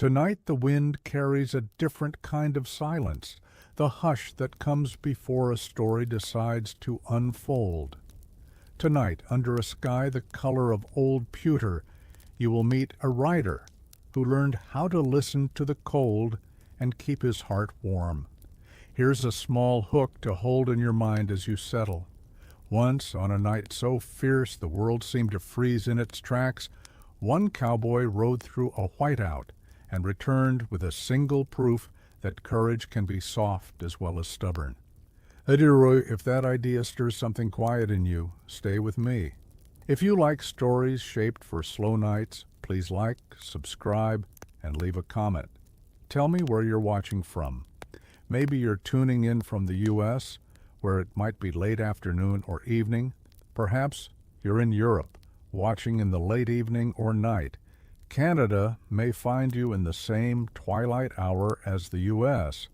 Tonight the wind carries a different kind of silence, the hush that comes before a story decides to unfold. Tonight, under a sky the color of old pewter, you will meet a writer who learned how to listen to the cold and keep his heart warm. Here's a small hook to hold in your mind as you settle. Once, on a night so fierce the world seemed to freeze in its tracks, one cowboy rode through a whiteout and returned with a single proof that courage can be soft as well as stubborn. Adieu, if that idea stirs something quiet in you, stay with me. If you like stories shaped for slow nights, please like, subscribe, and leave a comment. Tell me where you're watching from. Maybe you're tuning in from the U.S., where it might be late afternoon or evening. Perhaps you're in Europe, watching in the late evening or night. Canada may find you in the same twilight hour as the U.S.,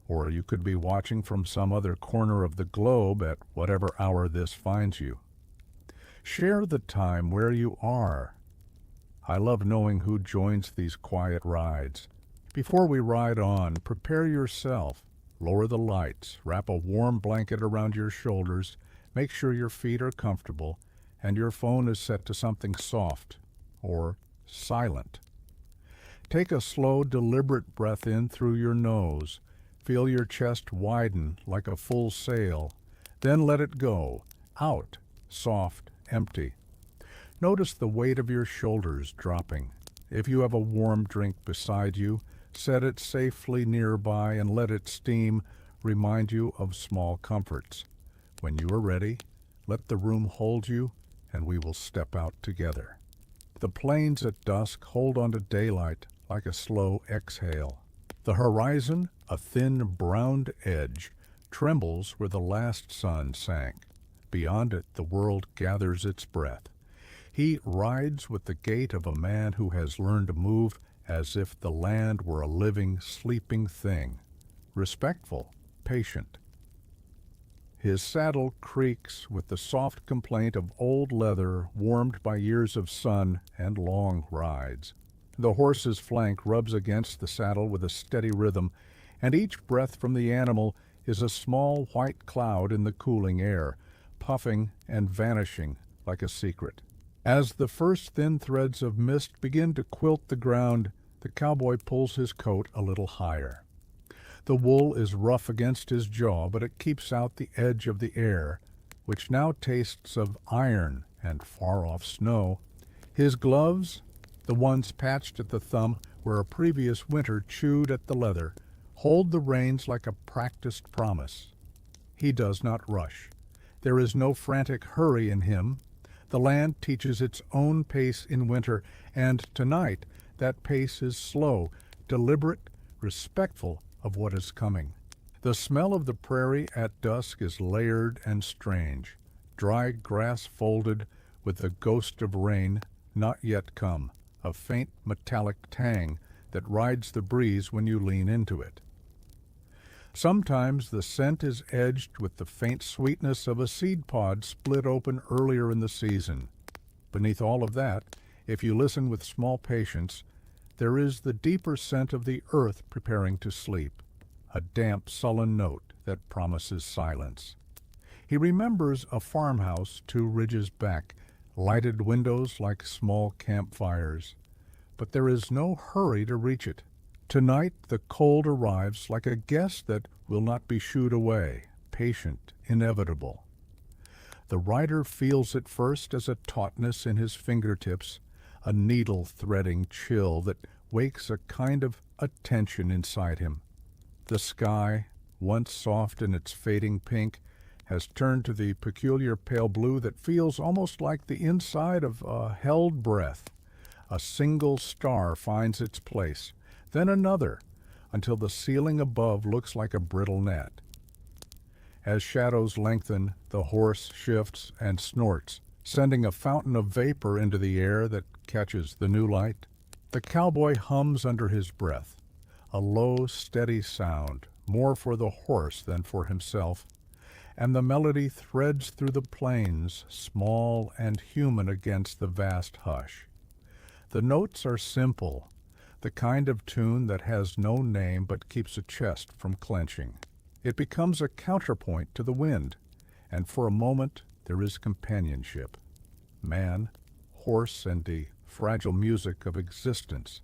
or you could be watching from some other corner of the globe at whatever hour this finds you. Share the time where you are. I love knowing who joins these quiet rides. Before we ride on, prepare yourself. Lower the lights, wrap a warm blanket around your shoulders, make sure your feet are comfortable, and your phone is set to something soft or silent. Take a slow, deliberate breath in through your nose. Feel your chest widen like a full sail. Then let it go, out, soft, empty. Notice the weight of your shoulders dropping. If you have a warm drink beside you, set it safely nearby and let it steam, remind you of small comforts. When you are ready, let the room hold you, and we will step out together. The plains at dusk hold onto daylight like a slow exhale. The horizon, a thin browned edge, trembles where the last sun sank. Beyond it, the world gathers its breath. He rides with the gait of a man who has learned to move as if the land were a living, sleeping thing, respectful, patient. His saddle creaks with the soft complaint of old leather warmed by years of sun and long rides. The horse's flank rubs against the saddle with a steady rhythm, and each breath from the animal is a small white cloud in the cooling air, puffing and vanishing like a secret. As the first thin threads of mist begin to quilt the ground, the cowboy pulls his coat a little higher. The wool is rough against his jaw, but it keeps out the edge of the air, which now tastes of iron and far-off snow. His gloves, the ones patched at the thumb where a previous winter chewed at the leather, hold the reins like a practiced promise. He does not rush. There is no frantic hurry in him. The land teaches its own pace in winter, and tonight that pace is slow, deliberate, respectful of what is coming. The smell of the prairie at dusk is layered and strange, dry grass folded with the ghost of rain not yet come, a faint metallic tang that rides the breeze when you lean into it. Sometimes the scent is edged with the faint sweetness of a seed pod split open earlier in the season. Beneath all of that, if you listen with small patience, there is the deeper scent of the earth preparing to sleep, a damp, sullen note that promises silence. He remembers a farmhouse 2 ridges back, lighted windows like small campfires. But there is no hurry to reach it. Tonight the cold arrives like a guest that will not be shooed away, patient, inevitable. The rider feels it first as a tautness in his fingertips, a needle-threading chill that wakes a kind of attention inside him. The sky, once soft in its fading pink, has turned to the peculiar pale blue that feels almost like the inside of a held breath. A single star finds its place, then another, until the ceiling above looks like a brittle net. As shadows lengthen, the horse shifts and snorts, sending a fountain of vapor into the air that catches the new light. The cowboy hums under his breath, a low, steady sound, more for the horse than for himself, and the melody threads through the plains, small and human against the vast hush. The notes are simple, the kind of tune that has no name but keeps a chest from clenching. It becomes a counterpoint to the wind, and for a moment there is companionship. Man, horse, and the fragile music of existence.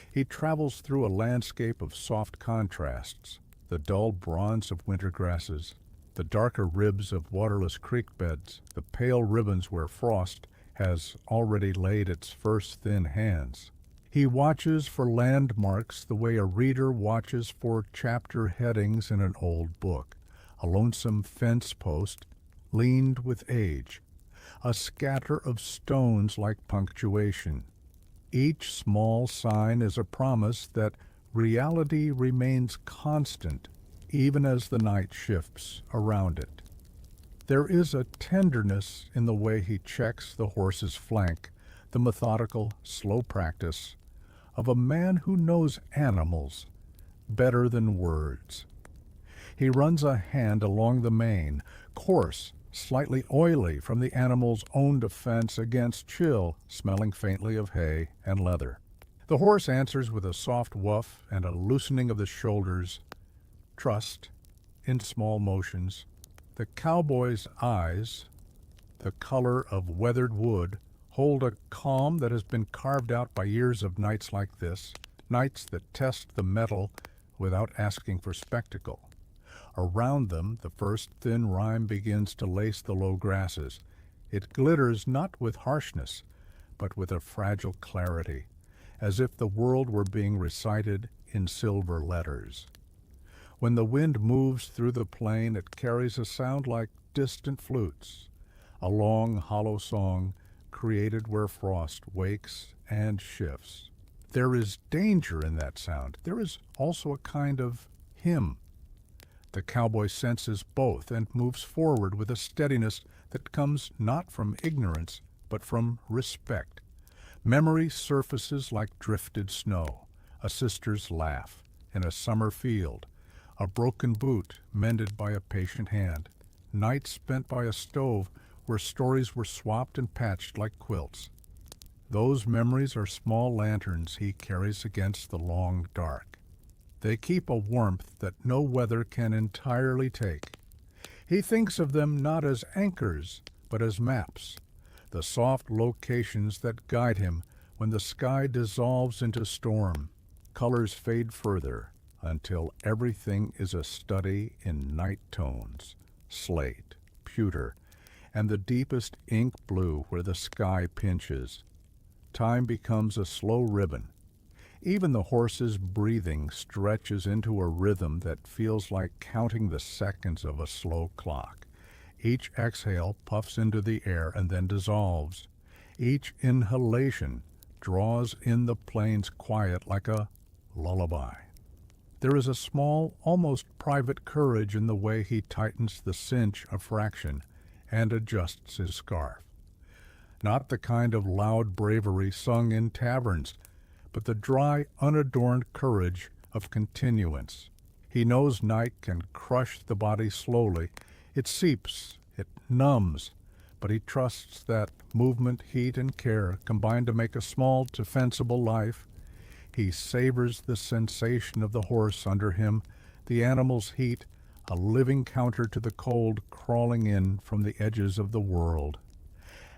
He travels through a landscape of soft contrasts, the dull bronze of winter grasses, the darker ribs of waterless creek beds, the pale ribbons where frost has already laid its first thin hands. He watches for landmarks the way a reader watches for chapter headings in an old book, a lonesome fence post leaned with age, a scatter of stones like punctuation. Each small sign is a promise that reality remains constant even as the night shifts around it. There is a tenderness in the way he checks the horse's flank, the methodical, slow practice of a man who knows animals better than words. He runs a hand along the mane, coarse, slightly oily from the animal's own defense against chill, smelling faintly of hay and leather. The horse answers with a soft woof and a loosening of the shoulders, trust in small motions. The cowboy's eyes, the color of weathered wood, hold a calm that has been carved out by years of nights like this, nights that test the metal without asking for spectacle. Around them, the first thin rime begins to lace the low grasses. It glitters not with harshness, but with a fragile clarity, as if the world were being recited in silver letters. When the wind moves through the plain, it carries a sound like distant flutes, a long, hollow song created where frost wakes and shifts. There is danger in that sound. There is also a kind of hymn. The cowboy senses both and moves forward with a steadiness that comes not from ignorance, but from respect. Memory surfaces like drifted snow, a sister's laugh in a summer field, a broken boot mended by a patient hand, nights spent by a stove where stories were swapped and patched like quilts. Those memories are small lanterns he carries against the long dark. They keep a warmth that no weather can entirely take. He thinks of them not as anchors, but as maps, the soft locations that guide him when the sky dissolves into storm. Colors fade further until everything is a study in night tones, slate, pewter, and the deepest ink blue where the sky pinches. Time becomes a slow ribbon. Even the horse's breathing stretches into a rhythm that feels like counting the seconds of a slow clock. Each exhale puffs into the air and then dissolves. Each inhalation draws in the plain's quiet like a lullaby. There is a small, almost private courage in the way he tightens the cinch a fraction and adjusts his scarf. Not the kind of loud bravery sung in taverns, but the dry, unadorned courage of continuance. He knows night can crush the body slowly. It seeps, it numbs, but he trusts that movement, heat, and care combine to make a small, defensible life. He savors the sensation of the horse under him, the animal's heat, a living counter to the cold crawling in from the edges of the world.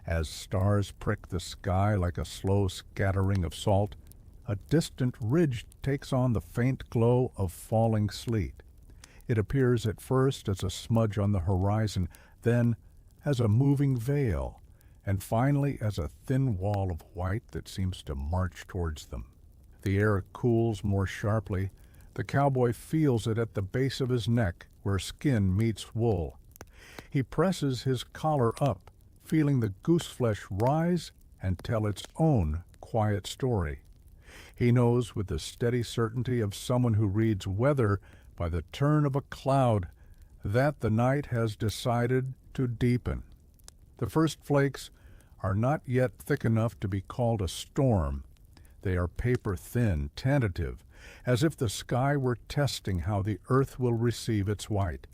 As stars prick the sky like a slow scattering of salt, a distant ridge takes on the faint glow of falling sleet. It appears at first as a smudge on the horizon, then as a moving veil, and finally as a thin wall of white that seems to march towards them. The air cools more sharply. The cowboy feels it at the base of his neck, where skin meets wool. He presses his collar up, feeling the gooseflesh rise and tell its own quiet story. He knows with the steady certainty of someone who reads weather by the turn of a cloud that the night has decided to deepen. The first flakes are not yet thick enough to be called a storm. They are paper-thin, tentative, as if the sky were testing how the earth will receive its white.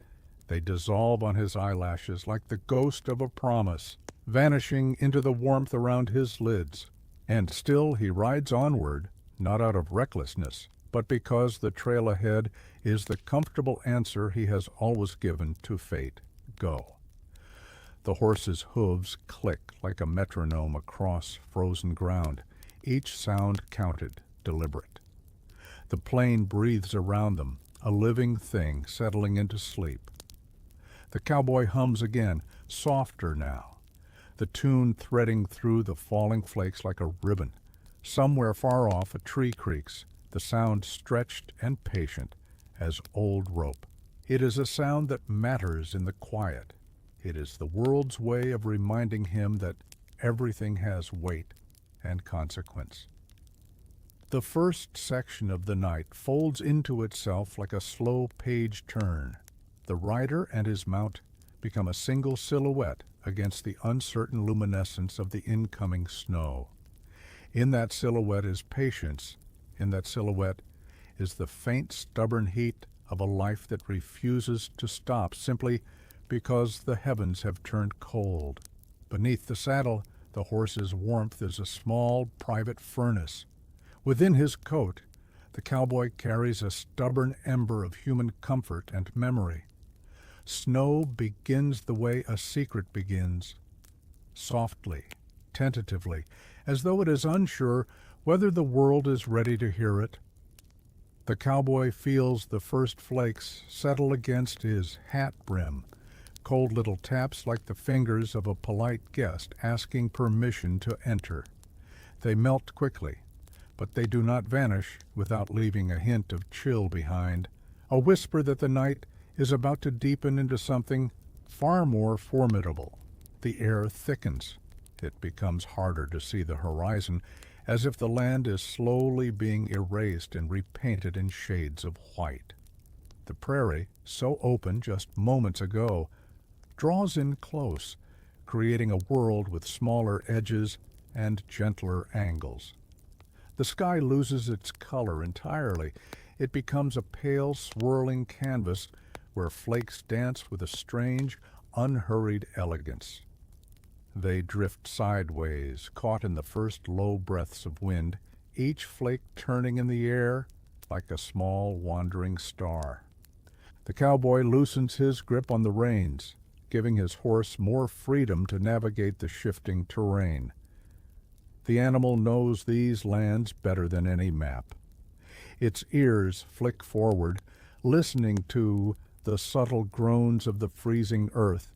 They dissolve on his eyelashes like the ghost of a promise, vanishing into the warmth around his lids. And still he rides onward, not out of recklessness, but because the trail ahead is the comfortable answer he has always given to fate. Go. The horse's hooves click like a metronome across frozen ground, each sound counted, deliberate. The plain breathes around them, a living thing settling into sleep. The cowboy hums again, softer now, the tune threading through the falling flakes like a ribbon. Somewhere far off a tree creaks, the sound stretched and patient as old rope. It is a sound that matters in the quiet. It is the world's way of reminding him that everything has weight and consequence. The first section of the night folds into itself like a slow page turn. The rider and his mount become a single silhouette against the uncertain luminescence of the incoming snow. In that silhouette is patience. In that silhouette is the faint, stubborn heat of a life that refuses to stop simply because the heavens have turned cold. Beneath the saddle, the horse's warmth is a small, private furnace. Within his coat, the cowboy carries a stubborn ember of human comfort and memory. Snow begins the way a secret begins, softly, tentatively, as though it is unsure whether the world is ready to hear it. The cowboy feels the first flakes settle against his hat brim, cold little taps like the fingers of a polite guest asking permission to enter. They melt quickly, but they do not vanish without leaving a hint of chill behind, a whisper that the night is about to deepen into something far more formidable. The air thickens. It becomes harder to see the horizon, as if the land is slowly being erased and repainted in shades of white. The prairie, so open just moments ago, draws in close, creating a world with smaller edges and gentler angles. The sky loses its color entirely. It becomes a pale, swirling canvas where flakes dance with a strange, unhurried elegance. They drift sideways, caught in the first low breaths of wind, each flake turning in the air like a small wandering star. The cowboy loosens his grip on the reins, giving his horse more freedom to navigate the shifting terrain. The animal knows these lands better than any map. Its ears flick forward, listening to the subtle groans of the freezing earth,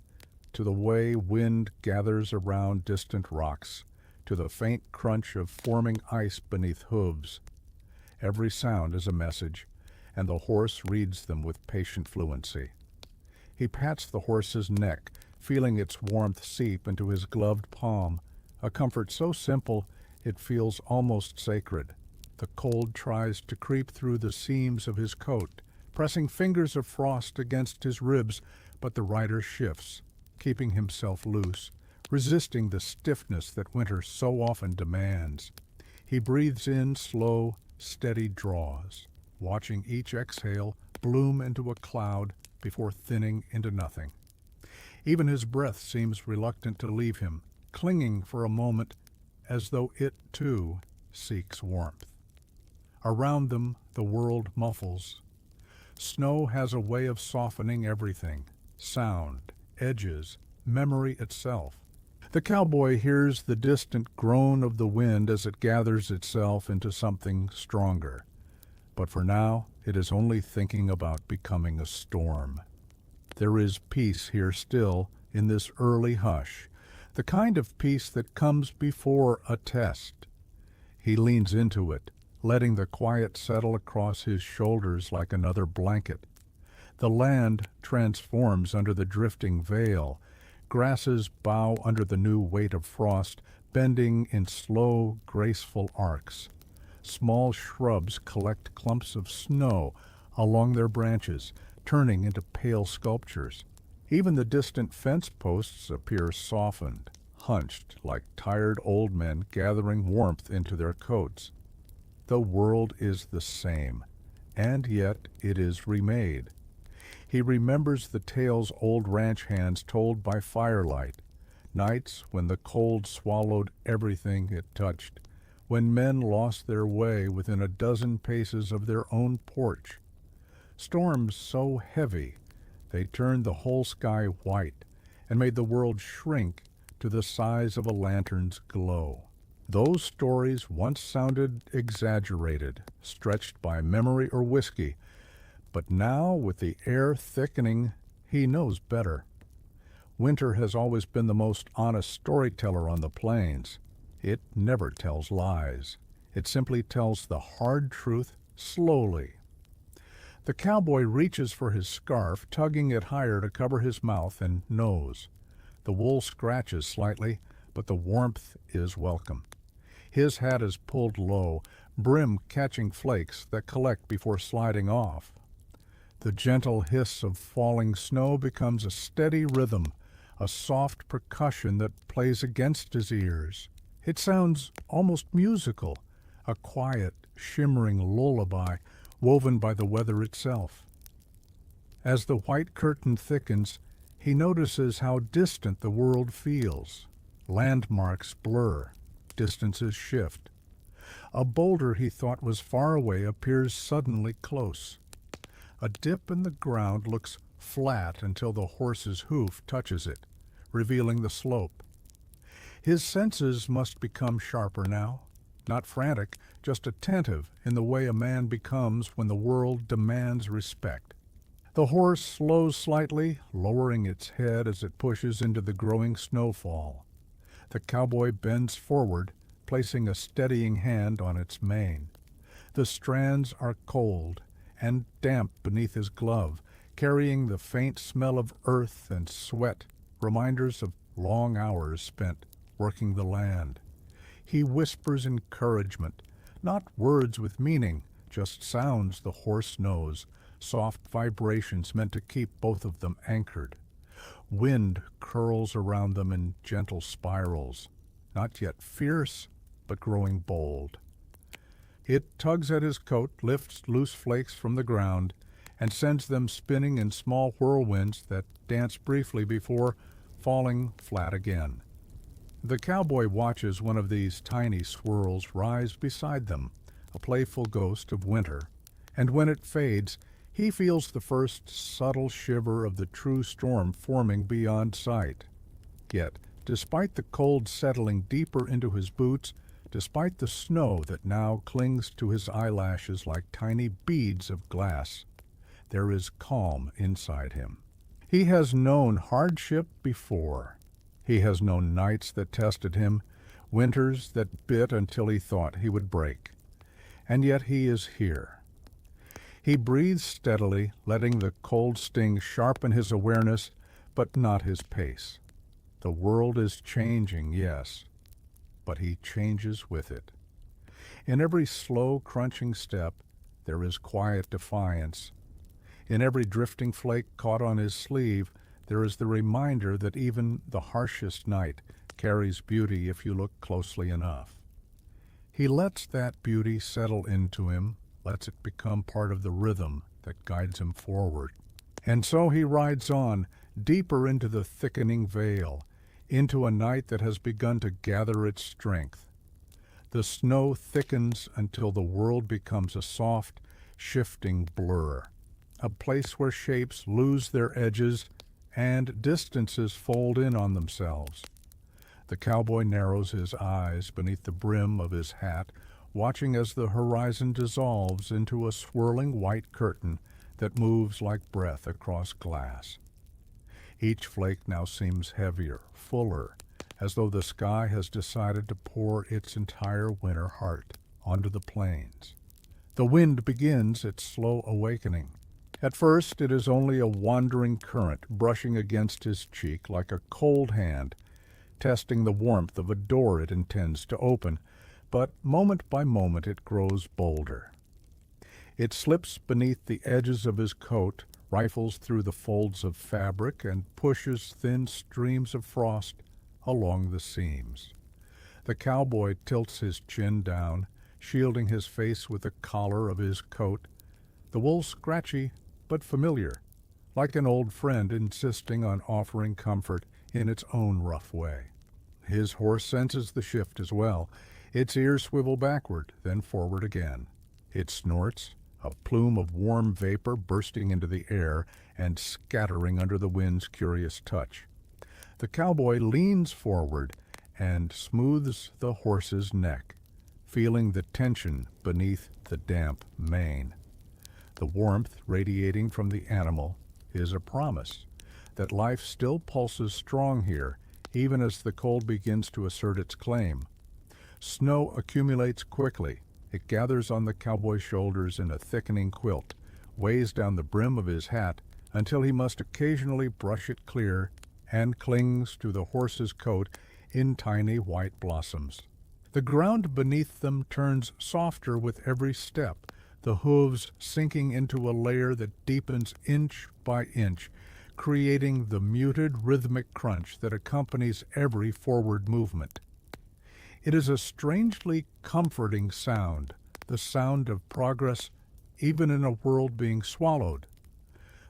to the way wind gathers around distant rocks, to the faint crunch of forming ice beneath hooves. Every sound is a message, and the horse reads them with patient fluency. He pats the horse's neck, feeling its warmth seep into his gloved palm, a comfort so simple it feels almost sacred. The cold tries to creep through the seams of his coat, pressing fingers of frost against his ribs, but the rider shifts, keeping himself loose, resisting the stiffness that winter so often demands. He breathes in slow, steady draws, watching each exhale bloom into a cloud before thinning into nothing. Even his breath seems reluctant to leave him, clinging for a moment as though it, too, seeks warmth. Around them, the world muffles. Snow has a way of softening everything, sound, edges, memory itself. The cowboy hears the distant groan of the wind as it gathers itself into something stronger. But for now, it is only thinking about becoming a storm. There is peace here still in this early hush, the kind of peace that comes before a test. He leans into it, letting the quiet settle across his shoulders like another blanket. The land transforms under the drifting veil. Grasses bow under the new weight of frost, bending in slow, graceful arcs. Small shrubs collect clumps of snow along their branches, turning into pale sculptures. Even the distant fence posts appear softened, hunched like tired old men gathering warmth into their coats. The world is the same, and yet it is remade. He remembers the tales old ranch hands told by firelight, nights when the cold swallowed everything it touched, when men lost their way within a dozen paces of their own porch. Storms so heavy they turned the whole sky white and made the world shrink to the size of a lantern's glow. Those stories once sounded exaggerated, stretched by memory or whiskey, but now, with the air thickening, he knows better. Winter has always been the most honest storyteller on the plains. It never tells lies. It simply tells the hard truth slowly. The cowboy reaches for his scarf, tugging it higher to cover his mouth and nose. The wool scratches slightly, but the warmth is welcome. His hat is pulled low, brim catching flakes that collect before sliding off. The gentle hiss of falling snow becomes a steady rhythm, a soft percussion that plays against his ears. It sounds almost musical, a quiet, shimmering lullaby woven by the weather itself. As the white curtain thickens, he notices how distant the world feels. Landmarks blur, distances shift. A boulder he thought was far away appears suddenly close. A dip in the ground looks flat until the horse's hoof touches it, revealing the slope. His senses must become sharper now, not frantic, just attentive in the way a man becomes when the world demands respect. The horse slows slightly, lowering its head as it pushes into the growing snowfall. The cowboy bends forward, placing a steadying hand on its mane. The strands are cold and damp beneath his glove, carrying the faint smell of earth and sweat, reminders of long hours spent working the land. He whispers encouragement, not words with meaning, just sounds the horse knows, soft vibrations meant to keep both of them anchored. Wind curls around them in gentle spirals, not yet fierce, but growing bold. It tugs at his coat, lifts loose flakes from the ground, and sends them spinning in small whirlwinds that dance briefly before falling flat again. The cowboy watches one of these tiny swirls rise beside them, a playful ghost of winter, and when it fades, he feels the first subtle shiver of the true storm forming beyond sight. Yet, despite the cold settling deeper into his boots, despite the snow that now clings to his eyelashes like tiny beads of glass, there is calm inside him. He has known hardship before. He has known nights that tested him, winters that bit until he thought he would break. And yet he is here. He breathes steadily, letting the cold sting sharpen his awareness, but not his pace. The world is changing, yes, but he changes with it. In every slow, crunching step, there is quiet defiance. In every drifting flake caught on his sleeve, there is the reminder that even the harshest night carries beauty if you look closely enough. He lets that beauty settle into him, lets it become part of the rhythm that guides him forward. And so he rides on, deeper into the thickening veil, into a night that has begun to gather its strength. The snow thickens until the world becomes a soft, shifting blur, a place where shapes lose their edges and distances fold in on themselves. The cowboy narrows his eyes beneath the brim of his hat, watching as the horizon dissolves into a swirling white curtain that moves like breath across glass. Each flake now seems heavier, fuller, as though the sky has decided to pour its entire winter heart onto the plains. The wind begins its slow awakening. At first it is only a wandering current brushing against his cheek like a cold hand, testing the warmth of a door it intends to open, but moment by moment it grows bolder. It slips beneath the edges of his coat, rifles through the folds of fabric, and pushes thin streams of frost along the seams. The cowboy tilts his chin down, shielding his face with the collar of his coat, the wool scratchy but familiar, like an old friend insisting on offering comfort in its own rough way. His horse senses the shift as well. Its ears swivel backward, then forward again. It snorts, a plume of warm vapor bursting into the air and scattering under the wind's curious touch. The cowboy leans forward and smooths the horse's neck, feeling the tension beneath the damp mane. The warmth radiating from the animal is a promise that life still pulses strong here, even as the cold begins to assert its claim. Snow accumulates quickly. It gathers on the cowboy's shoulders in a thickening quilt, weighs down the brim of his hat until he must occasionally brush it clear, and clings to the horse's coat in tiny white blossoms. The ground beneath them turns softer with every step, the hooves sinking into a layer that deepens inch by inch, creating the muted rhythmic crunch that accompanies every forward movement. It is a strangely comforting sound, the sound of progress even in a world being swallowed.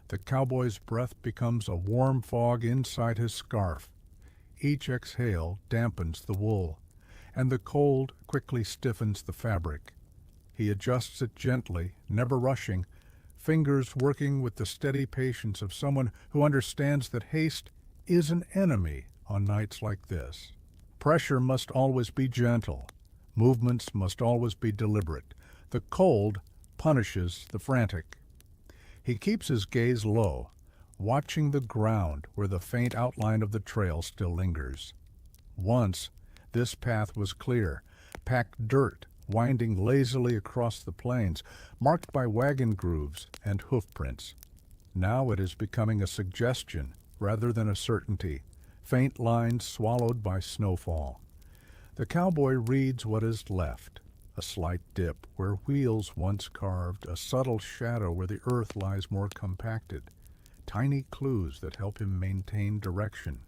The cowboy's breath becomes a warm fog inside his scarf. Each exhale dampens the wool, and the cold quickly stiffens the fabric. He adjusts it gently, never rushing, fingers working with the steady patience of someone who understands that haste is an enemy on nights like this. Pressure must always be gentle. Movements must always be deliberate. The cold punishes the frantic. He keeps his gaze low, watching the ground where the faint outline of the trail still lingers. Once, this path was clear, packed dirt winding lazily across the plains, marked by wagon grooves and hoof prints. Now it is becoming a suggestion rather than a certainty, faint lines swallowed by snowfall. The cowboy reads what is left, a slight dip where wheels once carved, a subtle shadow where the earth lies more compacted, tiny clues that help him maintain direction.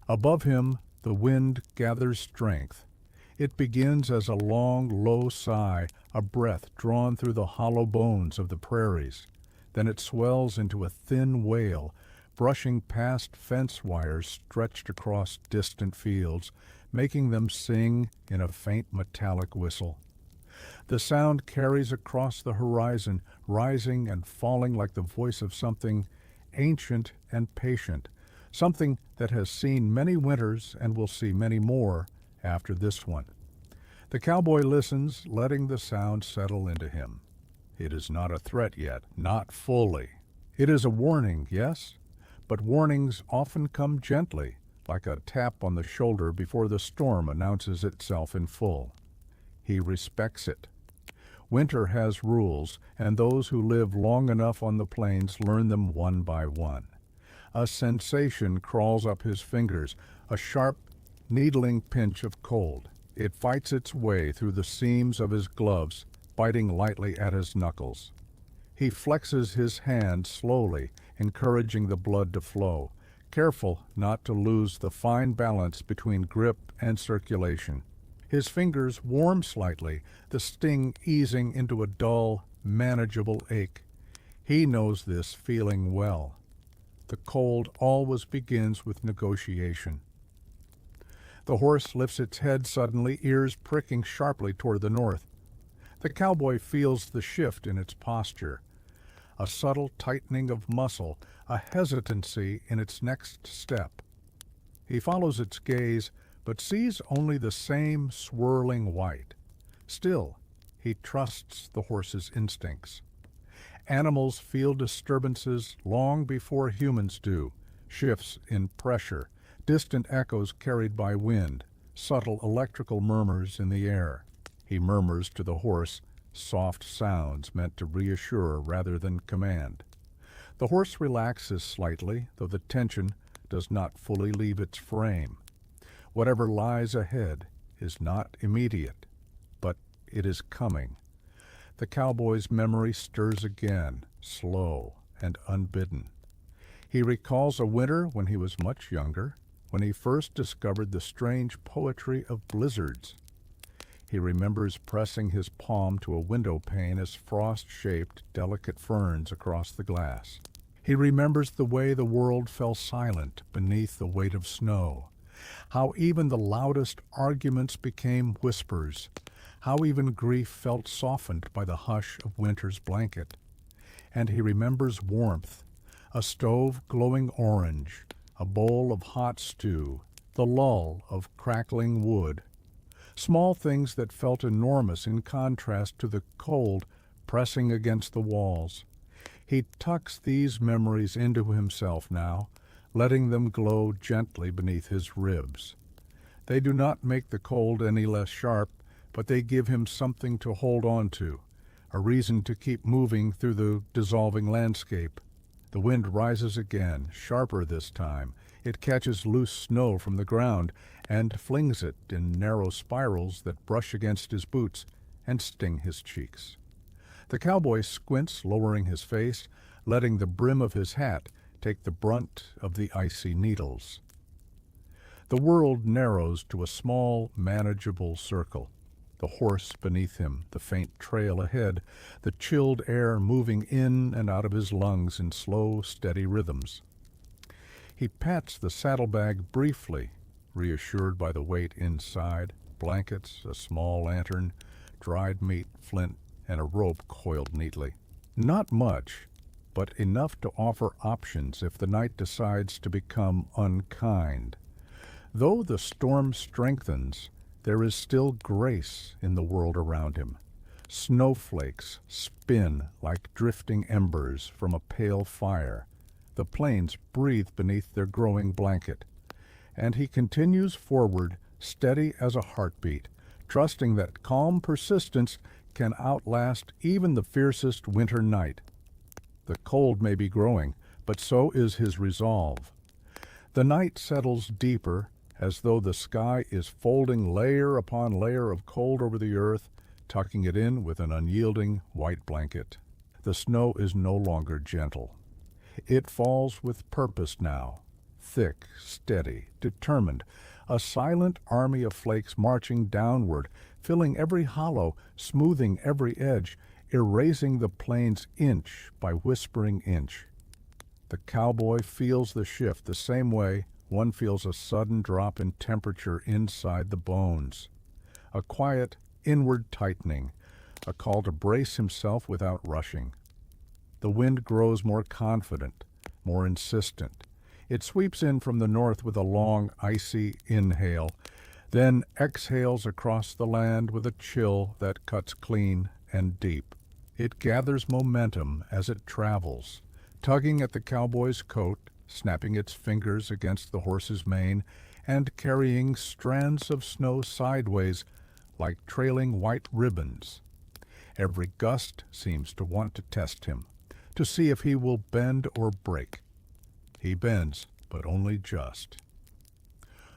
Above him, the wind gathers strength. It begins as a long, low sigh, a breath drawn through the hollow bones of the prairies. Then it swells into a thin wail, brushing past fence wires stretched across distant fields, making them sing in a faint metallic whistle. The sound carries across the horizon, rising and falling like the voice of something ancient and patient, something that has seen many winters and will see many more after this one. The cowboy listens, letting the sound settle into him. It is not a threat yet, not fully. It is a warning, yes, but warnings often come gently, like a tap on the shoulder before the storm announces itself in full. He respects it. Winter has rules, and those who live long enough on the plains learn them one by one. A sensation crawls up his fingers, a sharp, needling pinch of cold. It fights its way through the seams of his gloves, biting lightly at his knuckles. He flexes his hand slowly, encouraging the blood to flow, careful not to lose the fine balance between grip and circulation. His fingers warm slightly, the sting easing into a dull, manageable ache. He knows this feeling well. The cold always begins with negotiation. The horse lifts its head suddenly, ears pricking sharply toward the north. The cowboy feels the shift in its posture, a subtle tightening of muscle, a hesitancy in its next step. He follows its gaze, but sees only the same swirling white. Still, he trusts the horse's instincts. Animals feel disturbances long before humans do, shifts in pressure, distant echoes carried by wind, subtle electrical murmurs in the air. He murmurs to the horse, soft sounds meant to reassure rather than command. The horse relaxes slightly, though the tension does not fully leave its frame. Whatever lies ahead is not immediate, but it is coming. The cowboy's memory stirs again, slow and unbidden. He recalls a winter when he was much younger, when he first discovered the strange poetry of blizzards. He remembers pressing his palm to a window pane as frost shaped delicate ferns across the glass. He remembers the way the world fell silent beneath the weight of snow, How even the loudest arguments became whispers. How even grief felt softened by the hush of winter's blanket. And he remembers warmth, a stove glowing orange, a bowl of hot stew, the lull of crackling wood. Small things that felt enormous in contrast to the cold pressing against the walls. He tucks these memories into himself now, letting them glow gently beneath his ribs. They do not make the cold any less sharp, but they give him something to hold on to, a reason to keep moving through the dissolving landscape. The wind rises again, sharper this time. It catches loose snow from the ground and flings it in narrow spirals that brush against his boots and sting his cheeks. The cowboy squints, lowering his face, letting the brim of his hat take the brunt of the icy needles. The world narrows to a small, manageable circle. The horse beneath him, the faint trail ahead, the chilled air moving in and out of his lungs in slow, steady rhythms. He pats the saddlebag briefly, reassured by the weight inside, blankets, a small lantern, dried meat, flint, and a rope coiled neatly. Not much, but enough to offer options if the night decides to become unkind. Though the storm strengthens, there is still grace in the world around him. Snowflakes spin like drifting embers from a pale fire. The plains breathe beneath their growing blanket. And he continues forward, steady as a heartbeat, trusting that calm persistence can outlast even the fiercest winter night. The cold may be growing, but so is his resolve. The night settles deeper, as though the sky is folding layer upon layer of cold over the earth, tucking it in with an unyielding white blanket. The snow is no longer gentle. It falls with purpose now, thick, steady, determined, a silent army of flakes marching downward, filling every hollow, smoothing every edge, erasing the plains inch by whispering inch. The cowboy feels the shift the same way one feels a sudden drop in temperature inside the bones. A quiet, inward tightening, a call to brace himself without rushing. The wind grows more confident, more insistent. It sweeps in from the north with a long, icy inhale, then exhales across the land with a chill that cuts clean and deep. It gathers momentum as it travels, tugging at the cowboy's coat, snapping its fingers against the horse's mane, and carrying strands of snow sideways like trailing white ribbons. Every gust seems to want to test him, to see if he will bend or break. He bends, but only just.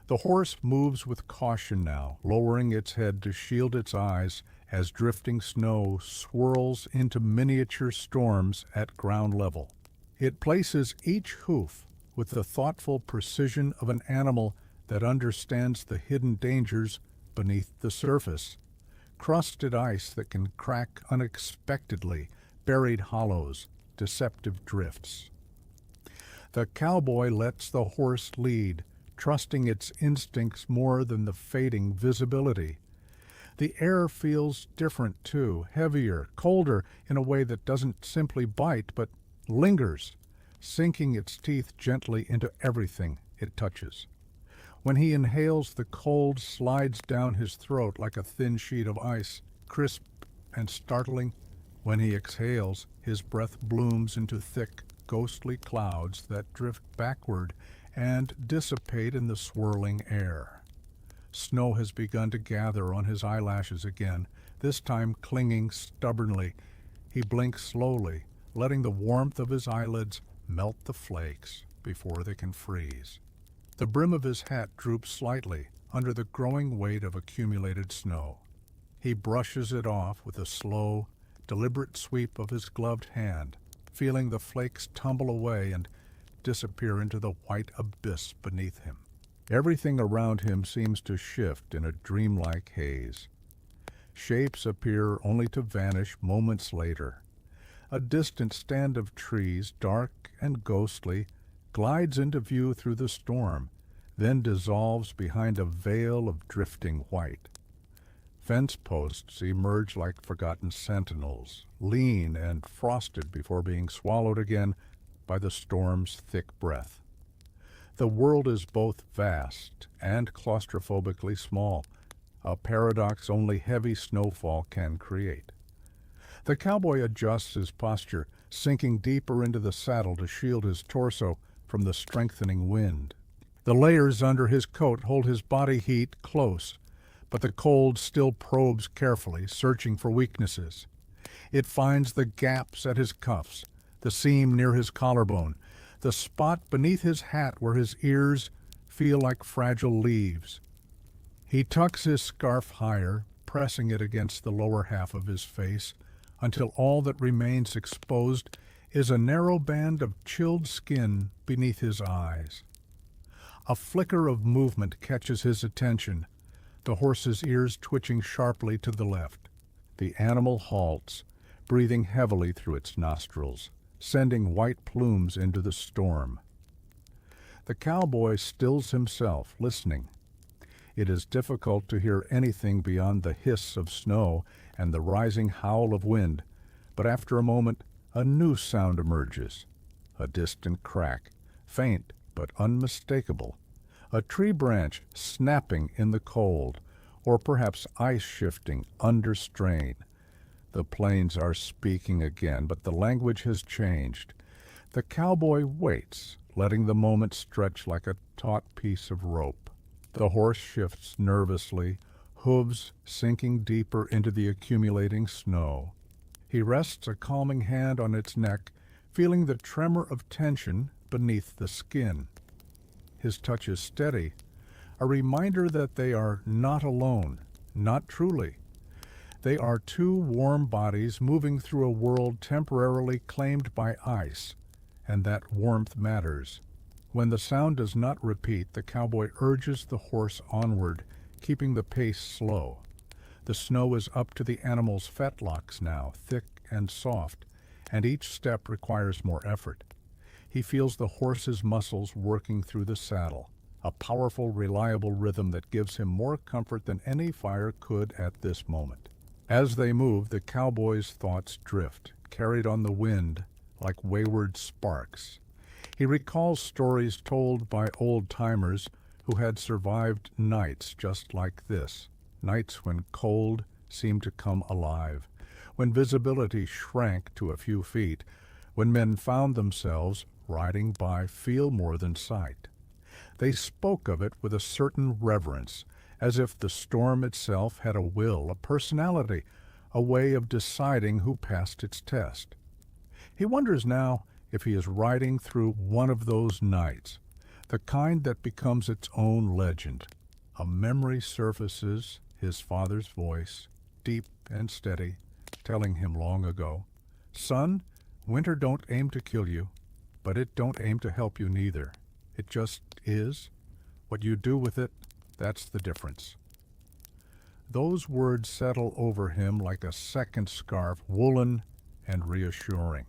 The horse moves with caution now, lowering its head to shield its eyes as drifting snow swirls into miniature storms at ground level. It places each hoof with the thoughtful precision of an animal that understands the hidden dangers beneath the surface. Crusted ice that can crack unexpectedly, buried hollows, deceptive drifts. The cowboy lets the horse lead, trusting its instincts more than the fading visibility. The air feels different too, heavier, colder in a way that doesn't simply bite but lingers, sinking its teeth gently into everything it touches. When he inhales, the cold slides down his throat like a thin sheet of ice, crisp and startling. When he exhales, his breath blooms into thick, ghostly clouds that drift backward and dissipate in the swirling air. Snow has begun to gather on his eyelashes again, this time clinging stubbornly. He blinks slowly, letting the warmth of his eyelids melt the flakes before they can freeze. The brim of his hat droops slightly under the growing weight of accumulated snow. He brushes it off with a slow, deliberate sweep of his gloved hand, feeling the flakes tumble away and disappear into the white abyss beneath him. Everything around him seems to shift in a dreamlike haze. Shapes appear only to vanish moments later. A distant stand of trees, dark and ghostly, glides into view through the storm, then dissolves behind a veil of drifting white. Fence posts emerge like forgotten sentinels, lean and frosted before being swallowed again by the storm's thick breath. The world is both vast and claustrophobically small, a paradox only heavy snowfall can create. The cowboy adjusts his posture, sinking deeper into the saddle to shield his torso from the strengthening wind. The layers under his coat hold his body heat close, but the cold still probes carefully, searching for weaknesses. It finds the gaps at his cuffs, the seam near his collarbone, the spot beneath his hat where his ears feel like fragile leaves. He tucks his scarf higher, pressing it against the lower half of his face, until all that remains exposed is a narrow band of chilled skin beneath his eyes. A flicker of movement catches his attention, the horse's ears twitching sharply to the left. The animal halts, breathing heavily through its nostrils, sending white plumes into the storm. The cowboy stills himself, listening. It is difficult to hear anything beyond the hiss of snow and the rising howl of wind, but after a moment a new sound emerges, a distant crack, faint but unmistakable, a tree branch snapping in the cold, or perhaps ice shifting under strain. The plains are speaking again, but the language has changed. The cowboy waits, letting the moment stretch like a taut piece of rope. The horse shifts nervously, hooves sinking deeper into the accumulating snow. He rests a calming hand on its neck, feeling the tremor of tension beneath the skin. His touch is steady, a reminder that they are not alone, not truly. They are two warm bodies moving through a world temporarily claimed by ice, and that warmth matters. When the sound does not repeat, the cowboy urges the horse onward, keeping the pace slow. The snow is up to the animal's fetlocks now, thick and soft, and each step requires more effort. He feels the horse's muscles working through the saddle, a powerful, reliable rhythm that gives him more comfort than any fire could at this moment. As they move, the cowboy's thoughts drift, carried on the wind like wayward sparks. He recalls stories told by old-timers who had survived nights just like this, nights when cold seemed to come alive, when visibility shrank to a few feet, when men found themselves riding by feel more than sight. They spoke of it with a certain reverence, as if the storm itself had a will, a personality, a way of deciding who passed its test. He wonders now if he is riding through one of those nights, the kind that becomes its own legend. A memory surfaces, his father's voice, deep and steady, telling him long ago, "Son, winter don't aim to kill you, but it don't aim to help you neither. It just is. What you do with it, that's the difference." Those words settle over him like a second scarf, woolen and reassuring.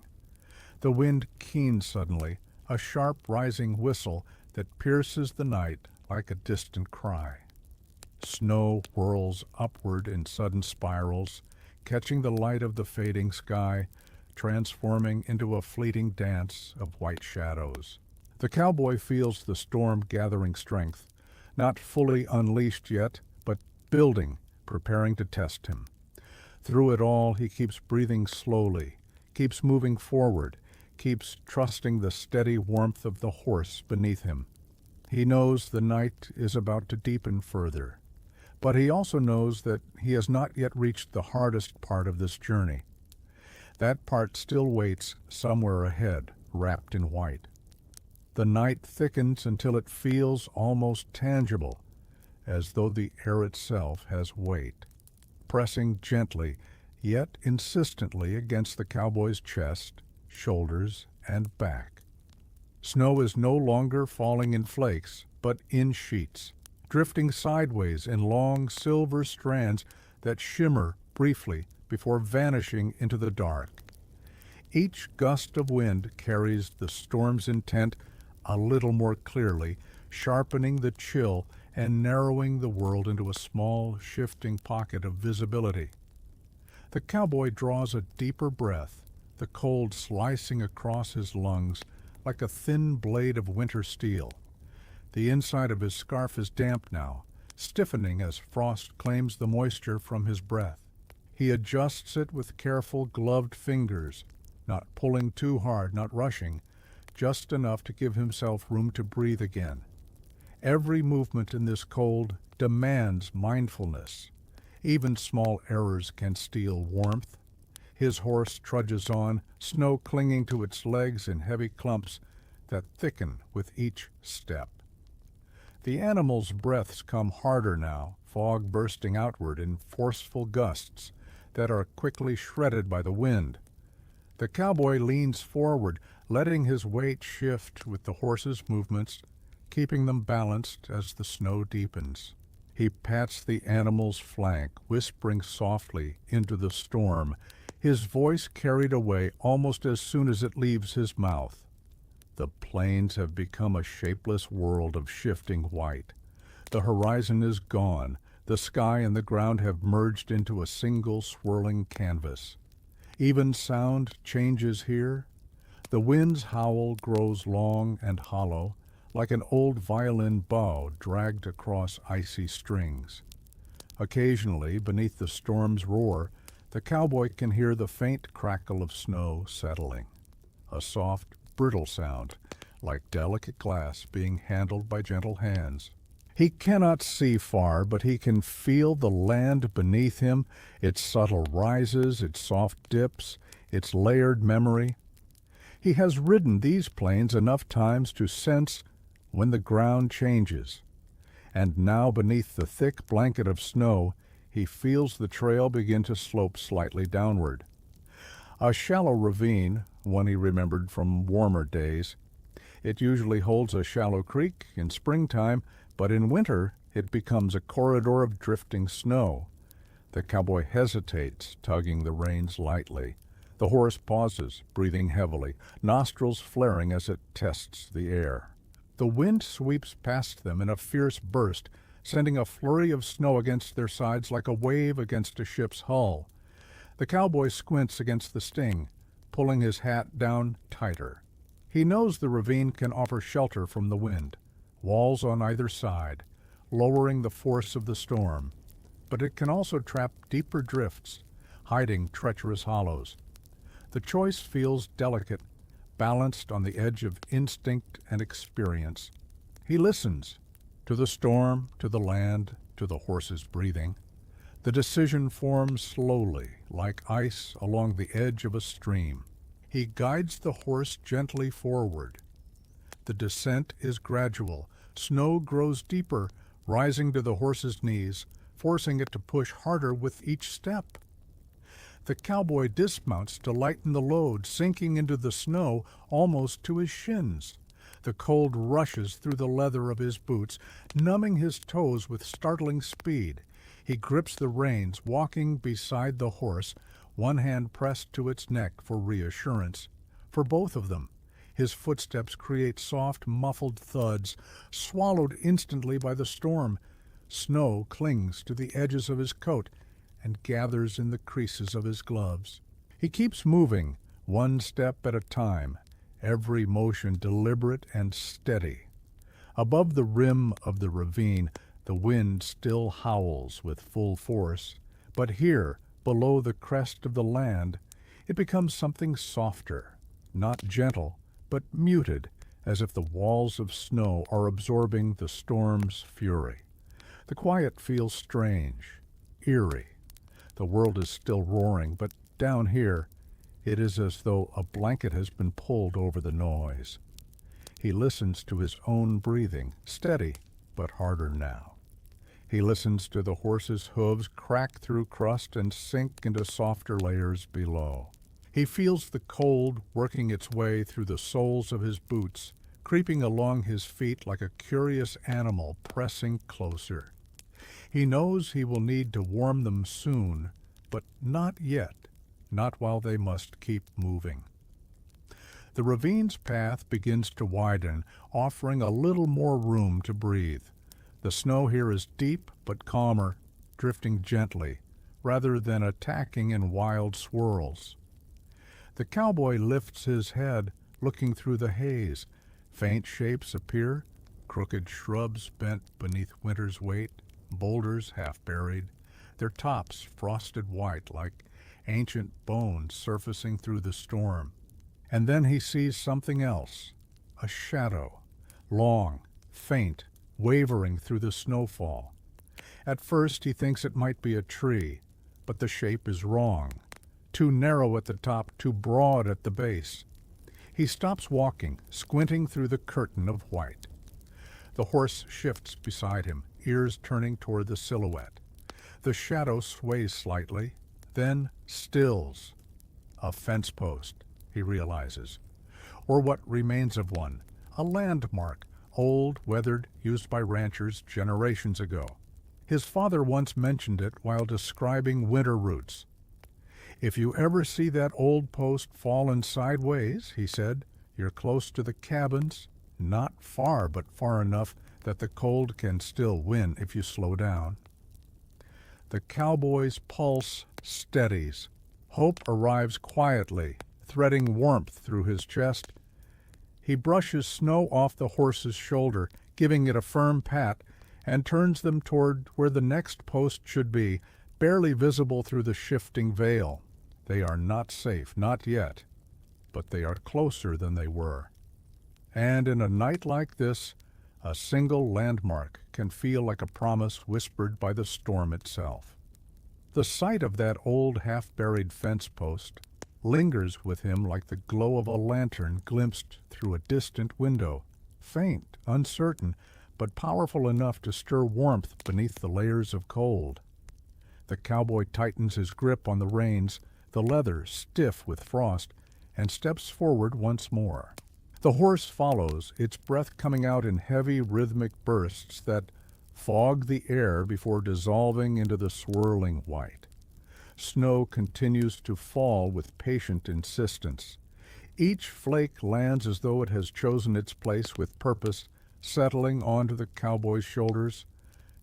The wind keens suddenly, a sharp rising whistle that pierces the night like a distant cry. Snow whirls upward in sudden spirals, catching the light of the fading sky, transforming into a fleeting dance of white shadows. The cowboy feels the storm gathering strength, not fully unleashed yet, but building, preparing to test him. Through it all, he keeps breathing slowly, keeps moving forward, keeps trusting the steady warmth of the horse beneath him. He knows the night is about to deepen further, but he also knows that he has not yet reached the hardest part of this journey. That part still waits somewhere ahead, wrapped in white. The night thickens until it feels almost tangible, as though the air itself has weight, pressing gently yet insistently against the cowboy's chest, shoulders, and back. Snow is no longer falling in flakes, but in sheets, drifting sideways in long silver strands that shimmer briefly before vanishing into the dark. Each gust of wind carries the storm's intent a little more clearly, sharpening the chill and narrowing the world into a small, shifting pocket of visibility. The cowboy draws a deeper breath, the cold slicing across his lungs like a thin blade of winter steel. The inside of his scarf is damp now, stiffening as frost claims the moisture from his breath. He adjusts it with careful, gloved fingers, not pulling too hard, not rushing, just enough to give himself room to breathe again. Every movement in this cold demands mindfulness. Even small errors can steal warmth. His horse trudges on, snow clinging to its legs in heavy clumps that thicken with each step. The animal's breaths come harder now, fog bursting outward in forceful gusts that are quickly shredded by the wind. The cowboy leans forward, letting his weight shift with the horse's movements, keeping them balanced as the snow deepens. He pats the animal's flank, whispering softly into the storm, his voice carried away almost as soon as it leaves his mouth. The plains have become a shapeless world of shifting white. The horizon is gone. The sky and the ground have merged into a single swirling canvas. Even sound changes here. The wind's howl grows long and hollow, like an old violin bow dragged across icy strings. Occasionally, beneath the storm's roar, the cowboy can hear the faint crackle of snow settling, a soft, brittle sound, like delicate glass being handled by gentle hands. He cannot see far, but he can feel the land beneath him, its subtle rises, its soft dips, its layered memory. He has ridden these plains enough times to sense when the ground changes, and now beneath the thick blanket of snow, he feels the trail begin to slope slightly downward. A shallow ravine, one he remembered from warmer days. It usually holds a shallow creek in springtime, but in winter it becomes a corridor of drifting snow. The cowboy hesitates, tugging the reins lightly. The horse pauses, breathing heavily, nostrils flaring as it tests the air. The wind sweeps past them in a fierce burst, sending a flurry of snow against their sides like a wave against a ship's hull. The cowboy squints against the sting, pulling his hat down tighter. He knows the ravine can offer shelter from the wind, walls on either side, lowering the force of the storm. But it can also trap deeper drifts, hiding treacherous hollows. The choice feels delicate, balanced on the edge of instinct and experience. He listens, to the storm, to the land, to the horse's breathing. The decision forms slowly, like ice along the edge of a stream. He guides the horse gently forward. The descent is gradual. Snow grows deeper, rising to the horse's knees, forcing it to push harder with each step. The cowboy dismounts to lighten the load, sinking into the snow almost to his shins. The cold rushes through the leather of his boots, numbing his toes with startling speed. He grips the reins, walking beside the horse, one hand pressed to its neck for reassurance. For both of them, his footsteps create soft, muffled thuds, swallowed instantly by the storm. Snow clings to the edges of his coat and gathers in the creases of his gloves. He keeps moving, one step at a time, every motion deliberate and steady. Above the rim of the ravine, the wind still howls with full force, but here, below the crest of the land, it becomes something softer, not gentle, but muted, as if the walls of snow are absorbing the storm's fury. The quiet feels strange, eerie. The world is still roaring, but down here, it is as though a blanket has been pulled over the noise. He listens to his own breathing, steady but harder now. He listens to the horse's hooves crack through crust and sink into softer layers below. He feels the cold working its way through the soles of his boots, creeping along his feet like a curious animal pressing closer. He knows he will need to warm them soon, but not yet, not while they must keep moving. The ravine's path begins to widen, offering a little more room to breathe. The snow here is deep but calmer, drifting gently, rather than attacking in wild swirls. The cowboy lifts his head, looking through the haze. Faint shapes appear, crooked shrubs bent beneath winter's weight, boulders half buried, their tops frosted white like ancient bones surfacing through the storm. And then he sees something else, a shadow, long, faint, wavering through the snowfall. At first he thinks it might be a tree, but the shape is wrong. Too narrow at the top, too broad at the base. He stops walking, squinting through the curtain of white. The horse shifts beside him, ears turning toward the silhouette. The shadow sways slightly, then stills. A fence post, he realizes, or what remains of one, a landmark, old, weathered, used by ranchers generations ago. His father once mentioned it while describing winter routes. "If you ever see that old post fallen sideways," he said, "you're close to the cabins, not far, but far enough that the cold can still win if you slow down." The cowboy's pulse steadies. Hope arrives quietly, threading warmth through his chest. He brushes snow off the horse's shoulder, giving it a firm pat, and turns them toward where the next post should be, barely visible through the shifting veil. They are not safe, not yet, but they are closer than they were. And in a night like this, a single landmark can feel like a promise whispered by the storm itself. The sight of that old half-buried fence post lingers with him like the glow of a lantern glimpsed through a distant window, faint, uncertain, but powerful enough to stir warmth beneath the layers of cold. The cowboy tightens his grip on the reins, the leather stiff with frost, and steps forward once more. The horse follows, its breath coming out in heavy, rhythmic bursts that fog the air before dissolving into the swirling white. Snow continues to fall with patient insistence. Each flake lands as though it has chosen its place with purpose, settling onto the cowboy's shoulders,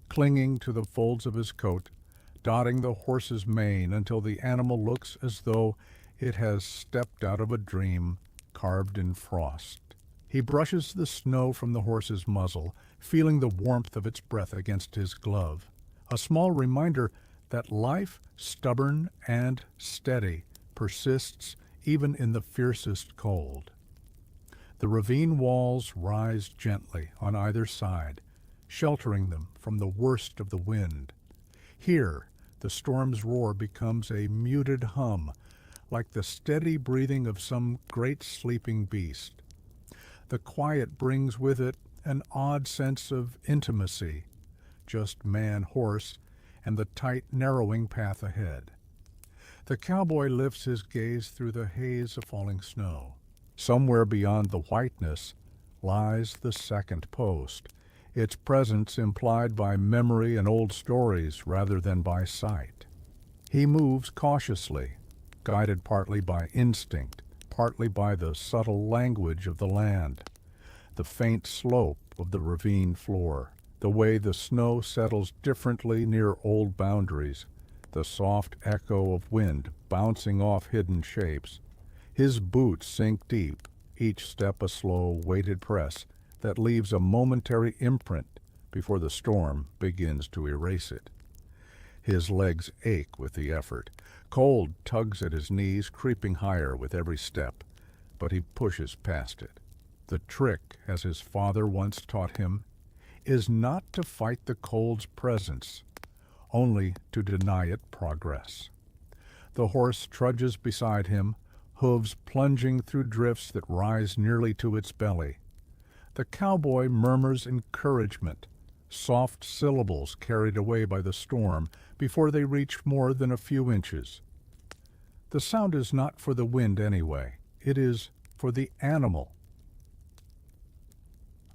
clinging to the folds of his coat, dotting the horse's mane until the animal looks as though it has stepped out of a dream carved in frost. He brushes the snow from the horse's muzzle, feeling the warmth of its breath against his glove. A small reminder that life, stubborn and steady, persists even in the fiercest cold. The ravine walls rise gently on either side, sheltering them from the worst of the wind. Here, the storm's roar becomes a muted hum, like the steady breathing of some great sleeping beast. The quiet brings with it an odd sense of intimacy, just man, horse, and the tight, narrowing path ahead. The cowboy lifts his gaze through the haze of falling snow. Somewhere beyond the whiteness lies the second post, its presence implied by memory and old stories rather than by sight. He moves cautiously, guided partly by instinct, partly by the subtle language of the land, the faint slope of the ravine floor, the way the snow settles differently near old boundaries, the soft echo of wind bouncing off hidden shapes. His boots sink deep, each step a slow, weighted press that leaves a momentary imprint before the storm begins to erase it. His legs ache with the effort. Cold tugs at his knees, creeping higher with every step, but he pushes past it. The trick, as his father once taught him, is not to fight the cold's presence, only to deny it progress. The horse trudges beside him, hooves plunging through drifts that rise nearly to its belly. The cowboy murmurs encouragement, soft syllables carried away by the storm before they reach more than a few inches. The sound is not for the wind anyway. It is for the animal.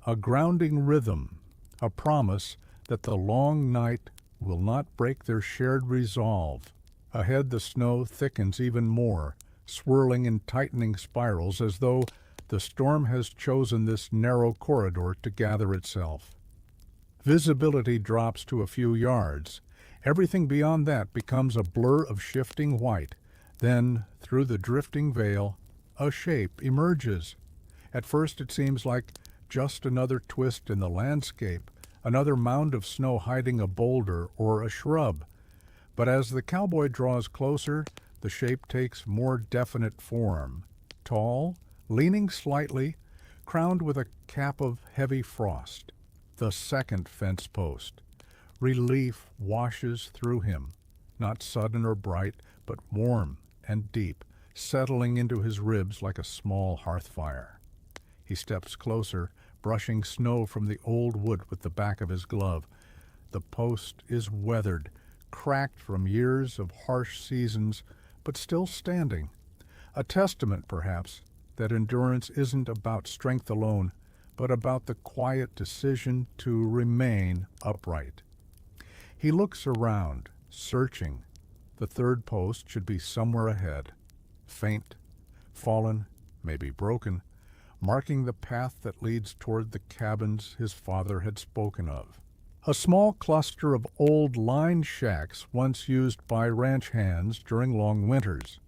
A grounding rhythm, a promise that the long night will not break their shared resolve. Ahead the snow thickens even more, swirling in tightening spirals as though The storm has chosen this narrow corridor to gather itself. Visibility drops to a few yards. Everything beyond that becomes a blur of shifting white. Then, through the drifting veil, a shape emerges. At first it seems like just another twist in the landscape, another mound of snow hiding a boulder or a shrub. But as the cowboy draws closer, the shape takes more definite form. Tall, leaning slightly, crowned with a cap of heavy frost. The second fence post. Relief washes through him, not sudden or bright, but warm and deep, settling into his ribs like a small hearth fire. He steps closer, brushing snow from the old wood with the back of his glove. The post is weathered, cracked from years of harsh seasons, but still standing. A testament, perhaps, that endurance isn't about strength alone, but about the quiet decision to remain upright. He looks around, searching. The third post should be somewhere ahead, faint, fallen, maybe broken, marking the path that leads toward the cabins his father had spoken of. A small cluster of old lined shacks once used by ranch hands during long winters.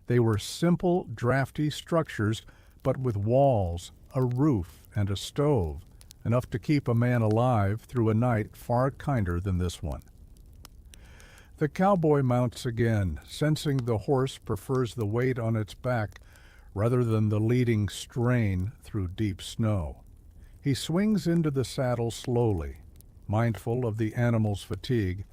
They were simple, drafty structures, but with walls, a roof, and a stove, enough to keep a man alive through a night far kinder than this one. The cowboy mounts again, sensing the horse prefers the weight on its back rather than the leading strain through deep snow. He swings into the saddle slowly, mindful of the animal's fatigue,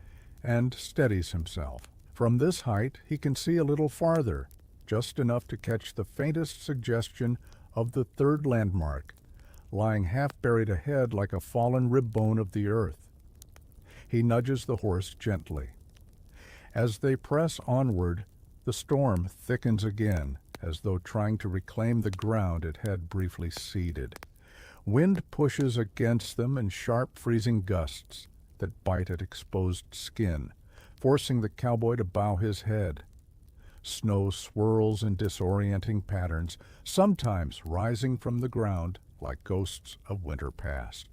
and steadies himself. From this height he can see a little farther, just enough to catch the faintest suggestion of the third landmark, lying half buried ahead like a fallen rib bone of the earth. He nudges the horse gently. As they press onward, the storm thickens again, as though trying to reclaim the ground it had briefly ceded. Wind pushes against them in sharp, freezing gusts that bite at exposed skin, forcing the cowboy to bow his head. Snow swirls in disorienting patterns, sometimes rising from the ground like ghosts of winter past.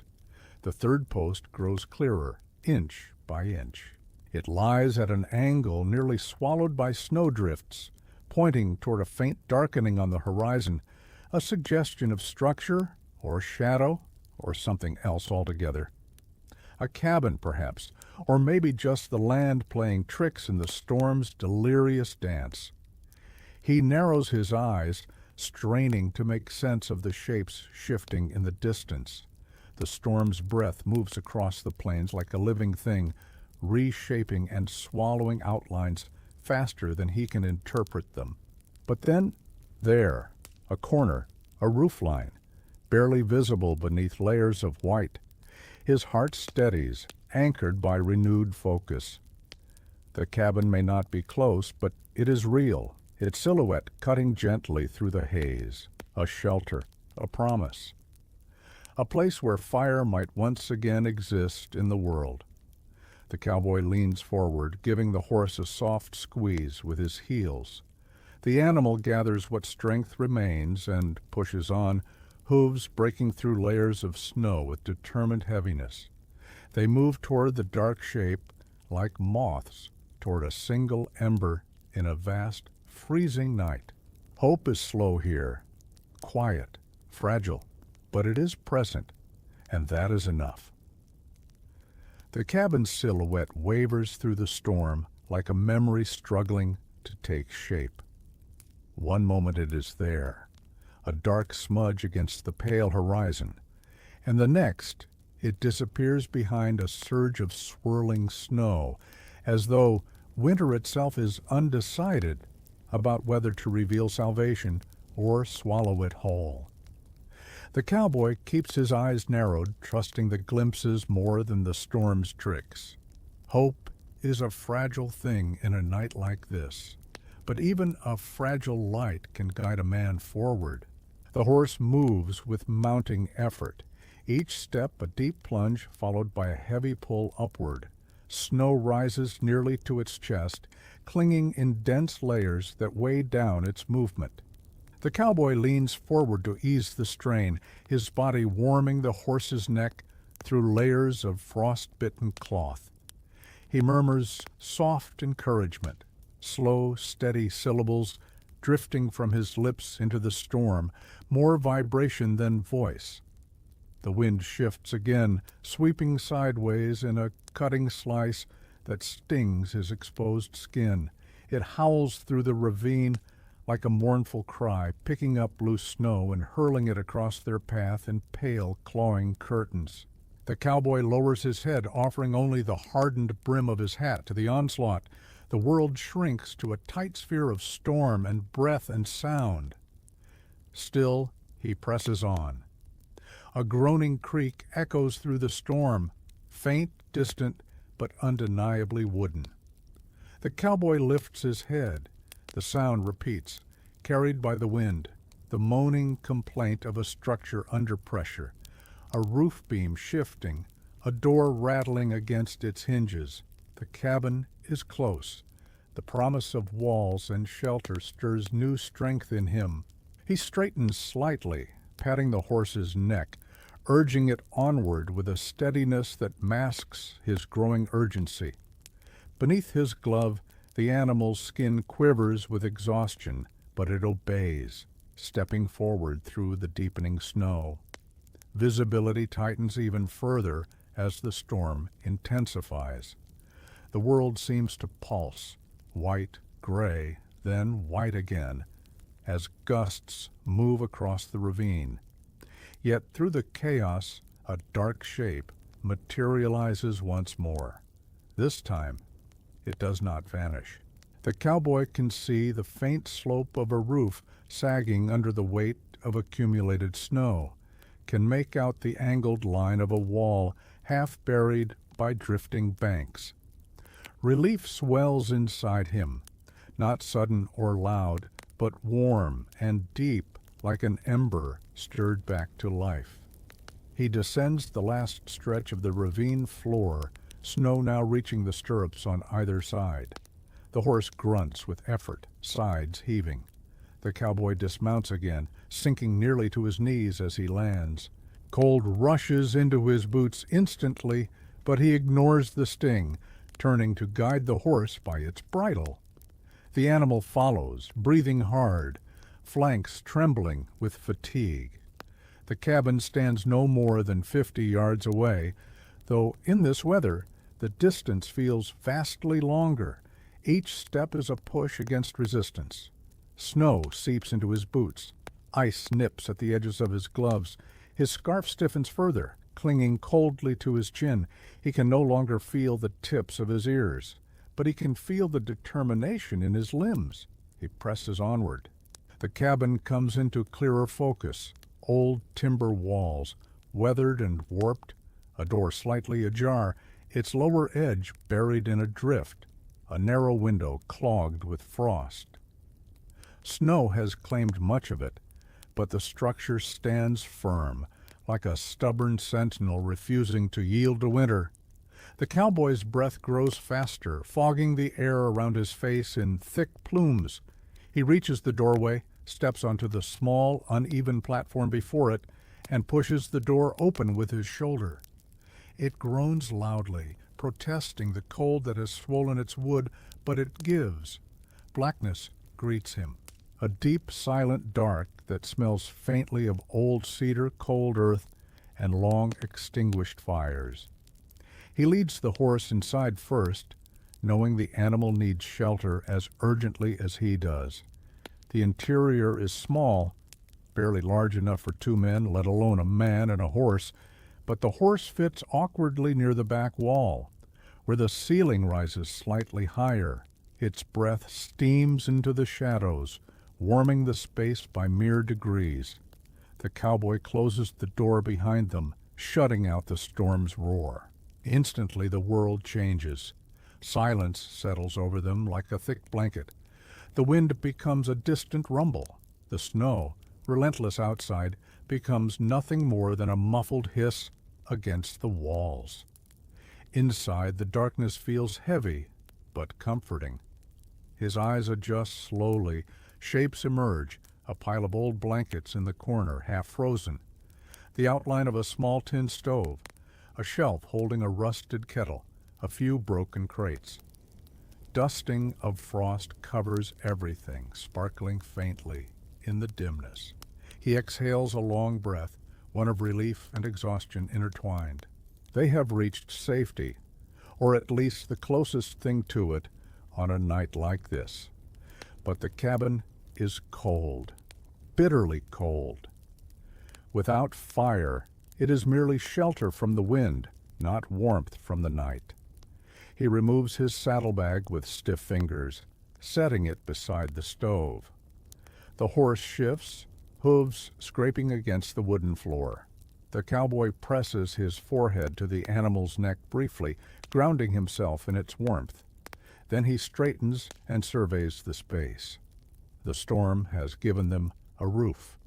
The third post grows clearer, inch by inch. It lies at an angle nearly swallowed by snowdrifts, pointing toward a faint darkening on the horizon, a suggestion of structure or shadow or something else altogether. A cabin, perhaps, or maybe just the land playing tricks in the storm's delirious dance. He narrows his eyes, straining to make sense of the shapes shifting in the distance. The storm's breath moves across the plains like a living thing, reshaping and swallowing outlines faster than he can interpret them. But then, there, a corner, a roofline, barely visible beneath layers of white. His heart steadies, anchored by renewed focus. The cabin may not be close, but it is real, its silhouette cutting gently through the haze. A shelter, a promise. A place where fire might once again exist in the world. The cowboy leans forward, giving the horse a soft squeeze with his heels. The animal gathers what strength remains and pushes on, hooves breaking through layers of snow with determined heaviness. They move toward the dark shape like moths toward a single ember in a vast, freezing night. Hope is slow here, quiet, fragile, but it is present, and that is enough. The cabin's silhouette wavers through the storm like a memory struggling to take shape. One moment it is there, a dark smudge against the pale horizon, and the next it disappears behind a surge of swirling snow, as though winter itself is undecided about whether to reveal salvation or swallow it whole. The cowboy keeps his eyes narrowed, trusting the glimpses more than the storm's tricks. Hope is a fragile thing in a night like this, but even a fragile light can guide a man forward. The horse moves with mounting effort, each step a deep plunge followed by a heavy pull upward. Snow rises nearly to its chest, clinging in dense layers that weigh down its movement. The cowboy leans forward to ease the strain, his body warming the horse's neck through layers of frost-bitten cloth. He murmurs soft encouragement, slow, steady syllables drifting from his lips into the storm, more vibration than voice. The wind shifts again, sweeping sideways in a cutting slice that stings his exposed skin. It howls through the ravine like a mournful cry, picking up loose snow and hurling it across their path in pale, clawing curtains. The cowboy lowers his head, offering only the hardened brim of his hat to the onslaught. The world shrinks to a tight sphere of storm and breath and sound. Still, he presses on. A groaning creak echoes through the storm, faint, distant, but undeniably wooden. The cowboy lifts his head. The sound repeats, carried by the wind, the moaning complaint of a structure under pressure, a roof beam shifting, a door rattling against its hinges. The cabin is close. The promise of walls and shelter stirs new strength in him. He straightens slightly, patting the horse's neck, urging it onward with a steadiness that masks his growing urgency. Beneath his glove, the animal's skin quivers with exhaustion, but it obeys, stepping forward through the deepening snow. Visibility tightens even further as the storm intensifies. The world seems to pulse, white, gray, then white again, as gusts move across the ravine. Yet through the chaos, a dark shape materializes once more. This time, it does not vanish. The cowboy can see the faint slope of a roof sagging under the weight of accumulated snow, can make out the angled line of a wall half buried by drifting banks. Relief swells inside him, not sudden or loud, but warm and deep like an ember stirred back to life. He descends the last stretch of the ravine floor, snow now reaching the stirrups on either side. The horse grunts with effort, sides heaving. The cowboy dismounts again, sinking nearly to his knees as he lands. Cold rushes into his boots instantly, but he ignores the sting, turning to guide the horse by its bridle. The animal follows, breathing hard, flanks trembling with fatigue. The cabin stands no more than 50 yards away, though in this weather the distance feels vastly longer. Each step is a push against resistance. Snow seeps into his boots. Ice nips at the edges of his gloves. His scarf stiffens further, clinging coldly to his chin. He can no longer feel the tips of his ears, but he can feel the determination in his limbs. He presses onward. The cabin comes into clearer focus. Old timber walls, weathered and warped, a door slightly ajar, its lower edge buried in a drift, a narrow window clogged with frost. Snow has claimed much of it, but the structure stands firm, like a stubborn sentinel refusing to yield to winter. The cowboy's breath grows faster, fogging the air around his face in thick plumes. He reaches the doorway, steps onto the small, uneven platform before it, and pushes the door open with his shoulder. It groans loudly, protesting the cold that has swollen its wood, but it gives. Blackness greets him, a deep, silent dark that smells faintly of old cedar, cold earth, and long extinguished fires. He leads the horse inside first, knowing the animal needs shelter as urgently as he does. The interior is small, barely large enough for 2 men, let alone a man and a horse, but the horse fits awkwardly near the back wall, where the ceiling rises slightly higher. Its breath steams into the shadows, warming the space by mere degrees. The cowboy closes the door behind them, shutting out the storm's roar. Instantly the world changes. Silence settles over them like a thick blanket. The wind becomes a distant rumble. The snow, relentless outside, becomes nothing more than a muffled hiss against the walls. Inside, the darkness feels heavy, but comforting. His eyes adjust slowly. Shapes emerge, a pile of old blankets in the corner, half frozen, the outline of a small tin stove, a shelf holding a rusted kettle, a few broken crates. Dusting of frost covers everything, sparkling faintly in the dimness. He exhales a long breath, one of relief and exhaustion intertwined. They have reached safety, or at least the closest thing to it on a night like this. But the cabin is cold, bitterly cold. Without fire, it is merely shelter from the wind, not warmth from the night. He removes his saddlebag with stiff fingers, setting it beside the stove. The horse shifts, hooves scraping against the wooden floor. The cowboy presses his forehead to the animal's neck briefly, grounding himself in its warmth. Then he straightens and surveys the space. The storm has given them a roof,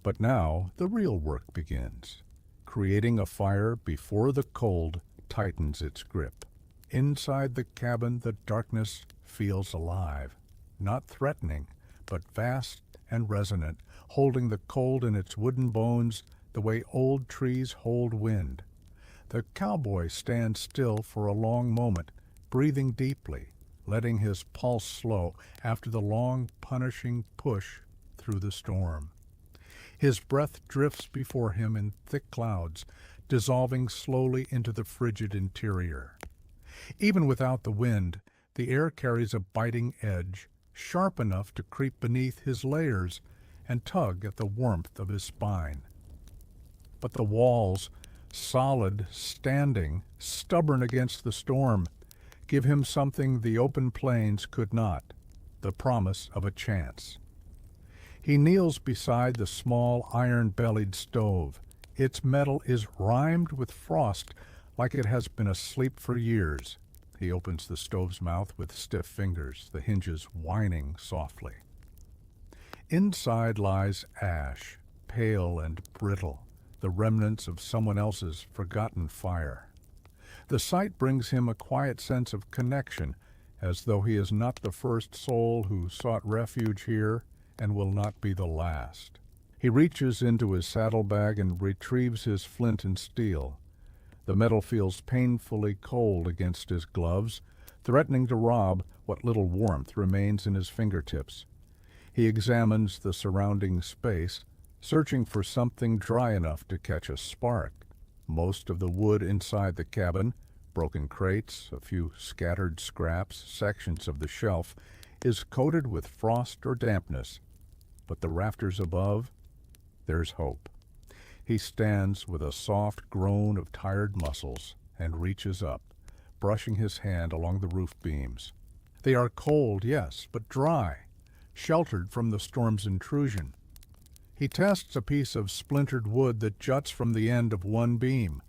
but now the real work begins. Creating a fire before the cold tightens its grip. Inside the cabin, the darkness feels alive, not threatening, but vast and resonant, holding the cold in its wooden bones the way old trees hold wind. The cowboy stands still for a long moment, breathing deeply, letting his pulse slow after the long, punishing push through the storm. His breath drifts before him in thick clouds, dissolving slowly into the frigid interior. Even without the wind, the air carries a biting edge, sharp enough to creep beneath his layers and tug at the warmth of his spine. But the walls, solid, standing, stubborn against the storm, give him something the open plains could not, the promise of a chance. He kneels beside the small iron-bellied stove. Its metal is rimed with frost like it has been asleep for years. He opens the stove's mouth with stiff fingers, the hinges whining softly. Inside lies ash, pale and brittle, the remnants of someone else's forgotten fire. The sight brings him a quiet sense of connection, as though he is not the first soul who sought refuge here and will not be the last. He reaches into his saddlebag and retrieves his flint and steel. The metal feels painfully cold against his gloves, threatening to rob what little warmth remains in his fingertips. He examines the surrounding space, searching for something dry enough to catch a spark. Most of the wood inside the cabin, broken crates, a few scattered scraps, sections of the shelf, is coated with frost or dampness. But the rafters above, there's hope. He stands with a soft groan of tired muscles and reaches up, brushing his hand along the roof beams. They are cold, yes, but dry, sheltered from the storm's intrusion. He tests a piece of splintered wood that juts from the end of one beam.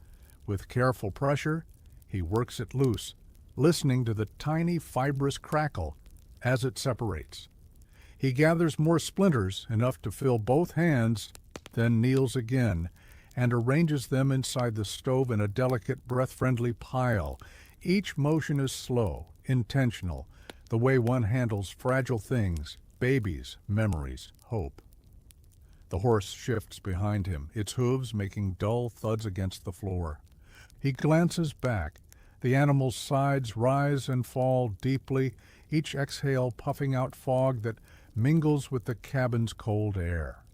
With careful pressure, he works it loose, listening to the tiny fibrous crackle as it separates. He gathers more splinters, enough to fill both hands, then kneels again and arranges them inside the stove in a delicate, breath-friendly pile. Each motion is slow, intentional, the way one handles fragile things, babies, memories, hope. The horse shifts behind him, its hooves making dull thuds against the floor. He glances back. The animal's sides rise and fall deeply, each exhale puffing out fog that mingles with the cabin's cold air.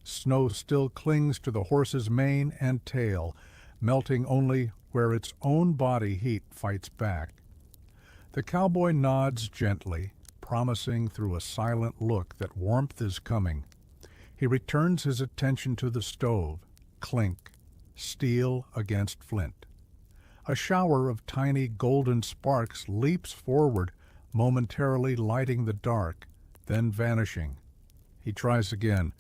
Snow still clings to the horse's mane and tail, melting only where its own body heat fights back. The cowboy nods gently, promising through a silent look that warmth is coming. He returns his attention to the stove, clink, steel against flint. A shower of tiny golden sparks leaps forward, momentarily lighting the dark, then vanishing. He tries again.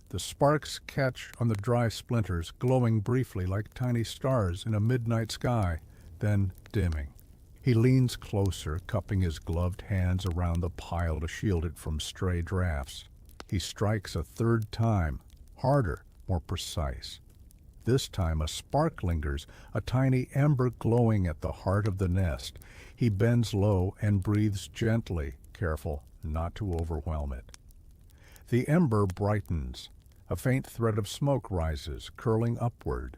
The sparks catch on the dry splinters, glowing briefly like tiny stars in a midnight sky, then dimming. He leans closer, cupping his gloved hands around the pile to shield it from stray drafts. He strikes a third time, harder, more precise. This time a spark lingers, a tiny ember glowing at the heart of the nest. He bends low and breathes gently, careful not to overwhelm it. The ember brightens. A faint thread of smoke rises, curling upward.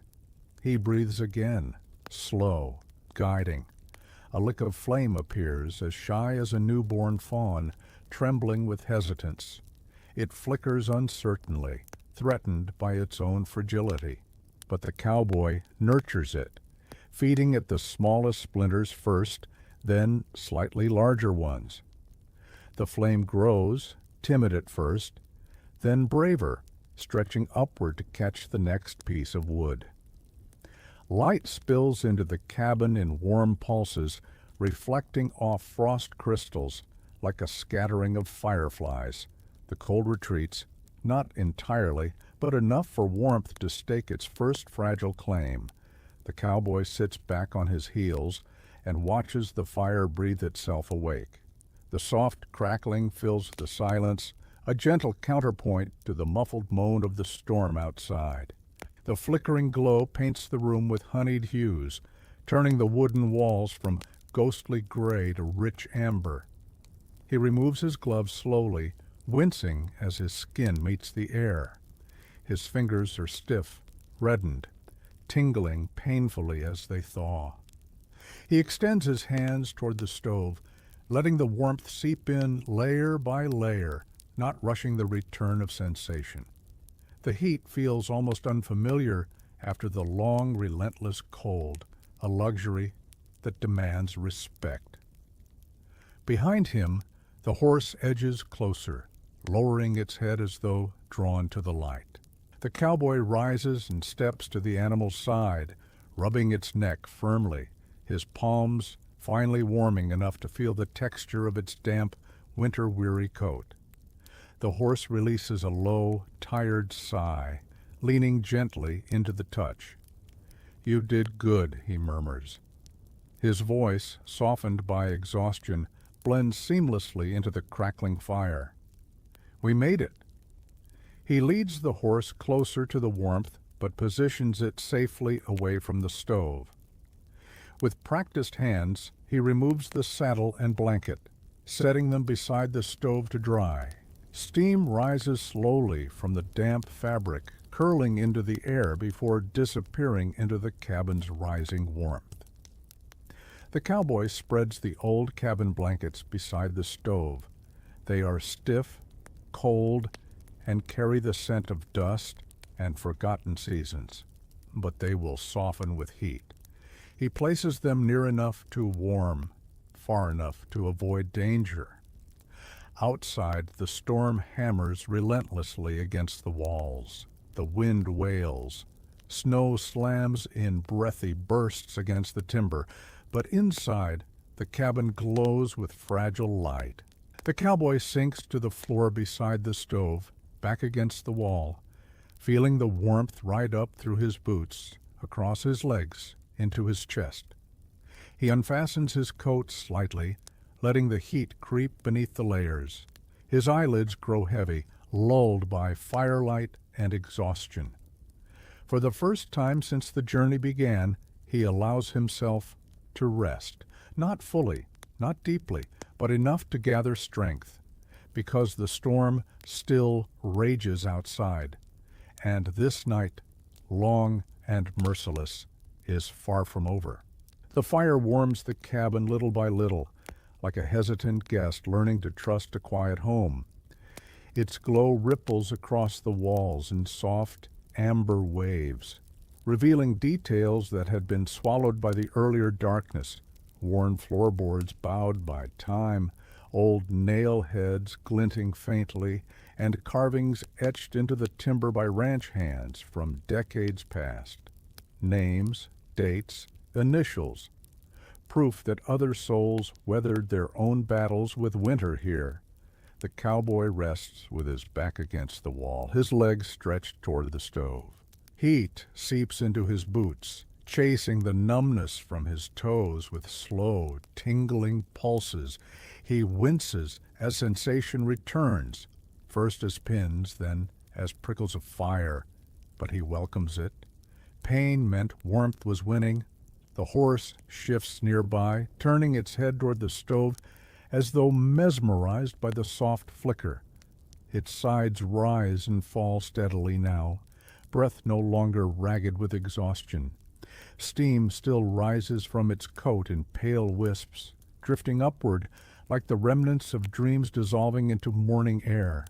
He breathes again, slow, guiding. A lick of flame appears, as shy as a newborn fawn, trembling with hesitance. It flickers uncertainly, threatened by its own fragility. But the cowboy nurtures it, feeding it the smallest splinters first, then slightly larger ones. The flame grows, timid at first, then braver, stretching upward to catch the next piece of wood. Light spills into the cabin in warm pulses, reflecting off frost crystals like a scattering of fireflies. The cold retreats, not entirely, but enough for warmth to stake its first fragile claim. The cowboy sits back on his heels and watches the fire breathe itself awake. The soft crackling fills the silence, a gentle counterpoint to the muffled moan of the storm outside. The flickering glow paints the room with honeyed hues, turning the wooden walls from ghostly gray to rich amber. He removes his gloves slowly, wincing as his skin meets the air. His fingers are stiff, reddened, tingling painfully as they thaw. He extends his hands toward the stove, letting the warmth seep in layer by layer, not rushing the return of sensation. The heat feels almost unfamiliar after the long, relentless cold, a luxury that demands respect. Behind him, the horse edges closer, lowering its head as though drawn to the light. The cowboy rises and steps to the animal's side, rubbing its neck firmly, his palms finally warming enough to feel the texture of its damp, winter-weary coat. The horse releases a low, tired sigh, leaning gently into the touch. "You did good," he murmurs. His voice, softened by exhaustion, blends seamlessly into the crackling fire. "We made it." He leads the horse closer to the warmth, but positions it safely away from the stove. With practiced hands, he removes the saddle and blanket, setting them beside the stove to dry. Steam rises slowly from the damp fabric, curling into the air before disappearing into the cabin's rising warmth. The cowboy spreads the old cabin blankets beside the stove. They are stiff, cold, and carry the scent of dust and forgotten seasons, but they will soften with heat. He places them near enough to warm, far enough to avoid danger. Outside, the storm hammers relentlessly against the walls. The wind wails. Snow slams in breathy bursts against the timber, but inside, the cabin glows with fragile light. The cowboy sinks to the floor beside the stove, back against the wall, feeling the warmth ride up through his boots, across his legs, into his chest. He unfastens his coat slightly, letting the heat creep beneath the layers. His eyelids grow heavy, lulled by firelight and exhaustion. For the first time since the journey began, he allows himself to rest, not fully, not deeply, but enough to gather strength, because the storm still rages outside, and this night, long and merciless, is far from over. The fire warms the cabin little by little, like a hesitant guest learning to trust a quiet home. Its glow ripples across the walls in soft, amber waves, revealing details that had been swallowed by the earlier darkness, worn floorboards bowed by time, old nail heads glinting faintly, and carvings etched into the timber by ranch hands from decades past. Names, dates, initials, proof that other souls weathered their own battles with winter here. The cowboy rests with his back against the wall, his legs stretched toward the stove. Heat seeps into his boots, chasing the numbness from his toes with slow, tingling pulses. He winces as sensation returns, first as pins, then as prickles of fire, but he welcomes it. Pain meant warmth was winning. The horse shifts nearby, turning its head toward the stove as though mesmerized by the soft flicker. Its sides rise and fall steadily now, breath no longer ragged with exhaustion. Steam still rises from its coat in pale wisps, drifting upward like the remnants of dreams dissolving into morning air.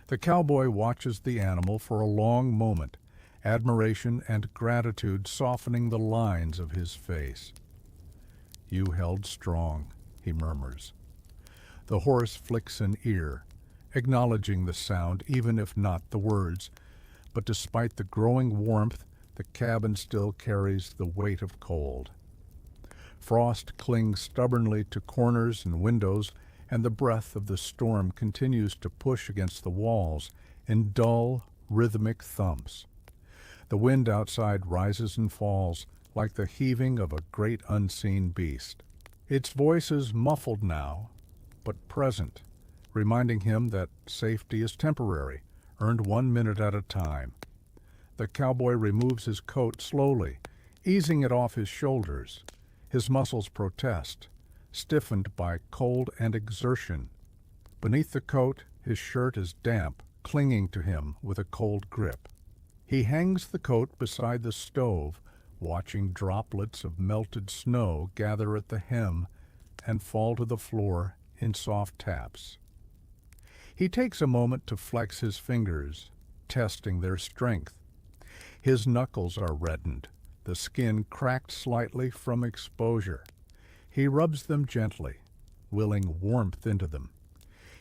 The cowboy watches the animal for a long moment, admiration and gratitude softening the lines of his face. "You held strong," he murmurs. The horse flicks an ear, acknowledging the sound even if not the words, but despite the growing warmth, the cabin still carries the weight of cold. Frost clings stubbornly to corners and windows, and the breath of the storm continues to push against the walls in dull, rhythmic thumps. The wind outside rises and falls like the heaving of a great unseen beast. Its voice is muffled now, but present, reminding him that safety is temporary, earned 1 minute at a time. The cowboy removes his coat slowly, easing it off his shoulders. His muscles protest, stiffened by cold and exertion. Beneath the coat, his shirt is damp, clinging to him with a cold grip. He hangs the coat beside the stove, watching droplets of melted snow gather at the hem and fall to the floor in soft taps. He takes a moment to flex his fingers, testing their strength. His knuckles are reddened, the skin cracked slightly from exposure. He rubs them gently, willing warmth into them.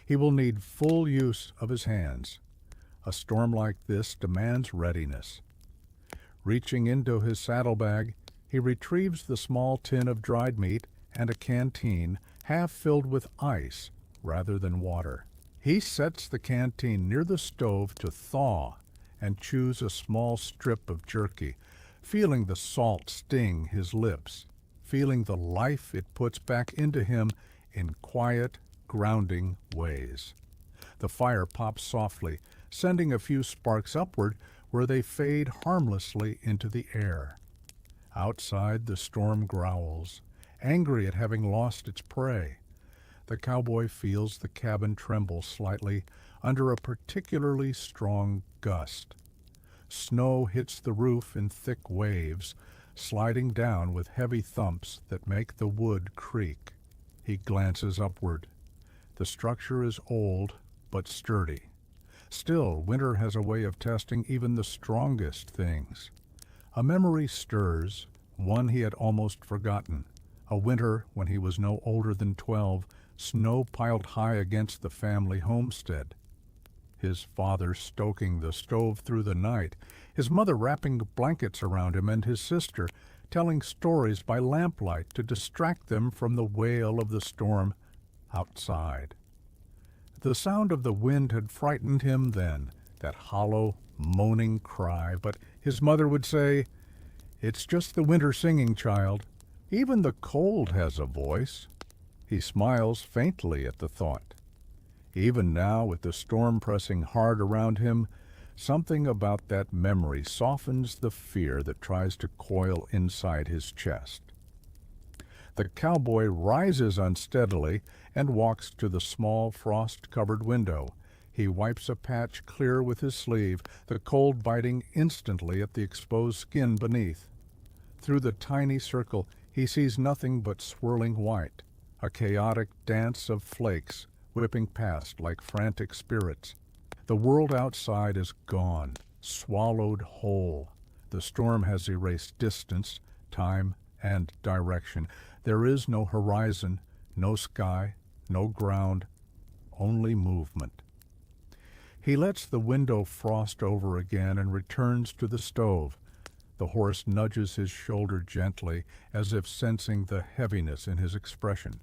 He will need full use of his hands. A storm like this demands readiness. Reaching into his saddlebag, he retrieves the small tin of dried meat and a canteen half filled with ice rather than water. He sets the canteen near the stove to thaw and chews a small strip of jerky, feeling the salt sting his lips, feeling the life it puts back into him in quiet, grounding ways. The fire pops softly, sending a few sparks upward where they fade harmlessly into the air. Outside, the storm growls, angry at having lost its prey. The cowboy feels the cabin tremble slightly under a particularly strong gust. Snow hits the roof in thick waves, sliding down with heavy thumps that make the wood creak. He glances upward. The structure is old but sturdy. Still, winter has a way of testing even the strongest things. A memory stirs, one he had almost forgotten. A winter when he was no older than 12, snow piled high against the family homestead. His father stoking the stove through the night, his mother wrapping blankets around him, and his sister telling stories by lamplight to distract them from the wail of the storm outside. The sound of the wind had frightened him then, that hollow, moaning cry, but his mother would say, "It's just the winter singing, child. Even the cold has a voice." He smiles faintly at the thought. Even now, with the storm pressing hard around him, something about that memory softens the fear that tries to coil inside his chest. The cowboy rises unsteadily and walks to the small frost-covered window. He wipes a patch clear with his sleeve, the cold biting instantly at the exposed skin beneath. Through the tiny circle, he sees nothing but swirling white, a chaotic dance of flakes whipping past like frantic spirits. The world outside is gone, swallowed whole. The storm has erased distance, time, and direction. There is no horizon, no sky, no ground, only movement. He lets the window frost over again and returns to the stove. The horse nudges his shoulder gently, as if sensing the heaviness in his expression.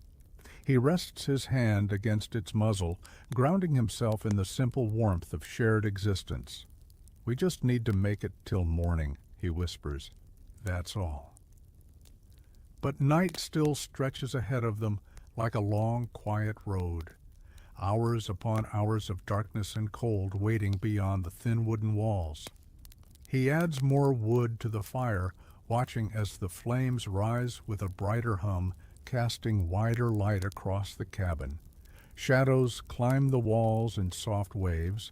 He rests his hand against its muzzle, grounding himself in the simple warmth of shared existence. "We just need to make it till morning," he whispers. "That's all." But night still stretches ahead of them like a long, quiet road. Hours upon hours of darkness and cold waiting beyond the thin wooden walls. He adds more wood to the fire, watching as the flames rise with a brighter hum, casting wider light across the cabin. Shadows climb the walls in soft waves.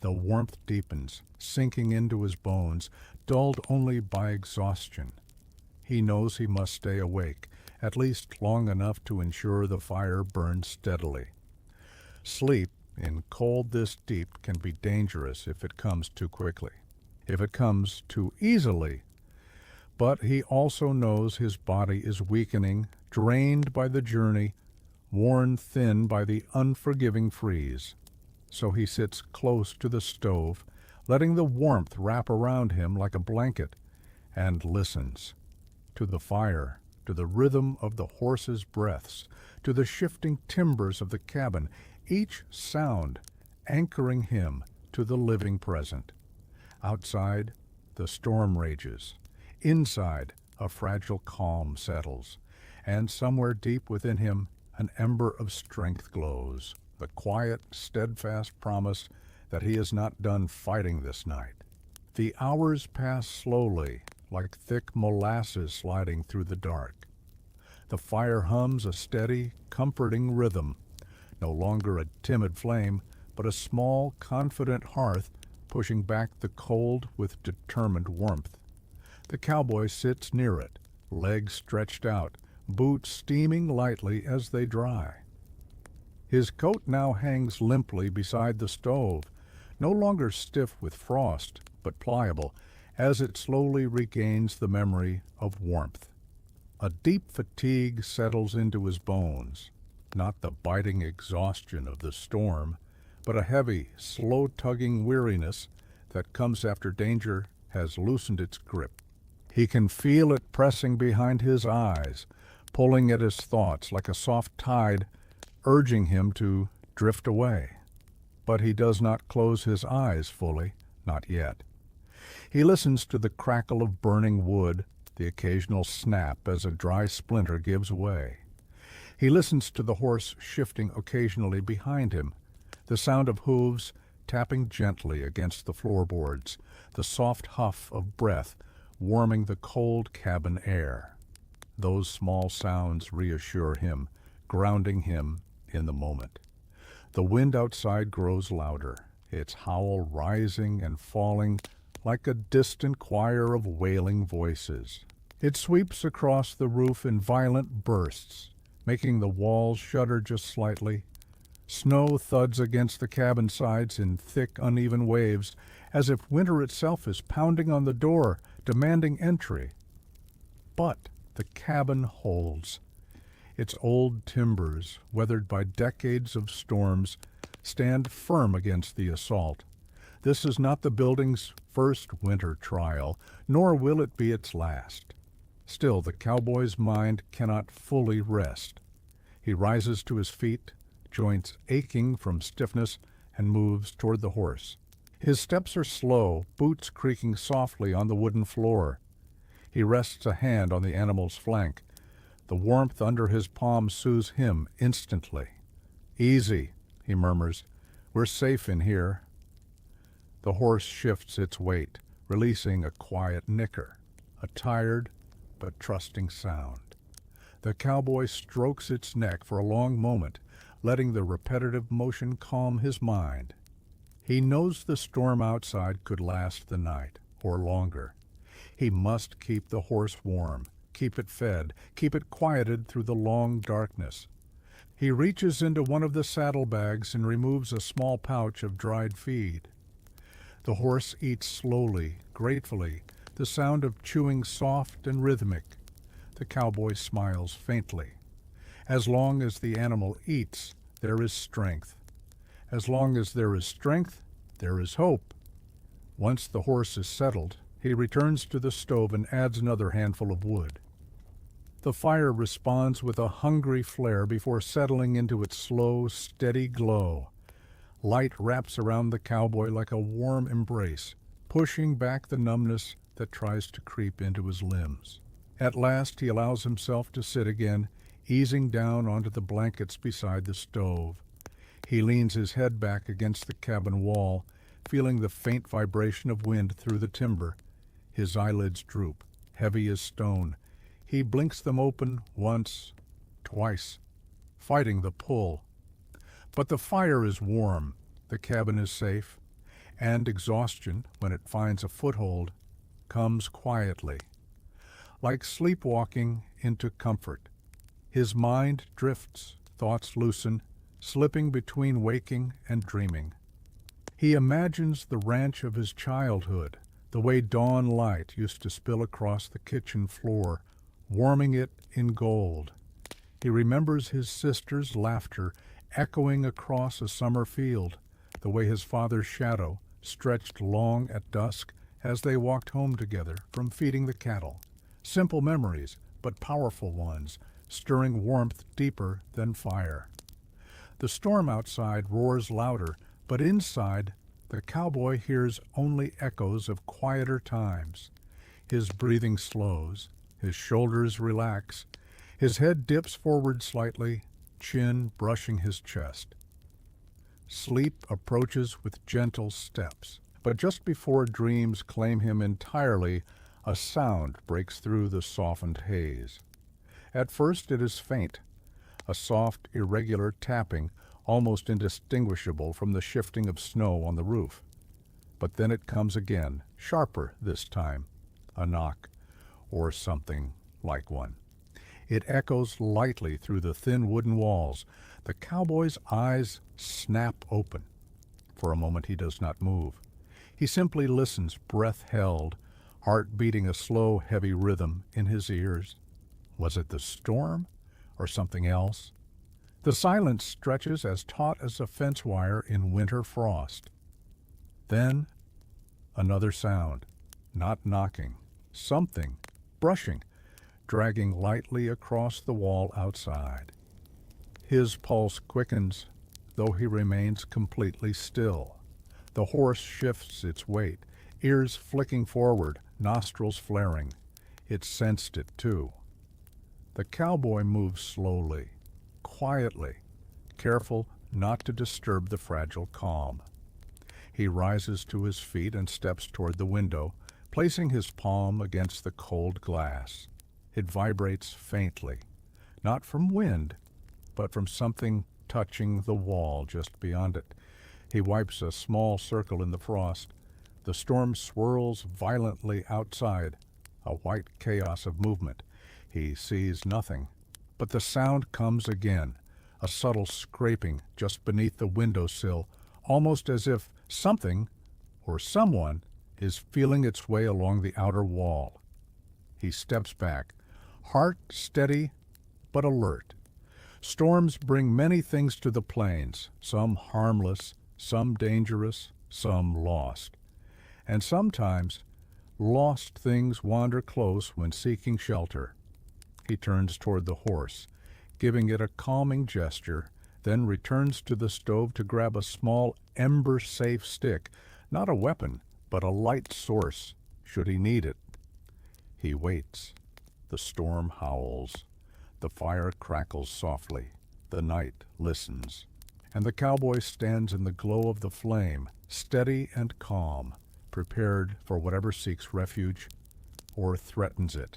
The warmth deepens, sinking into his bones, dulled only by exhaustion. He knows he must stay awake, at least long enough to ensure the fire burns steadily. Sleep in cold this deep can be dangerous if it comes too quickly, if it comes too easily. But he also knows his body is weakening, drained by the journey, worn thin by the unforgiving freeze. So he sits close to the stove, letting the warmth wrap around him like a blanket, and listens to the fire, to the rhythm of the horses' breaths, to the shifting timbers of the cabin, each sound anchoring him to the living present. Outside, the storm rages. Inside, a fragile calm settles, and somewhere deep within him, an ember of strength glows, the quiet, steadfast promise that he is not done fighting this night. The hours pass slowly, like thick molasses sliding through the dark. The fire hums a steady, comforting rhythm, no longer a timid flame, but a small, confident hearth pushing back the cold with determined warmth. The cowboy sits near it, legs stretched out, boots steaming lightly as they dry. His coat now hangs limply beside the stove, no longer stiff with frost, but pliable, as it slowly regains the memory of warmth. A deep fatigue settles into his bones, not the biting exhaustion of the storm, but a heavy, slow-tugging weariness that comes after danger has loosened its grip. He can feel it pressing behind his eyes, pulling at his thoughts like a soft tide, urging him to drift away. But he does not close his eyes fully, not yet. He listens to the crackle of burning wood, the occasional snap as a dry splinter gives way. He listens to the horse shifting occasionally behind him, the sound of hooves tapping gently against the floorboards, the soft huff of breath warming the cold cabin air. Those small sounds reassure him, grounding him in the moment. The wind outside grows louder, its howl rising and falling like a distant choir of wailing voices. It sweeps across the roof in violent bursts, making the walls shudder just slightly. Snow thuds against the cabin sides in thick, uneven waves, as if winter itself is pounding on the door, demanding entry. But the cabin holds. Its old timbers, weathered by decades of storms, stand firm against the assault. This is not the building's first winter trial, nor will it be its last. Still, the cowboy's mind cannot fully rest. He rises to his feet, joints aching from stiffness, and moves toward the horse. His steps are slow, boots creaking softly on the wooden floor. He rests a hand on the animal's flank. The warmth under his palm soothes him instantly. "Easy," he murmurs. "We're safe in here." The horse shifts its weight, releasing a quiet nicker, a tired but trusting sound. The cowboy strokes its neck for a long moment, letting the repetitive motion calm his mind. He knows the storm outside could last the night, or longer. He must keep the horse warm, keep it fed, keep it quieted through the long darkness. He reaches into one of the saddlebags and removes a small pouch of dried feed. The horse eats slowly, gratefully, the sound of chewing soft and rhythmic. The cowboy smiles faintly. As long as the animal eats, there is strength. As long as there is strength, there is hope. Once the horse is settled, he returns to the stove and adds another handful of wood. The fire responds with a hungry flare before settling into its slow, steady glow. Light wraps around the cowboy like a warm embrace, pushing back the numbness that tries to creep into his limbs. At last he allows himself to sit again, easing down onto the blankets beside the stove. He leans his head back against the cabin wall, feeling the faint vibration of wind through the timber. His eyelids droop, heavy as stone. He blinks them open once, twice, fighting the pull. But the fire is warm, the cabin is safe, and exhaustion, when it finds a foothold, comes quietly, like sleepwalking into comfort. His mind drifts, thoughts loosen, slipping between waking and dreaming. He imagines the ranch of his childhood, the way dawn light used to spill across the kitchen floor, warming it in gold. He remembers his sister's laughter echoing across a summer field, the way his father's shadow stretched long at dusk as they walked home together from feeding the cattle. Simple memories, but powerful ones, stirring warmth deeper than fire. The storm outside roars louder, but inside, the cowboy hears only echoes of quieter times. His breathing slows, his shoulders relax, his head dips forward slightly, chin brushing his chest. Sleep approaches with gentle steps, but just before dreams claim him entirely, a sound breaks through the softened haze. At first it is faint, a soft, irregular tapping, almost indistinguishable from the shifting of snow on the roof. But then it comes again, sharper this time, a knock, or something like one. It echoes lightly through the thin wooden walls. The cowboy's eyes snap open. For a moment he does not move. He simply listens, breath held, heart beating a slow, heavy rhythm in his ears. Was it the storm or something else? The silence stretches as taut as a fence wire in winter frost. Then another sound, not knocking, something, brushing, dragging lightly across the wall outside. His pulse quickens, though he remains completely still. The horse shifts its weight, ears flicking forward, nostrils flaring. It sensed it, too. The cowboy moves slowly, quietly, careful not to disturb the fragile calm. He rises to his feet and steps toward the window, placing his palm against the cold glass. It vibrates faintly, not from wind, but from something touching the wall just beyond it. He wipes a small circle in the frost. The storm swirls violently outside, a white chaos of movement. He sees nothing, but the sound comes again, a subtle scraping just beneath the windowsill, almost as if something or someone is feeling its way along the outer wall. He steps back, heart steady but alert. Storms bring many things to the plains, some harmless, some dangerous, some lost. And sometimes lost things wander close when seeking shelter. He turns toward the horse, giving it a calming gesture, then returns to the stove to grab a small ember-safe stick, not a weapon, but a light source, should he need it. He waits. The storm howls. The fire crackles softly. The night listens. And the cowboy stands in the glow of the flame, steady and calm, prepared for whatever seeks refuge or threatens it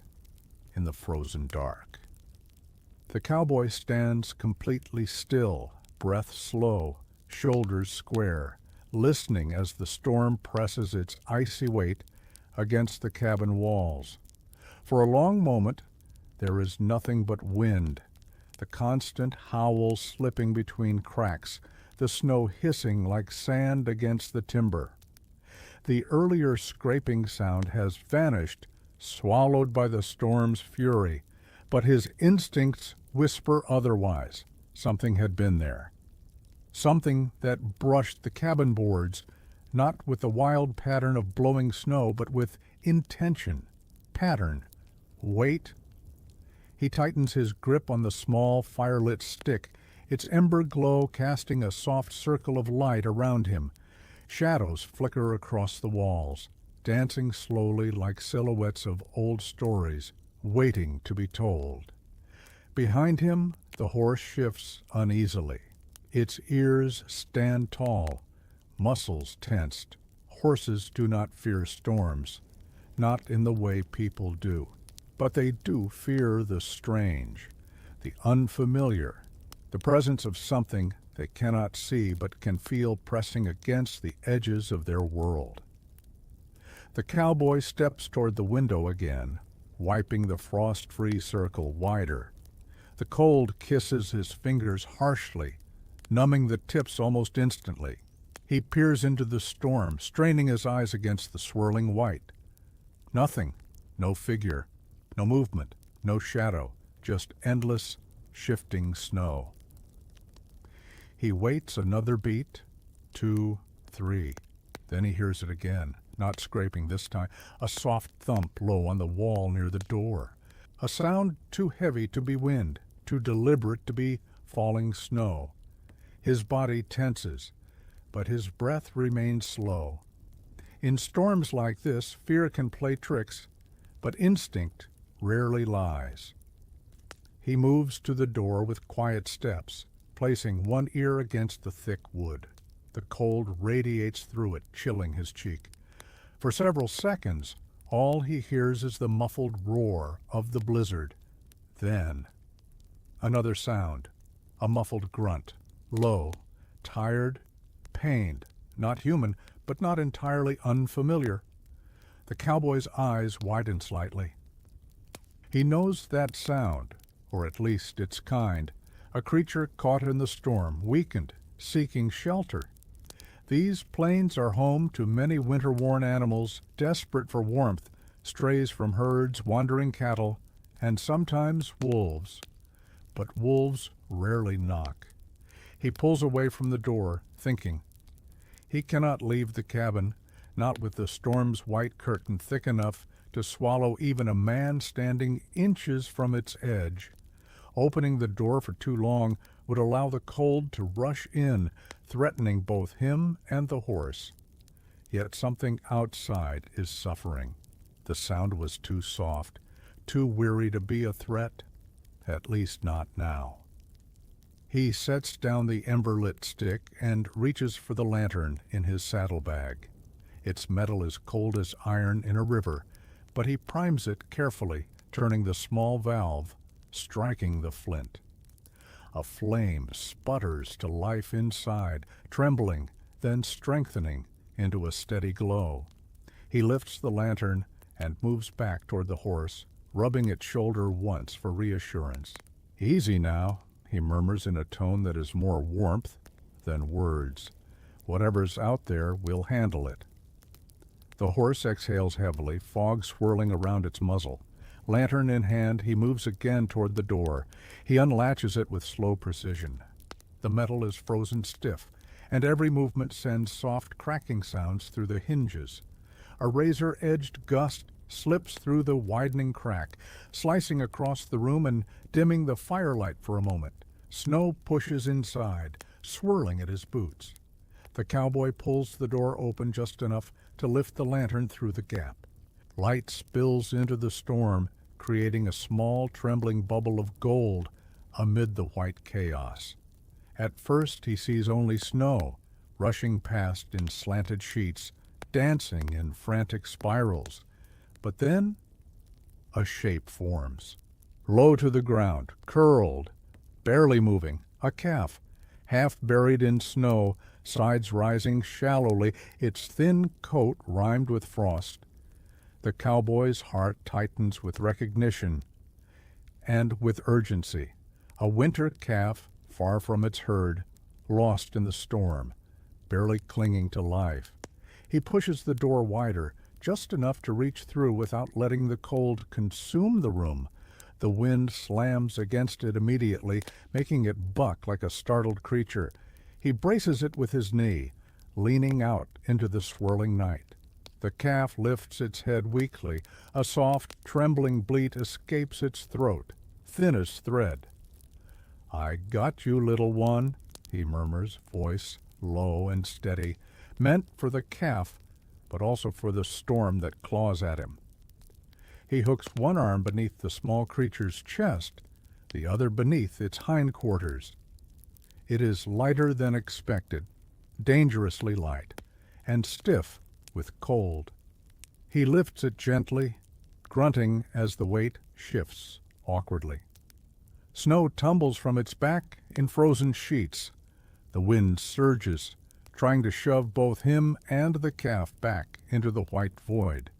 in the frozen dark. The cowboy stands completely still, breath slow, shoulders square, listening as the storm presses its icy weight against the cabin walls. For a long moment, there is nothing but wind, the constant howl slipping between cracks, the snow hissing like sand against the timber. The earlier scraping sound has vanished, swallowed by the storm's fury, but his instincts whisper otherwise. Something had been there. Something that brushed the cabin boards, not with the wild pattern of blowing snow, but with intention, pattern, weight. He tightens his grip on the small firelit stick, its ember glow casting a soft circle of light around him. Shadows flicker across the walls, dancing slowly like silhouettes of old stories, waiting to be told. Behind him, the horse shifts uneasily. Its ears stand tall, muscles tensed. Horses do not fear storms, not in the way people do. But they do fear the strange, the unfamiliar, the presence of something they cannot see but can feel pressing against the edges of their world. The cowboy steps toward the window again, wiping the frost-free circle wider. The cold kisses his fingers harshly, numbing the tips almost instantly. He peers into the storm, straining his eyes against the swirling white. Nothing, no figure, no movement, no shadow, just endless, shifting snow. He waits another beat, 2, 3. Then he hears it again, not scraping this time, a soft thump low on the wall near the door. A sound too heavy to be wind, too deliberate to be falling snow. His body tenses, but his breath remains slow. In storms like this, fear can play tricks, but instinct rarely lies. He moves to the door with quiet steps, placing one ear against the thick wood. The cold radiates through it, chilling his cheek. For several seconds, all he hears is the muffled roar of the blizzard. Then, another sound, a muffled grunt, low, tired, pained, not human, but not entirely unfamiliar. The cowboy's eyes widen slightly. He knows that sound, or at least its kind, a creature caught in the storm, weakened, seeking shelter. These plains are home to many winter-worn animals desperate for warmth, strays from herds, wandering cattle, and sometimes wolves. But wolves rarely knock. He pulls away from the door, thinking. He cannot leave the cabin, not with the storm's white curtain thick enough to swallow even a man standing inches from its edge. Opening the door for too long would allow the cold to rush in, threatening both him and the horse. Yet something outside is suffering. The sound was too soft, too weary to be a threat, at least not now. He sets down the ember-lit stick and reaches for the lantern in his saddlebag. Its metal is cold as iron in a river, but he primes it carefully, turning the small valve, striking the flint. A flame sputters to life inside, trembling, then strengthening into a steady glow. He lifts the lantern and moves back toward the horse, rubbing its shoulder once for reassurance. "Easy now," he murmurs in a tone that is more warmth than words. "Whatever's out there, we'll handle it." The horse exhales heavily, fog swirling around its muzzle. Lantern in hand, he moves again toward the door. He unlatches it with slow precision. The metal is frozen stiff, and every movement sends soft cracking sounds through the hinges. A razor-edged gust slips through the widening crack, slicing across the room and dimming the firelight for a moment. Snow pushes inside, swirling at his boots. The cowboy pulls the door open just enough to lift the lantern through the gap. Light spills into the storm, creating a small trembling bubble of gold amid the white chaos. At first he sees only snow, rushing past in slanted sheets, dancing in frantic spirals. But then a shape forms. Low to the ground, curled, barely moving, a calf, half buried in snow, sides rising shallowly, its thin coat rimed with frost. The cowboy's heart tightens with recognition and with urgency. A winter calf, far from its herd, lost in the storm, barely clinging to life. He pushes the door wider, just enough to reach through without letting the cold consume the room. The wind slams against it immediately, making it buck like a startled creature. He braces it with his knee, leaning out into the swirling night. The calf lifts its head weakly. A soft, trembling bleat escapes its throat, thin as thread. "I got you, little one," he murmurs, voice low and steady, meant for the calf, but also for the storm that claws at him. He hooks one arm beneath the small creature's chest, the other beneath its hindquarters. It is lighter than expected, dangerously light, and stiff with cold. He lifts it gently, grunting as the weight shifts awkwardly. Snow tumbles from its back in frozen sheets. The wind surges, trying to shove both him and the calf back into the white void.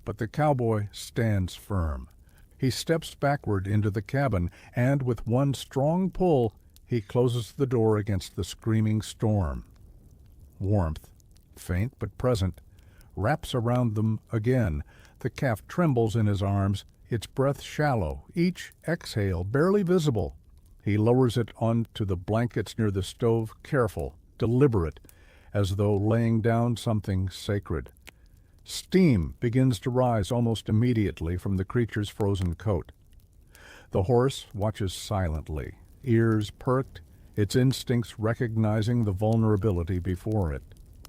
But the cowboy stands firm. He steps backward into the cabin, and with one strong pull, he closes the door against the screaming storm. Warmth, faint but present, wraps around them again. The calf trembles in his arms, its breath shallow, each exhale barely visible. He lowers it onto the blankets near the stove, careful, deliberate, as though laying down something sacred. Steam begins to rise almost immediately from the creature's frozen coat. The horse watches silently, ears perked, its instincts recognizing the vulnerability before it.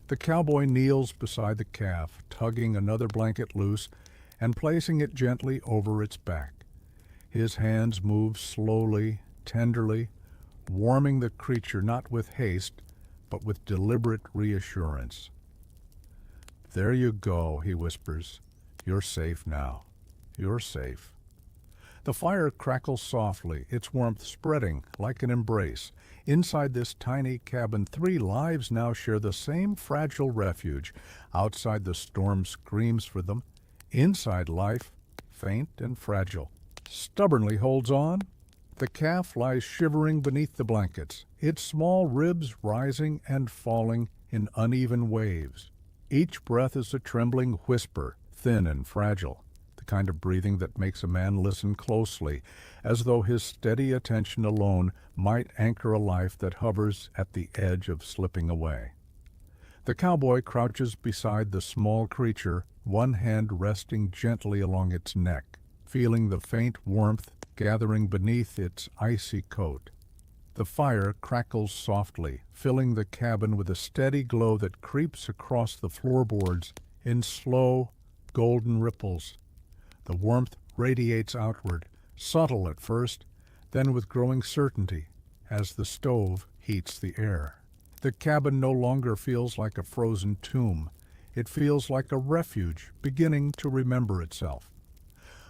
The cowboy kneels beside the calf, tugging another blanket loose and placing it gently over its back. His hands move slowly, tenderly, warming the creature not with haste, but with deliberate reassurance. "There you go," he whispers. "You're safe now. You're safe." The fire crackles softly, its warmth spreading like an embrace. Inside this tiny cabin, 3 lives now share the same fragile refuge. Outside, the storm screams for them. Inside, life, faint and fragile, stubbornly holds on. The calf lies shivering beneath the blankets, its small ribs rising and falling in uneven waves. Each breath is a trembling whisper, thin and fragile, the kind of breathing that makes a man listen closely, as though his steady attention alone might anchor a life that hovers at the edge of slipping away. The cowboy crouches beside the small creature, one hand resting gently along its neck, feeling the faint warmth gathering beneath its icy coat. The fire crackles softly, filling the cabin with a steady glow that creeps across the floorboards in slow, golden ripples. The warmth radiates outward, subtle at first, then with growing certainty as the stove heats the air. The cabin no longer feels like a frozen tomb. It feels like a refuge beginning to remember itself.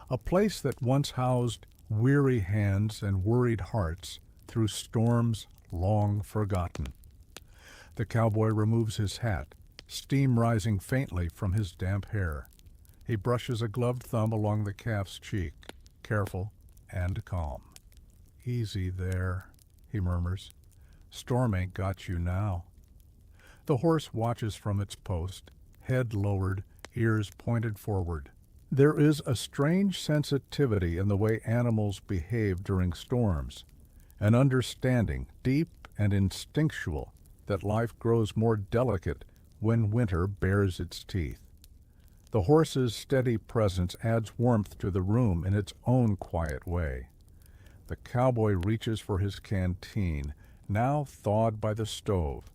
A place that once housed weary hands and worried hearts through storms long forgotten. The cowboy removes his hat, steam rising faintly from his damp hair. He brushes a gloved thumb along the calf's cheek, careful and calm. "Easy there," he murmurs. "Storm ain't got you now." The horse watches from its post, head lowered, ears pointed forward. There is a strange sensitivity in the way animals behave during storms, an understanding, deep and instinctual, that life grows more delicate when winter bares its teeth. The horse's steady presence adds warmth to the room in its own quiet way. The cowboy reaches for his canteen, now thawed by the stove.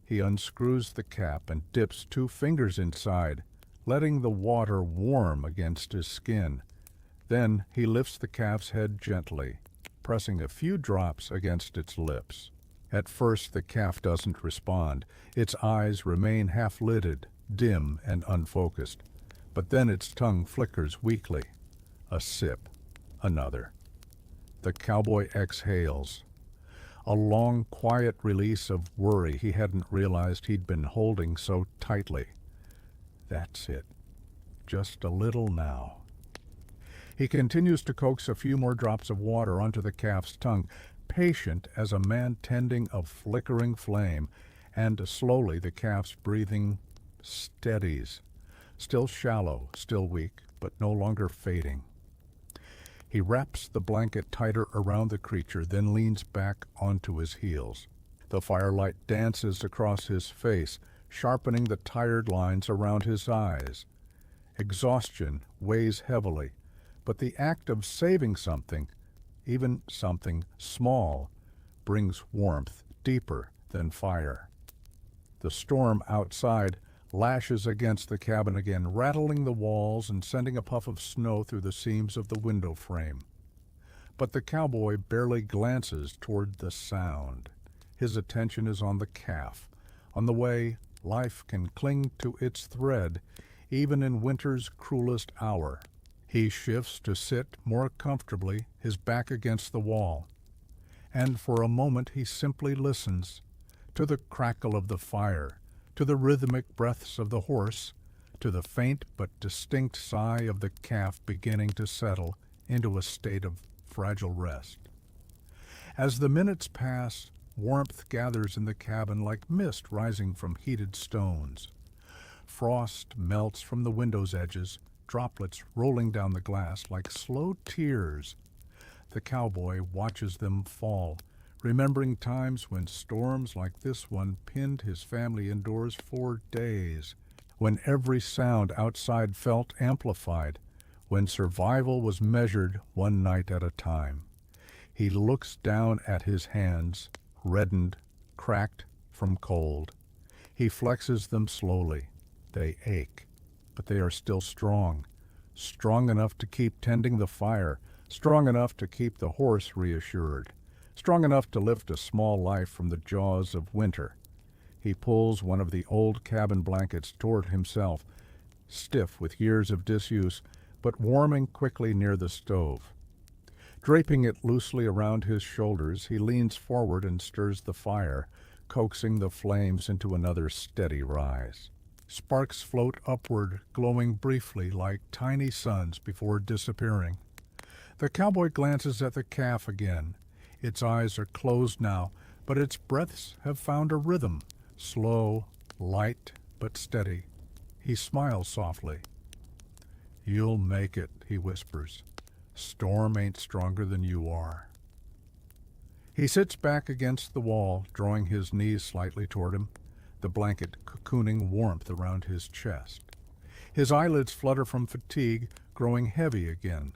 He unscrews the cap and dips 2 fingers inside, letting the water warm against his skin. Then he lifts the calf's head gently, pressing a few drops against its lips. At first the calf doesn't respond. Its eyes remain half-lidded, dim and unfocused. But then its tongue flickers weakly. A sip, another. The cowboy exhales. A long, quiet release of worry he hadn't realized he'd been holding so tightly. That's it. Just a little now. He continues to coax a few more drops of water onto the calf's tongue, patient as a man tending a flickering flame, and slowly the calf's breathing steadies, still shallow, still weak, but no longer fading. He wraps the blanket tighter around the creature, then leans back onto his heels. The firelight dances across his face, sharpening the tired lines around his eyes. Exhaustion weighs heavily, but the act of saving something, even something small, brings warmth deeper than fire. The storm outside lashes against the cabin again, rattling the walls and sending a puff of snow through the seams of the window frame. But the cowboy barely glances toward the sound. His attention is on the calf, on the way life can cling to its thread, even in winter's cruelest hour. He shifts to sit more comfortably, his back against the wall. and for a moment he simply listens to the crackle of the fire, to the rhythmic breaths of the horse, to the faint but distinct sigh of the calf beginning to settle into a state of fragile rest. As the minutes pass, warmth gathers in the cabin like mist rising from heated stones. Frost melts from the window's edges, droplets rolling down the glass like slow tears. The cowboy watches them fall, remembering times when storms like this one pinned his family indoors for days, when every sound outside felt amplified, when survival was measured one night at a time. He looks down at his hands, reddened, cracked from cold. He flexes them slowly. They ache, but they are still strong, strong enough to keep tending the fire, strong enough to keep the horse reassured, strong enough to lift a small life from the jaws of winter. He pulls one of the old cabin blankets toward himself, stiff with years of disuse, but warming quickly near the stove. Draping it loosely around his shoulders, he leans forward and stirs the fire, coaxing the flames into another steady rise. Sparks float upward, glowing briefly like tiny suns before disappearing. The cowboy glances at the calf again. Its eyes are closed now, but its breaths have found a rhythm, slow, light, but steady. He smiles softly. "You'll make it," he whispers. "Storm ain't stronger than you are." He sits back against the wall, drawing his knees slightly toward him, the blanket cocooning warmth around his chest. His eyelids flutter from fatigue, growing heavy again,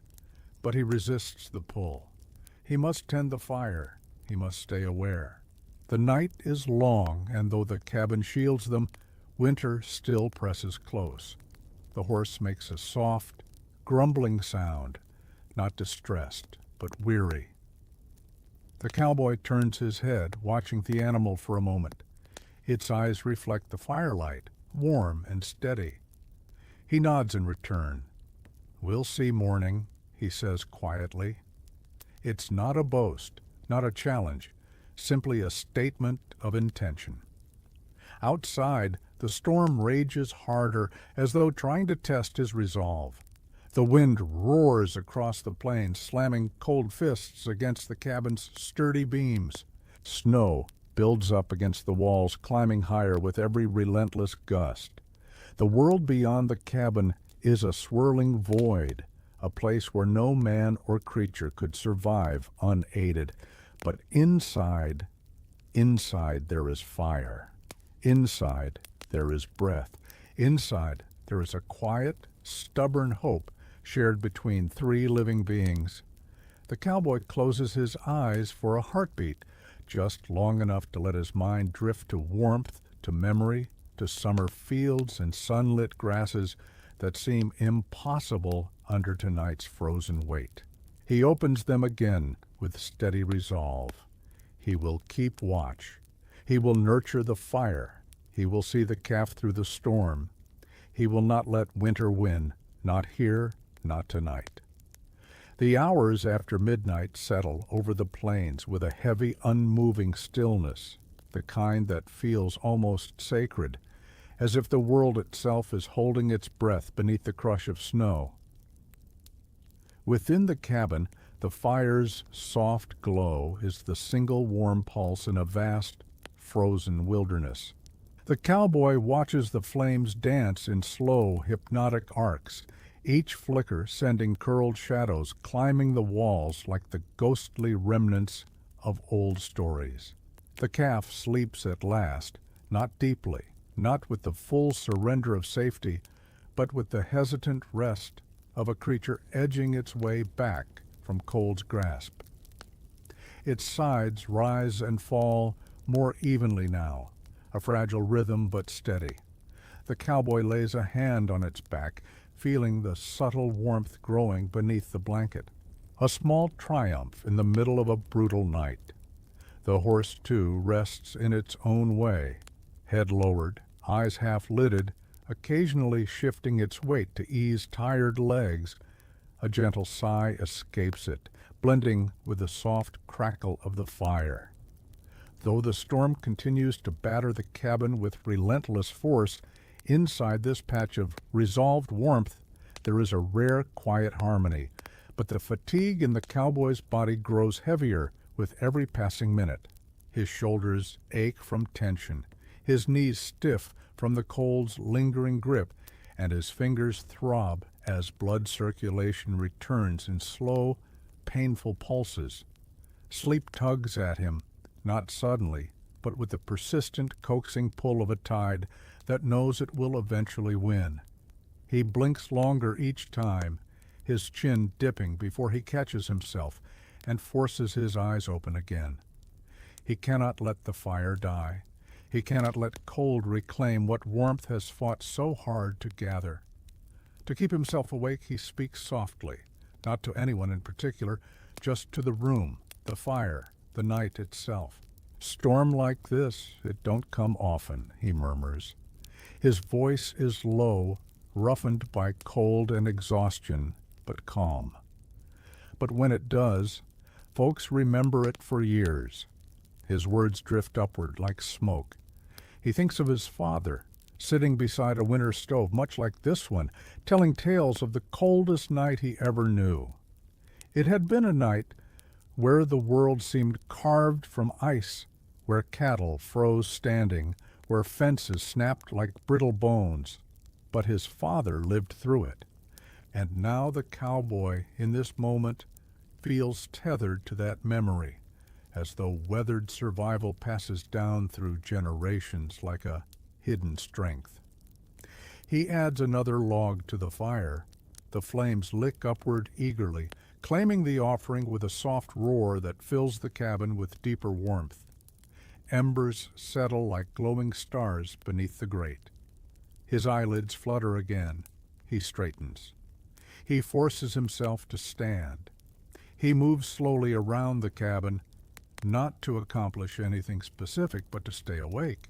but he resists the pull. He must tend the fire. He must stay aware. The night is long, and though the cabin shields them, winter still presses close. The horse makes a soft, grumbling sound, not distressed, but weary. The cowboy turns his head, watching the animal for a moment. Its eyes reflect the firelight, warm and steady. He nods in return. "We'll see, morning," he says quietly. It's not a boast, not a challenge, simply a statement of intention. Outside, the storm rages harder, as though trying to test his resolve. The wind roars across the plains, slamming cold fists against the cabin's sturdy beams. Snow builds up against the walls, climbing higher with every relentless gust. The world beyond the cabin is a swirling void, a place where no man or creature could survive unaided. But inside there is fire. Inside there is breath. Inside there is a quiet, stubborn hope shared between three living beings. The cowboy closes his eyes for a heartbeat, just long enough to let his mind drift to warmth, to memory, to summer fields and sunlit grasses that seem impossible under tonight's frozen weight. He opens them again with steady resolve. He will keep watch. He will nurture the fire. He will see the calf through the storm. He will not let winter win, not here, not tonight. The hours after midnight settle over the plains with a heavy, unmoving stillness, the kind that feels almost sacred, as if the world itself is holding its breath beneath the crush of snow. Within the cabin, the fire's soft glow is the single warm pulse in a vast, frozen wilderness. The cowboy watches the flames dance in slow, hypnotic arcs, each flicker sending curled shadows climbing the walls like the ghostly remnants of old stories. The calf sleeps at last, not deeply, not with the full surrender of safety, but with the hesitant rest of a creature edging its way back from cold's grasp. Its sides rise and fall more evenly now, a fragile rhythm but steady. The cowboy lays a hand on its back, feeling the subtle warmth growing beneath the blanket. A small triumph in the middle of a brutal night. The horse, too, rests in its own way, head lowered, eyes half lidded, occasionally shifting its weight to ease tired legs, A gentle sigh escapes it, blending with the soft crackle of the fire. Though the storm continues to batter the cabin with relentless force, inside this patch of resolved warmth there is a rare quiet harmony, but the fatigue in the cowboy's body grows heavier with every passing minute. His shoulders ache from tension, his knees stiff from the cold's lingering grip, and his fingers throb as blood circulation returns in slow, painful pulses. Sleep tugs at him, not suddenly, but with the persistent, coaxing pull of a tide that knows it will eventually win. He blinks longer each time, his chin dipping before he catches himself and forces his eyes open again. He cannot let the fire die. He cannot let cold reclaim what warmth has fought so hard to gather. To keep himself awake, he speaks softly, not to anyone in particular, just to the room, the fire, the night itself. "Storm like this, it don't come often," he murmurs. His voice is low, roughened by cold and exhaustion, but calm. But when it does, folks remember it for years. His words drift upward like smoke. He thinks of his father, sitting beside a winter stove much like this one, telling tales of the coldest night he ever knew. It had been a night where the world seemed carved from ice, where cattle froze standing, where fences snapped like brittle bones. But his father lived through it. And now the cowboy, in this moment, feels tethered to that memory, as though weathered survival passes down through generations like a hidden strength. He adds another log to the fire. The flames lick upward eagerly, claiming the offering with a soft roar that fills the cabin with deeper warmth. Embers settle like glowing stars beneath the grate. His eyelids flutter again. He straightens. He forces himself to stand. He moves slowly around the cabin, not to accomplish anything specific, but to stay awake.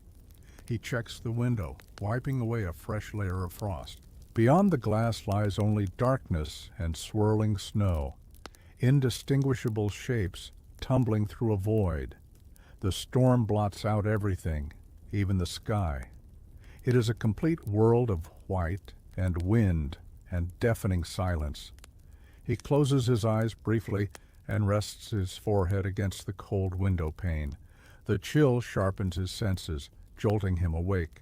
He checks the window, wiping away a fresh layer of frost. Beyond the glass lies only darkness and swirling snow, indistinguishable shapes tumbling through a void. The storm blots out everything, even the sky. It is a complete world of white and wind and deafening silence. He closes his eyes briefly and rests his forehead against the cold window pane. The chill sharpens his senses, jolting him awake.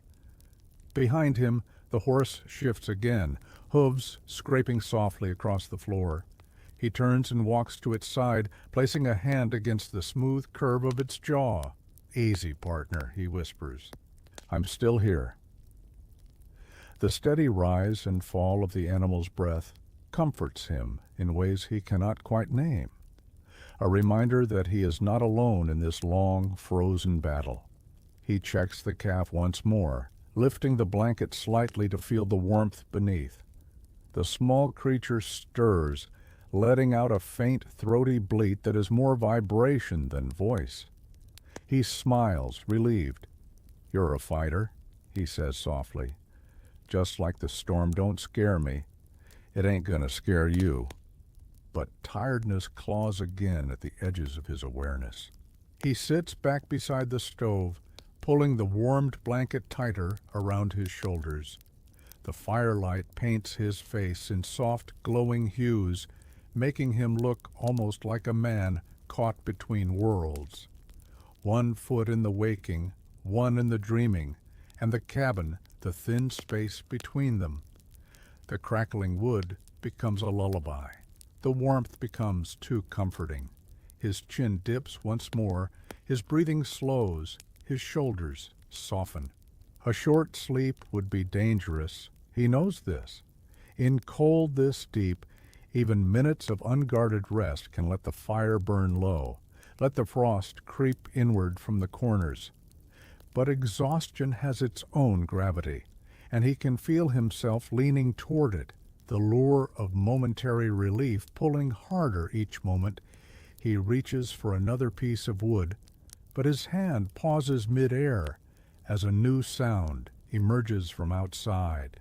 Behind him, the horse shifts again, hooves scraping softly across the floor. He turns and walks to its side, placing a hand against the smooth curve of its jaw. "Easy, partner," he whispers. "I'm still here." The steady rise and fall of the animal's breath comforts him in ways he cannot quite name. A reminder that he is not alone in this long, frozen battle. He checks the calf once more, lifting the blanket slightly to feel the warmth beneath. The small creature stirs, letting out a faint, throaty bleat that is more vibration than voice. He smiles, relieved. "You're a fighter," he says softly. "Just like the storm don't scare me, it ain't gonna scare you." But tiredness claws again at the edges of his awareness. He sits back beside the stove, pulling the warmed blanket tighter around his shoulders. The firelight paints his face in soft, glowing hues, making him look almost like a man caught between worlds. One foot in the waking, one in the dreaming, and the cabin, the thin space between them. The crackling wood becomes a lullaby. The warmth becomes too comforting. His chin dips once more, his breathing slows, his shoulders soften. A short sleep would be dangerous. He knows this. In cold this deep, even minutes of unguarded rest can let the fire burn low, let the frost creep inward from the corners. But exhaustion has its own gravity, and he can feel himself leaning toward it, the lure of momentary relief pulling harder each moment. He reaches for another piece of wood, but his hand pauses mid-air as a new sound emerges from outside.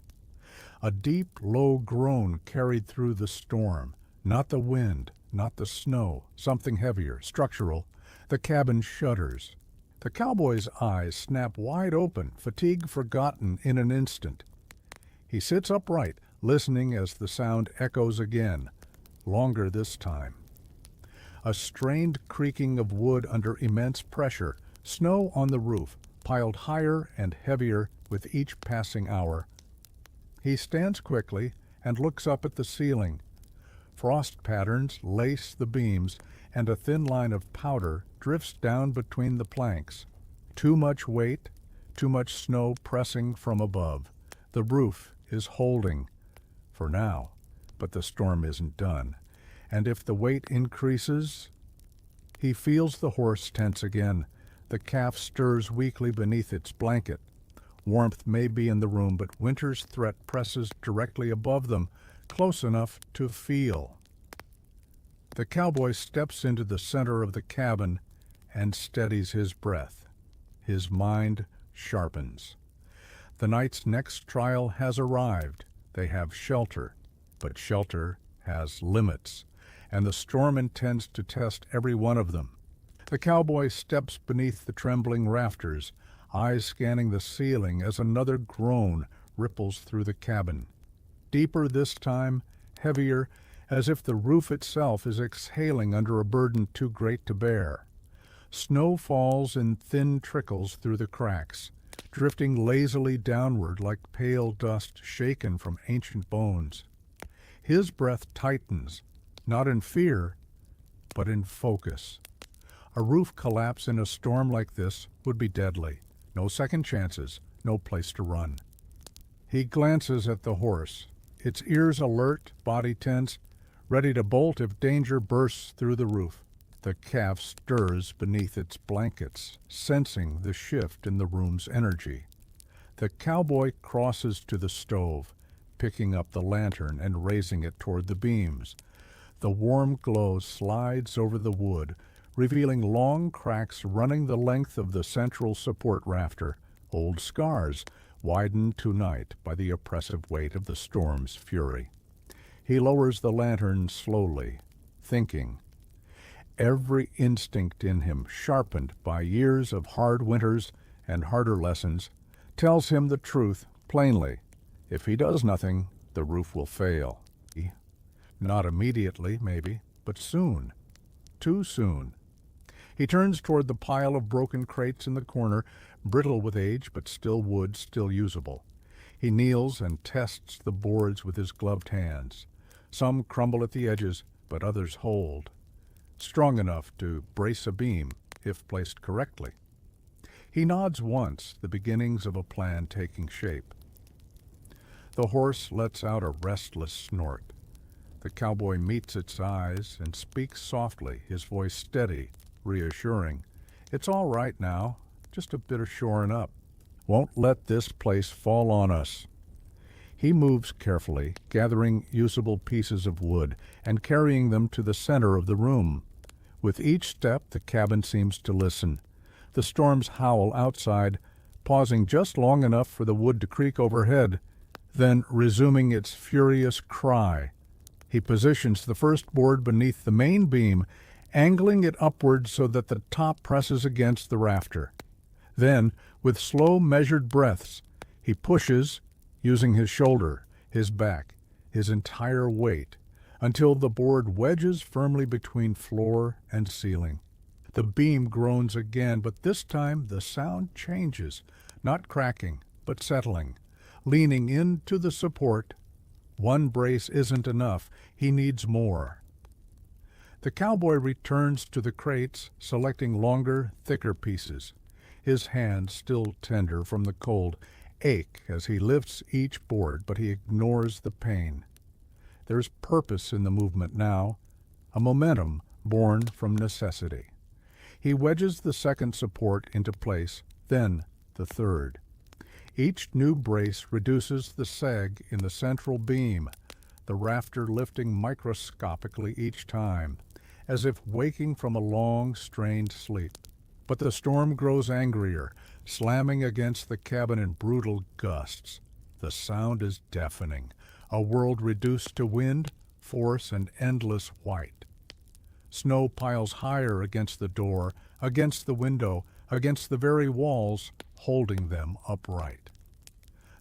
A deep, low groan carried through the storm, Not the wind, not the snow, something heavier, structural. The cabin shudders. The cowboy's eyes snap wide open, fatigue forgotten in an instant. He sits upright, listening as the sound echoes again, longer this time. A strained creaking of wood under immense pressure, snow on the roof, piled higher and heavier with each passing hour. He stands quickly and looks up at the ceiling. Frost patterns lace the beams, and a thin line of powder drifts down between the planks. Too much weight, too much snow pressing from above. The roof is holding, for now, but the storm isn't done. And if the weight increases, he feels the horse tense again. The calf stirs weakly beneath its blanket. Warmth may be in the room, but winter's threat presses directly above them, close enough to feel. The cowboy steps into the center of the cabin and steadies his breath. His mind sharpens. The night's next trial has arrived. They have shelter, but shelter has limits, and the storm intends to test every one of them. The cowboy steps beneath the trembling rafters, eyes scanning the ceiling as another groan ripples through the cabin. Deeper this time, heavier, as if the roof itself is exhaling under a burden too great to bear. Snow falls in thin trickles through the cracks, drifting lazily downward like pale dust shaken from ancient bones. His breath tightens, not in fear, but in focus. A roof collapse in a storm like this would be deadly. No second chances, no place to run. He glances at the horse, its ears alert, body tense, ready to bolt if danger bursts through the roof. The calf stirs beneath its blankets, sensing the shift in the room's energy. The cowboy crosses to the stove, picking up the lantern and raising it toward the beams. The warm glow slides over the wood, revealing long cracks running the length of the central support rafter, old scars, widened tonight by the oppressive weight of the storm's fury. He lowers the lantern slowly, thinking. Every instinct in him, sharpened by years of hard winters and harder lessons, tells him the truth plainly. If he does nothing, the roof will fail. Not immediately, maybe, but soon. Too soon. He turns toward the pile of broken crates in the corner, brittle with age, but still wood, still usable. He kneels and tests the boards with his gloved hands. Some crumble at the edges, but others hold. Strong enough to brace a beam, if placed correctly. He nods once, the beginnings of a plan taking shape. The horse lets out a restless snort. The cowboy meets its eyes and speaks softly, his voice steady, reassuring. It's all right now, just a bit of shoring up. Won't let this place fall on us. He moves carefully, gathering usable pieces of wood and carrying them to the center of the room. With each step, the cabin seems to listen. The storm's howl outside, pausing just long enough for the wood to creak overhead, then resuming its furious cry. He positions the first board beneath the main beam, angling it upward so that the top presses against the rafter. Then, with slow, measured breaths, he pushes, using his shoulder, his back, his entire weight, until the board wedges firmly between floor and ceiling. The beam groans again, but this time the sound changes, not cracking, but settling, leaning into the support. One brace isn't enough. He needs more. The cowboy returns to the crates, selecting longer, thicker pieces. His hands, still tender from the cold, ache as he lifts each board, but he ignores the pain. There's purpose in the movement now, a momentum born from necessity. He wedges the second support into place, then the third. Each new brace reduces the sag in the central beam, the rafter lifting microscopically each time, as if waking from a long, strained sleep. But the storm grows angrier, slamming against the cabin in brutal gusts. The sound is deafening, a world reduced to wind, force and endless white. Snow piles higher against the door, against the window, against the very walls, holding them upright.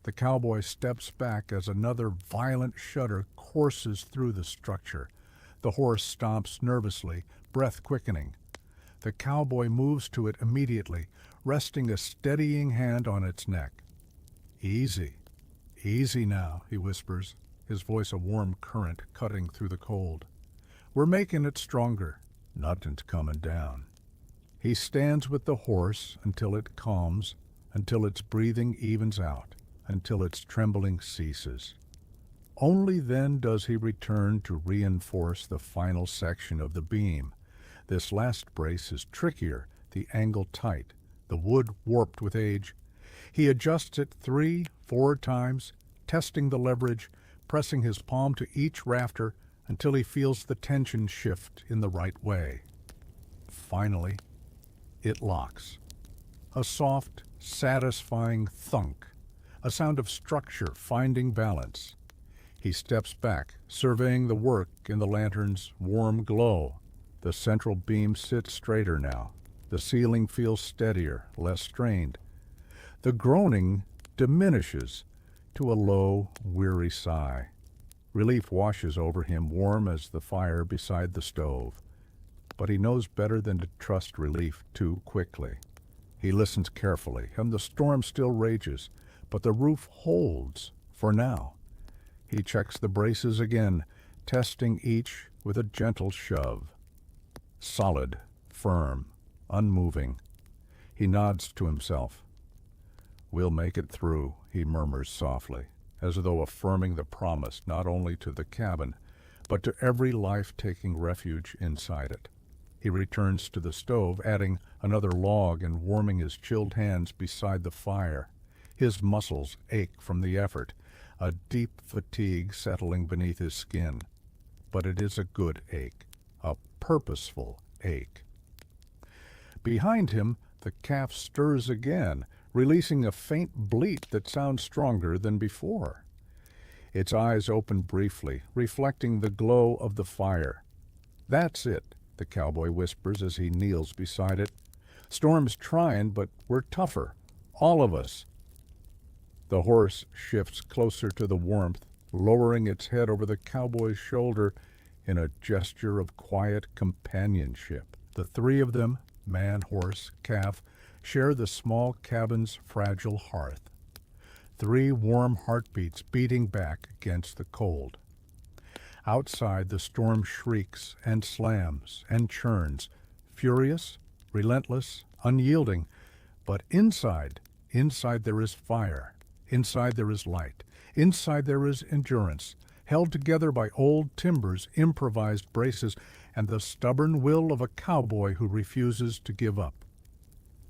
The cowboy steps back as another violent shudder courses through the structure. The horse stomps nervously, breath quickening. The cowboy moves to it immediately, resting a steadying hand on its neck. "Easy, easy now," he whispers, his voice a warm current cutting through the cold. "We're making it stronger. Nothing's coming down." He stands with the horse until it calms, until its breathing evens out, until its trembling ceases. Only then does he return to reinforce the final section of the beam. This last brace is trickier, the angle tight, the wood warped with age. He adjusts it 3, 4 times, testing the leverage, pressing his palm to each rafter until he feels the tension shift in the right way. Finally, it locks. A soft, satisfying thunk, a sound of structure finding balance. He steps back, surveying the work in the lantern's warm glow. The central beam sits straighter now. The ceiling feels steadier, less strained. The groaning diminishes to a low, weary sigh. Relief washes over him, warm as the fire beside the stove. But he knows better than to trust relief too quickly. He listens carefully, and the storm still rages, but the roof holds for now. He checks the braces again, testing each with a gentle shove. Solid, firm, unmoving. He nods to himself. "We'll make it through," he murmurs softly, as though affirming the promise not only to the cabin, but to every life taking refuge inside it. He returns to the stove, adding another log and warming his chilled hands beside the fire. His muscles ache from the effort, a deep fatigue settling beneath his skin. But it is a good ache, a purposeful ache. Behind him, the calf stirs again, releasing a faint bleat that sounds stronger than before. Its eyes open briefly, reflecting the glow of the fire. "That's it," the cowboy whispers as he kneels beside it. "Storm's trying, but we're tougher. All of us." The horse shifts closer to the warmth, lowering its head over the cowboy's shoulder in a gesture of quiet companionship. The 3 of them, man, horse, calf, share the small cabin's fragile hearth. 3 warm heartbeats beating back against the cold. Outside, the storm shrieks and slams and churns, furious, relentless, unyielding. But inside there is fire. Inside there is light. Inside there is endurance, held together by old timbers, improvised braces, and the stubborn will of a cowboy who refuses to give up.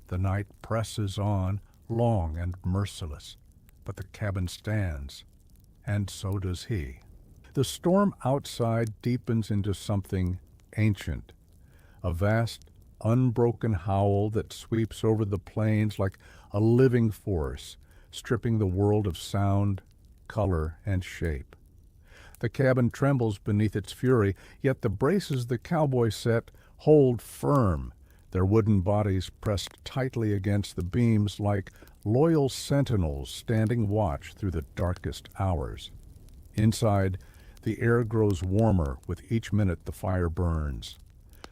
The night presses on, long and merciless, but the cabin stands, and so does he. The storm outside deepens into something ancient, a vast, unbroken howl that sweeps over the plains like a living force, stripping the world of sound, color, and shape. The cabin trembles beneath its fury, yet the braces the cowboy set hold firm, their wooden bodies pressed tightly against the beams like loyal sentinels standing watch through the darkest hours. Inside, the air grows warmer with each minute the fire burns.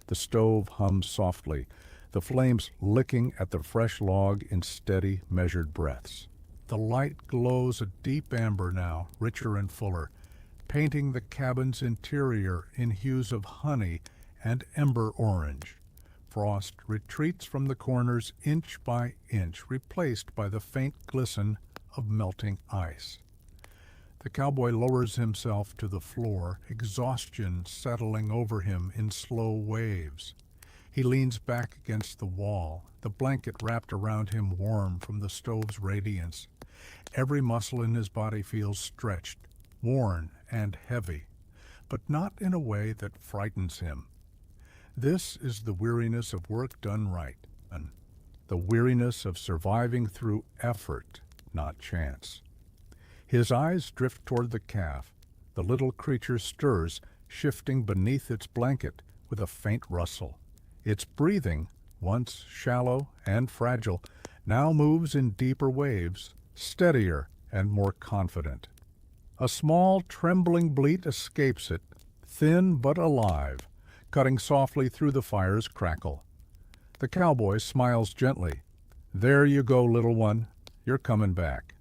The stove hums softly, the flames licking at the fresh log in steady, measured breaths. The light glows a deep amber now, richer and fuller, painting the cabin's interior in hues of honey and ember orange. Frost retreats from the corners inch by inch, replaced by the faint glisten of melting ice. The cowboy lowers himself to the floor, exhaustion settling over him in slow waves. He leans back against the wall, the blanket wrapped around him warm from the stove's radiance. Every muscle in his body feels stretched, worn, and heavy, but not in a way that frightens him. This is the weariness of work done right, and the weariness of surviving through effort, not chance. His eyes drift toward the calf. The little creature stirs, shifting beneath its blanket with a faint rustle. Its breathing, once shallow and fragile, now moves in deeper waves, steadier and more confident. A small, trembling bleat escapes it, thin but alive, cutting softly through the fire's crackle. The cowboy smiles gently. "There you go, little one. You're coming back."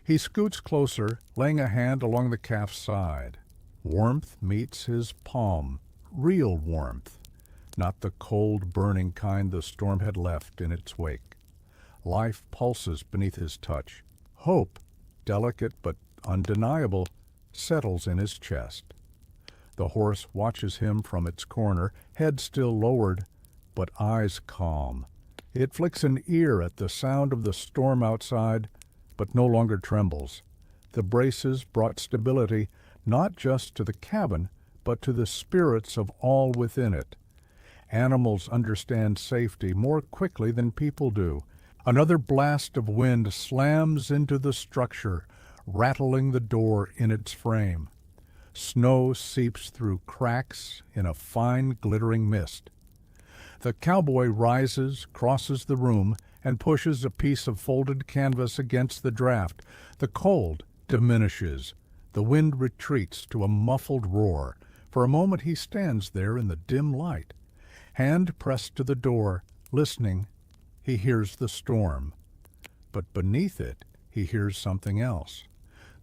He scoots closer, laying a hand along the calf's side. Warmth meets his palm, real warmth, not the cold, burning kind the storm had left in its wake. Life pulses beneath his touch. Hope, delicate but undeniable, settles in his chest. The horse watches him from its corner, head still lowered, but eyes calm. It flicks an ear at the sound of the storm outside, but no longer trembles. The braces brought stability not just to the cabin, but to the spirits of all within it. Animals understand safety more quickly than people do. Another blast of wind slams into the structure, rattling the door in its frame. Snow seeps through cracks in a fine, glittering mist. The cowboy rises, crosses the room, and pushes a piece of folded canvas against the draft. The cold diminishes. The wind retreats to a muffled roar. For a moment he stands there in the dim light. Hand pressed to the door, listening, he hears the storm. But beneath it, he hears something else.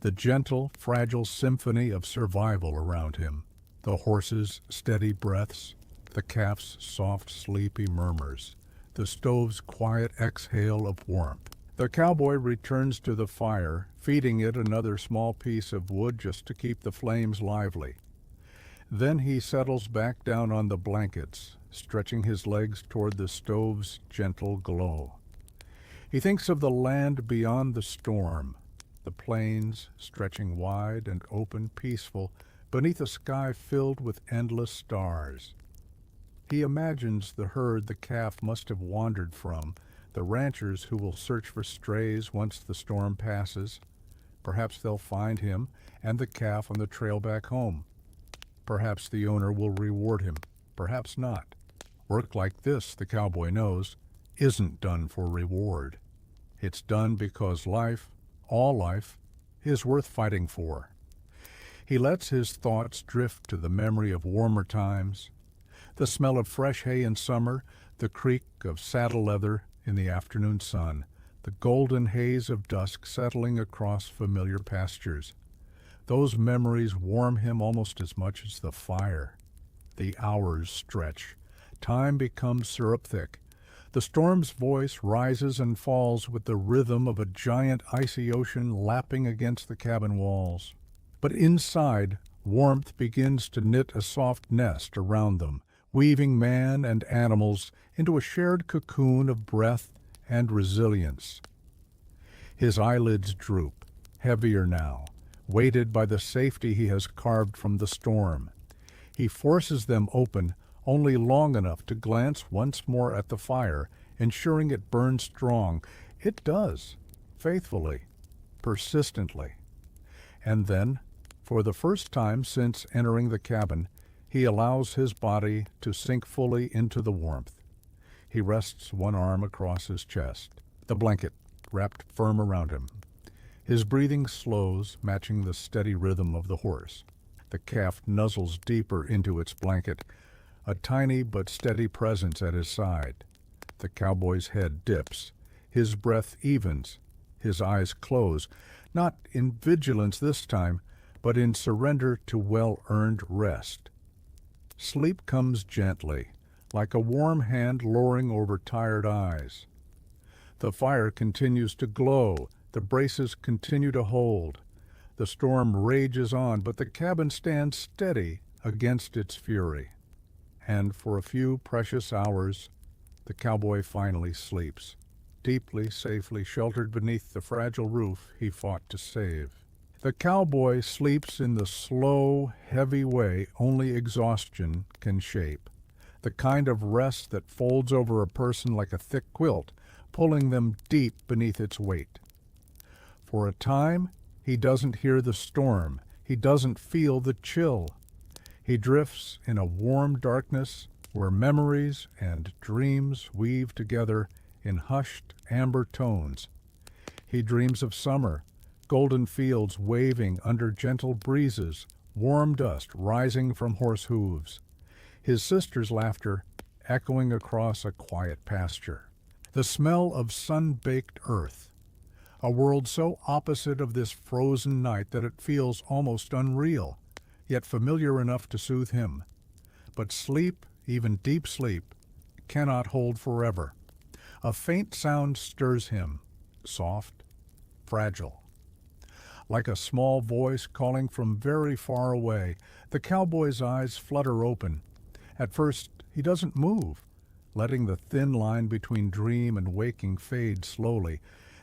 The gentle, fragile symphony of survival around him. The horse's steady breaths, the calf's soft, sleepy murmurs, the stove's quiet exhale of warmth. The cowboy returns to the fire, feeding it another small piece of wood just to keep the flames lively. Then he settles back down on the blankets, stretching his legs toward the stove's gentle glow. He thinks of the land beyond the storm, the plains stretching wide and open, peaceful, beneath a sky filled with endless stars. He imagines the herd the calf must have wandered from, the ranchers who will search for strays once the storm passes. Perhaps they'll find him and the calf on the trail back home. Perhaps the owner will reward him, perhaps not. Work like this, the cowboy knows, isn't done for reward. It's done because life, all life, is worth fighting for. He lets his thoughts drift to the memory of warmer times, the smell of fresh hay in summer, the creak of saddle leather in the afternoon sun, the golden haze of dusk settling across familiar pastures. Those memories warm him almost as much as the fire. The hours stretch. Time becomes syrup thick. The storm's voice rises and falls with the rhythm of a giant icy ocean lapping against the cabin walls. But inside, warmth begins to knit a soft nest around them, weaving man and animals into a shared cocoon of breath and resilience. His eyelids droop, heavier now, weighted by the safety he has carved from the storm. He forces them open only long enough to glance once more at the fire, ensuring it burns strong. It does, faithfully, persistently. And then, for the first time since entering the cabin, he allows his body to sink fully into the warmth. He rests one arm across his chest, the blanket wrapped firm around him. His breathing slows, matching the steady rhythm of the horse. The calf nuzzles deeper into its blanket, a tiny but steady presence at his side. The cowboy's head dips. His breath evens. His eyes close, not in vigilance this time, but in surrender to well-earned rest. Sleep comes gently, like a warm hand lowering over tired eyes. The fire continues to glow. The braces continue to hold. The storm rages on, but the cabin stands steady against its fury. And for a few precious hours, the cowboy finally sleeps, deeply, safely sheltered beneath the fragile roof he fought to save. The cowboy sleeps in the slow, heavy way only exhaustion can shape, the kind of rest that folds over a person like a thick quilt, pulling them deep beneath its weight. For a time, he doesn't hear the storm. He doesn't feel the chill. He drifts in a warm darkness where memories and dreams weave together in hushed amber tones. He dreams of summer, golden fields waving under gentle breezes, warm dust rising from horse hooves, his sister's laughter echoing across a quiet pasture. The smell of sun-baked earth, a world so opposite of this frozen night that it feels almost unreal, yet familiar enough to soothe him. But sleep, even deep sleep, cannot hold forever. A faint sound stirs him, soft, fragile. Like a small voice calling from very far away, the cowboy's eyes flutter open. At first, he doesn't move, letting the thin line between dream and waking fade slowly.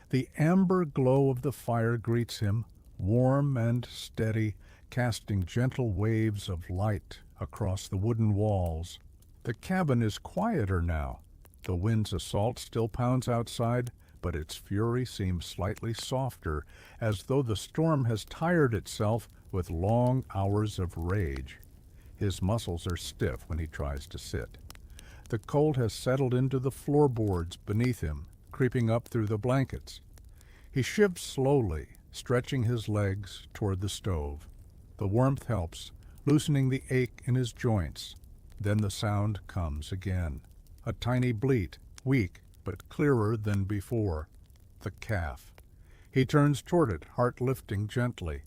The amber glow of the fire greets him, warm and steady, casting gentle waves of light across the wooden walls. The cabin is quieter now. The wind's assault still pounds outside, but its fury seems slightly softer, as though the storm has tired itself with long hours of rage. His muscles are stiff when he tries to sit. The cold has settled into the floorboards beneath him, creeping up through the blankets. He shifts slowly, stretching his legs toward the stove. The warmth helps, loosening the ache in his joints. Then the sound comes again, a tiny bleat, weak but clearer than before. The calf. He turns toward it, heart lifting gently.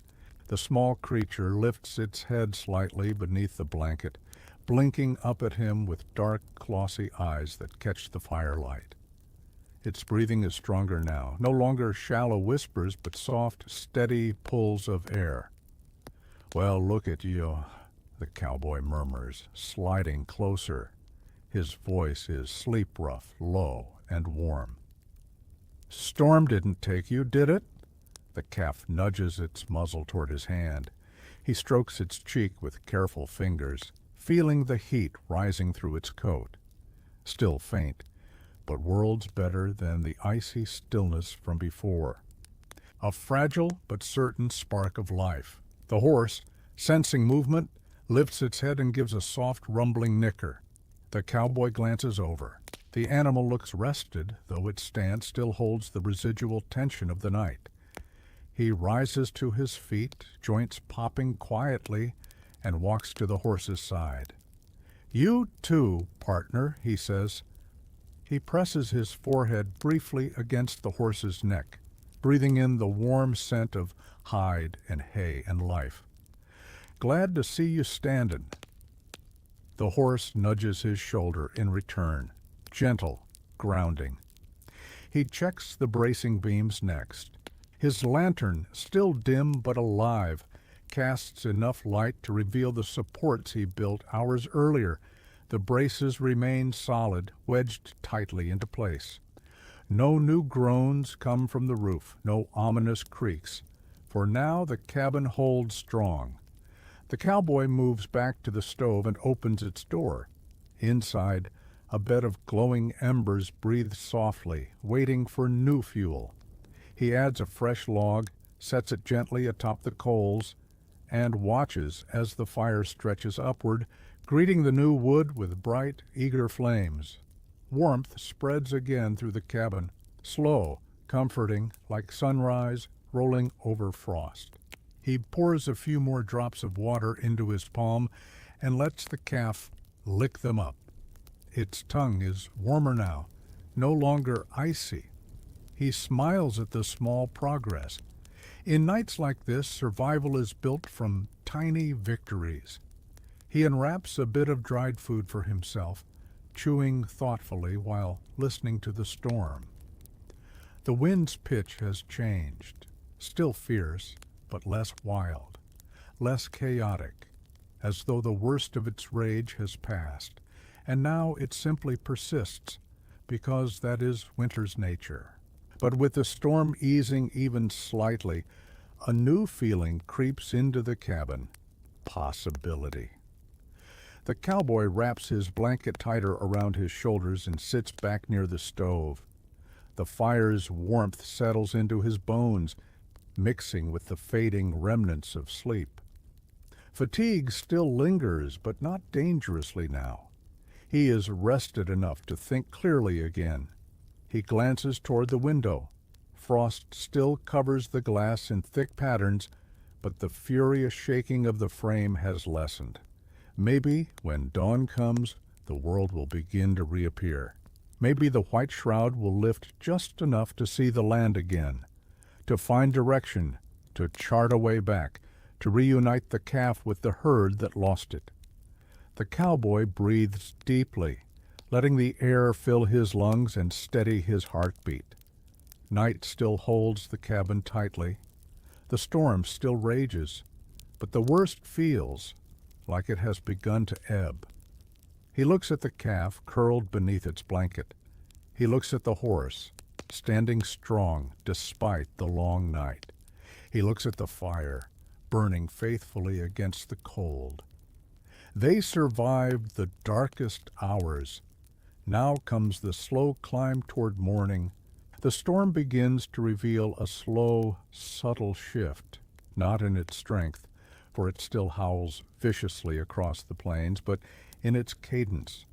The small creature lifts its head slightly beneath the blanket, blinking up at him with dark, glossy eyes that catch the firelight. Its breathing is stronger now, no longer shallow whispers, but soft, steady pulls of air. "Well, look at you," the cowboy murmurs, sliding closer. His voice is sleep-rough, low, and warm. "Storm didn't take you, did it?" The calf nudges its muzzle toward his hand. He strokes its cheek with careful fingers, feeling the heat rising through its coat. Still faint, but worlds better than the icy stillness from before. A fragile but certain spark of life. The horse, sensing movement, lifts its head and gives a soft rumbling nicker. The cowboy glances over. The animal looks rested, though its stance still holds the residual tension of the night. He rises to his feet, joints popping quietly, and walks to the horse's side. "You too, partner," he says. He presses his forehead briefly against the horse's neck, breathing in the warm scent of hide and hay and life. "Glad to see you standin'." The horse nudges his shoulder in return, gentle, grounding. He checks the bracing beams next. His lantern, still dim but alive, casts enough light to reveal the supports he built hours earlier. The braces remain solid, wedged tightly into place. No new groans come from the roof, no ominous creaks, for now the cabin holds strong. The cowboy moves back to the stove and opens its door. Inside, a bed of glowing embers breathes softly, waiting for new fuel. He adds a fresh log, sets it gently atop the coals, and watches as the fire stretches upward, greeting the new wood with bright, eager flames. Warmth spreads again through the cabin, slow, comforting, like sunrise rolling over frost. He pours a few more drops of water into his palm and lets the calf lick them up. Its tongue is warmer now, no longer icy. He smiles at the small progress. In nights like this, survival is built from tiny victories. He unwraps a bit of dried food for himself, chewing thoughtfully while listening to the storm. The wind's pitch has changed, still fierce, but less wild, less chaotic, as though the worst of its rage has passed, and now it simply persists, because that is winter's nature. But with the storm easing even slightly, a new feeling creeps into the cabin: possibility. The cowboy wraps his blanket tighter around his shoulders and sits back near the stove. The fire's warmth settles into his bones, mixing with the fading remnants of sleep. Fatigue still lingers, but not dangerously now. He is rested enough to think clearly again. He glances toward the window. Frost still covers the glass in thick patterns, but the furious shaking of the frame has lessened. Maybe, when dawn comes, the world will begin to reappear. Maybe the white shroud will lift just enough to see the land again, to find direction, to chart a way back, to reunite the calf with the herd that lost it. The cowboy breathes deeply, letting the air fill his lungs and steady his heartbeat. Night still holds the cabin tightly. The storm still rages, but the worst feels like it has begun to ebb. He looks at the calf curled beneath its blanket. He looks at the horse, standing strong despite the long night. He looks at the fire, burning faithfully against the cold. They survived the darkest hours. Now comes the slow climb toward morning. The storm begins to reveal a slow, subtle shift, not in its strength, for it still howls viciously across the plains, but in its cadence.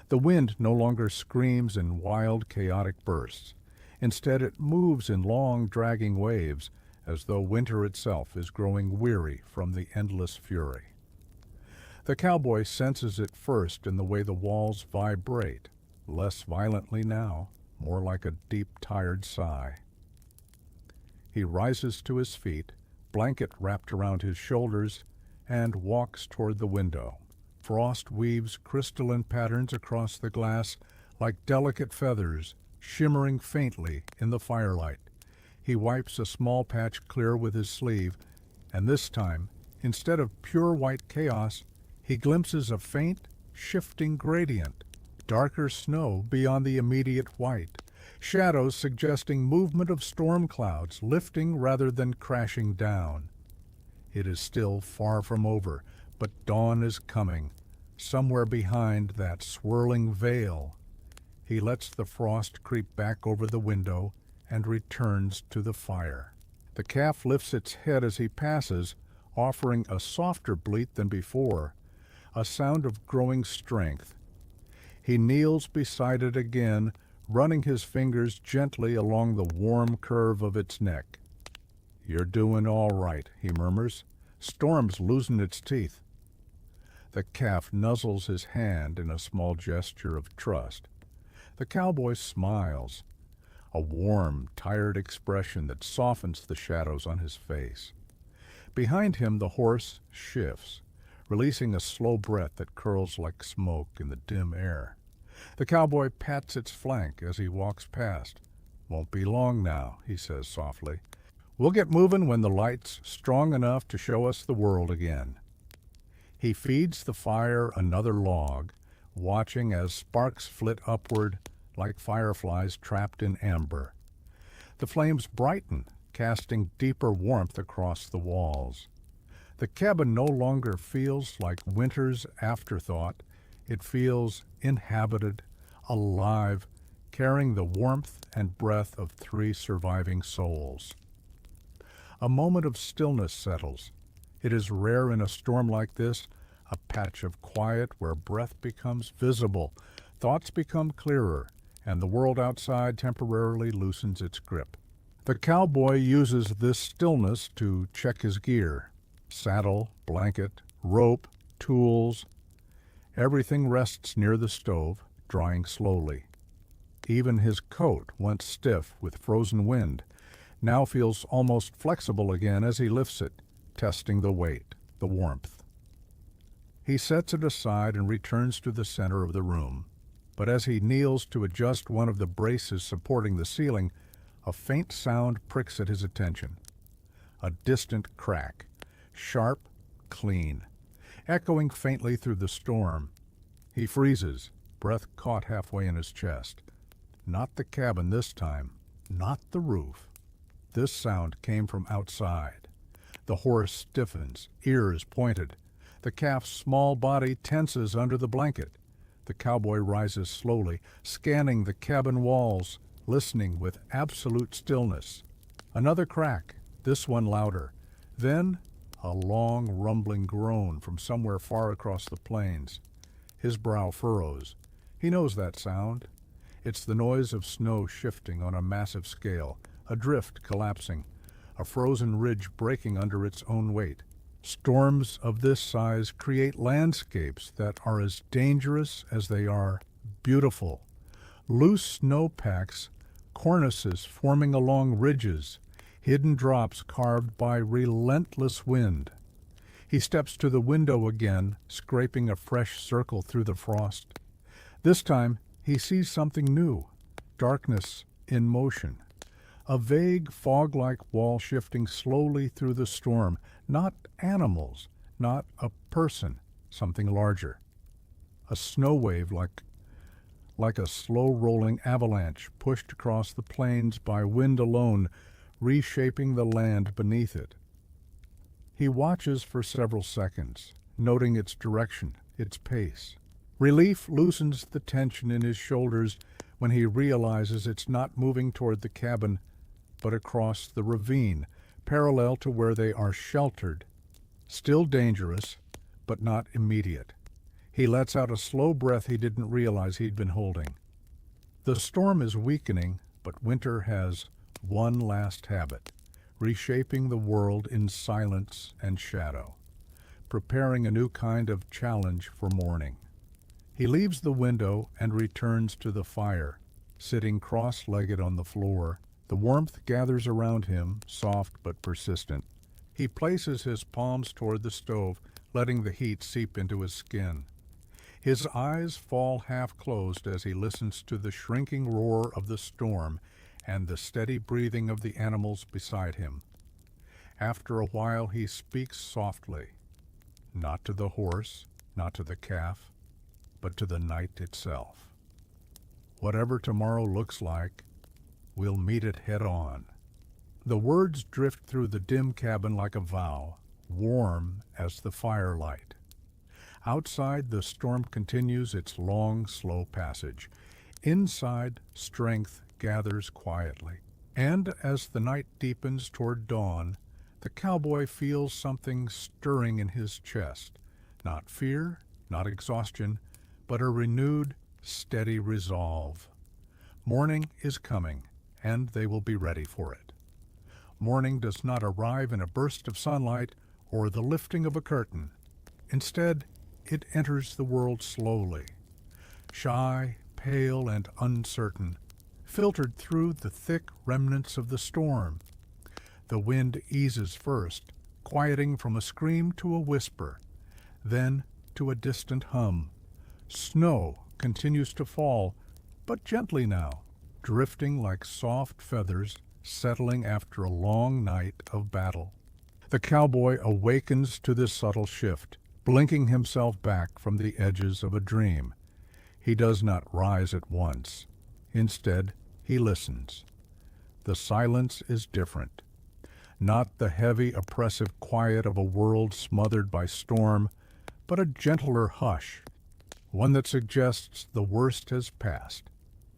The wind no longer screams in wild, chaotic bursts. Instead, it moves in long, dragging waves, as though winter itself is growing weary from the endless fury. The cowboy senses it first in the way the walls vibrate, less violently now, more like a deep, tired sigh. He rises to his feet, blanket wrapped around his shoulders, and walks toward the window. Frost weaves crystalline patterns across the glass like delicate feathers, shimmering faintly in the firelight. He wipes a small patch clear with his sleeve, and this time, instead of pure white chaos, he glimpses a faint, shifting gradient, darker snow beyond the immediate white, shadows suggesting movement of storm clouds lifting rather than crashing down. It is still far from over, but dawn is coming, somewhere behind that swirling veil. He lets the frost creep back over the window and returns to the fire. The calf lifts its head as he passes, offering a softer bleat than before, a sound of growing strength. He kneels beside it again, running his fingers gently along the warm curve of its neck. "You're doing all right," he murmurs. "Storm's losing its teeth." The calf nuzzles his hand in a small gesture of trust. The cowboy smiles, a warm, tired expression that softens the shadows on his face. Behind him the horse shifts, releasing a slow breath that curls like smoke in the dim air. The cowboy pats its flank as he walks past. "Won't be long now," he says softly. "We'll get moving when the light's strong enough to show us the world again." He feeds the fire another log, watching as sparks flit upward like fireflies trapped in amber. The flames brighten, casting deeper warmth across the walls. The cabin no longer feels like winter's afterthought. It feels inhabited, alive, carrying the warmth and breath of 3 surviving souls. A moment of stillness settles. It is rare in a storm like this, a patch of quiet where breath becomes visible, thoughts become clearer, and the world outside temporarily loosens its grip. The cowboy uses this stillness to check his gear. Saddle, blanket, rope, tools. Everything rests near the stove, drying slowly. Even his coat, once stiff with frozen wind, now feels almost flexible again as he lifts it, testing the weight, the warmth. He sets it aside and returns to the center of the room. But as he kneels to adjust one of the braces supporting the ceiling, a faint sound pricks at his attention. A distant crack, sharp, clean, echoing faintly through the storm. He freezes, breath caught halfway in his chest. Not the cabin this time, not the roof. This sound came from outside. The horse stiffens, ears pointed. The calf's small body tenses under the blanket. The cowboy rises slowly, scanning the cabin walls, listening with absolute stillness. Another crack, this one louder. Then a long, rumbling groan from somewhere far across the plains. His brow furrows. He knows that sound. It's the noise of snow shifting on a massive scale, a drift collapsing, a frozen ridge breaking under its own weight. Storms of this size create landscapes that are as dangerous as they are beautiful. Loose snowpacks, cornices forming along ridges, hidden drops carved by relentless wind. He steps to the window again, scraping a fresh circle through the frost. This time, he sees something new, darkness in motion. A vague, fog-like wall shifting slowly through the storm. Not animals, not a person, something larger. A snow wave like a slow-rolling avalanche pushed across the plains by wind alone, reshaping the land beneath it. He watches for several seconds, noting its direction, its pace. Relief loosens the tension in his shoulders when he realizes it's not moving toward the cabin, but across the ravine, parallel to where they are sheltered. Still dangerous, but not immediate. He lets out a slow breath he didn't realize he'd been holding. The storm is weakening, but winter has one last habit, reshaping the world in silence and shadow, preparing a new kind of challenge for morning. He leaves the window and returns to the fire, sitting cross-legged on the floor. The warmth gathers around him, soft but persistent. He places his palms toward the stove, letting the heat seep into his skin. His eyes fall half-closed as he listens to the shrinking roar of the storm and the steady breathing of the animals beside him. After a while he speaks softly, not to the horse, not to the calf, but to the night itself. Whatever tomorrow looks like, we'll meet it head-on. The words drift through the dim cabin like a vow, warm as the firelight. Outside, the storm continues its long, slow passage. Inside, strength gathers quietly. And as the night deepens toward dawn, the cowboy feels something stirring in his chest. Not fear, not exhaustion, but a renewed, steady resolve. Morning is coming, and they will be ready for it. Morning does not arrive in a burst of sunlight or the lifting of a curtain. Instead, it enters the world slowly, shy, pale, and uncertain, filtered through the thick remnants of the storm. The wind eases first, quieting from a scream to a whisper, then to a distant hum. Snow continues to fall, but gently now, drifting like soft feathers settling after a long night of battle. The cowboy awakens to this subtle shift, blinking himself back from the edges of a dream. He does not rise at once. Instead, he listens. The silence is different. Not the heavy, oppressive quiet of a world smothered by storm, but a gentler hush, one that suggests the worst has passed.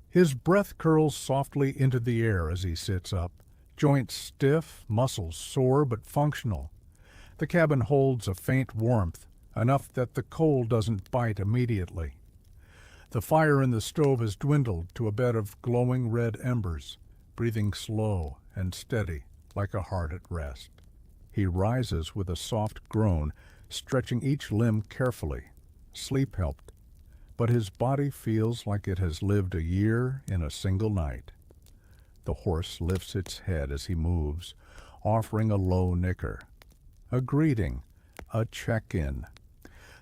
His breath curls softly into the air as he sits up, joints stiff, muscles sore but functional. The cabin holds a faint warmth, enough that the cold doesn't bite immediately. The fire in the stove has dwindled to a bed of glowing red embers, breathing slow and steady like a heart at rest. He rises with a soft groan, stretching each limb carefully. Sleep helped, but his body feels like it has lived a year in a single night. The horse lifts its head as he moves, offering a low nicker. A greeting, a check-in.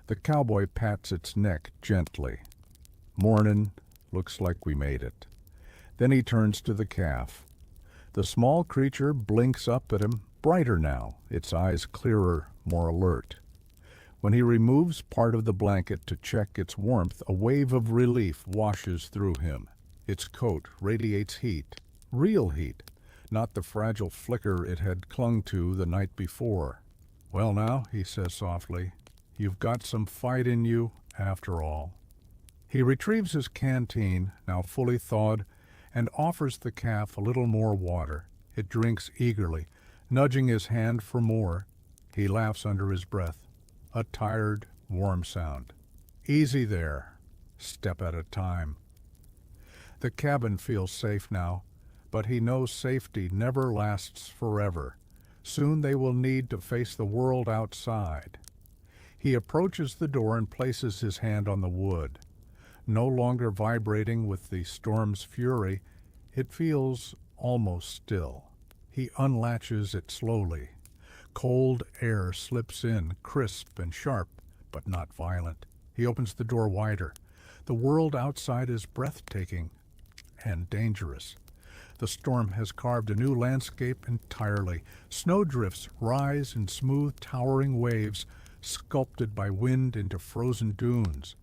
The cowboy pats its neck gently. "Mornin', looks like we made it." Then he turns to the calf. The small creature blinks up at him, brighter now, its eyes clearer, more alert. When he removes part of the blanket to check its warmth, a wave of relief washes through him. Its coat radiates heat, real heat, not the fragile flicker it had clung to the night before. "Well now," he says softly, "you've got some fight in you after all." He retrieves his canteen, now fully thawed, and offers the calf a little more water. It drinks eagerly, nudging his hand for more. He laughs under his breath, a tired, warm sound. Easy there, step at a time. The cabin feels safe now, but he knows safety never lasts forever. Soon they will need to face the world outside. He approaches the door and places his hand on the wood. No longer vibrating with the storm's fury, it feels almost still. He unlatches it slowly. Cold air slips in, crisp and sharp, but not violent. He opens the door wider. The world outside is breathtaking and dangerous. The storm has carved a new landscape entirely. Snowdrifts rise in smooth, towering waves, sculpted by wind into frozen dunes.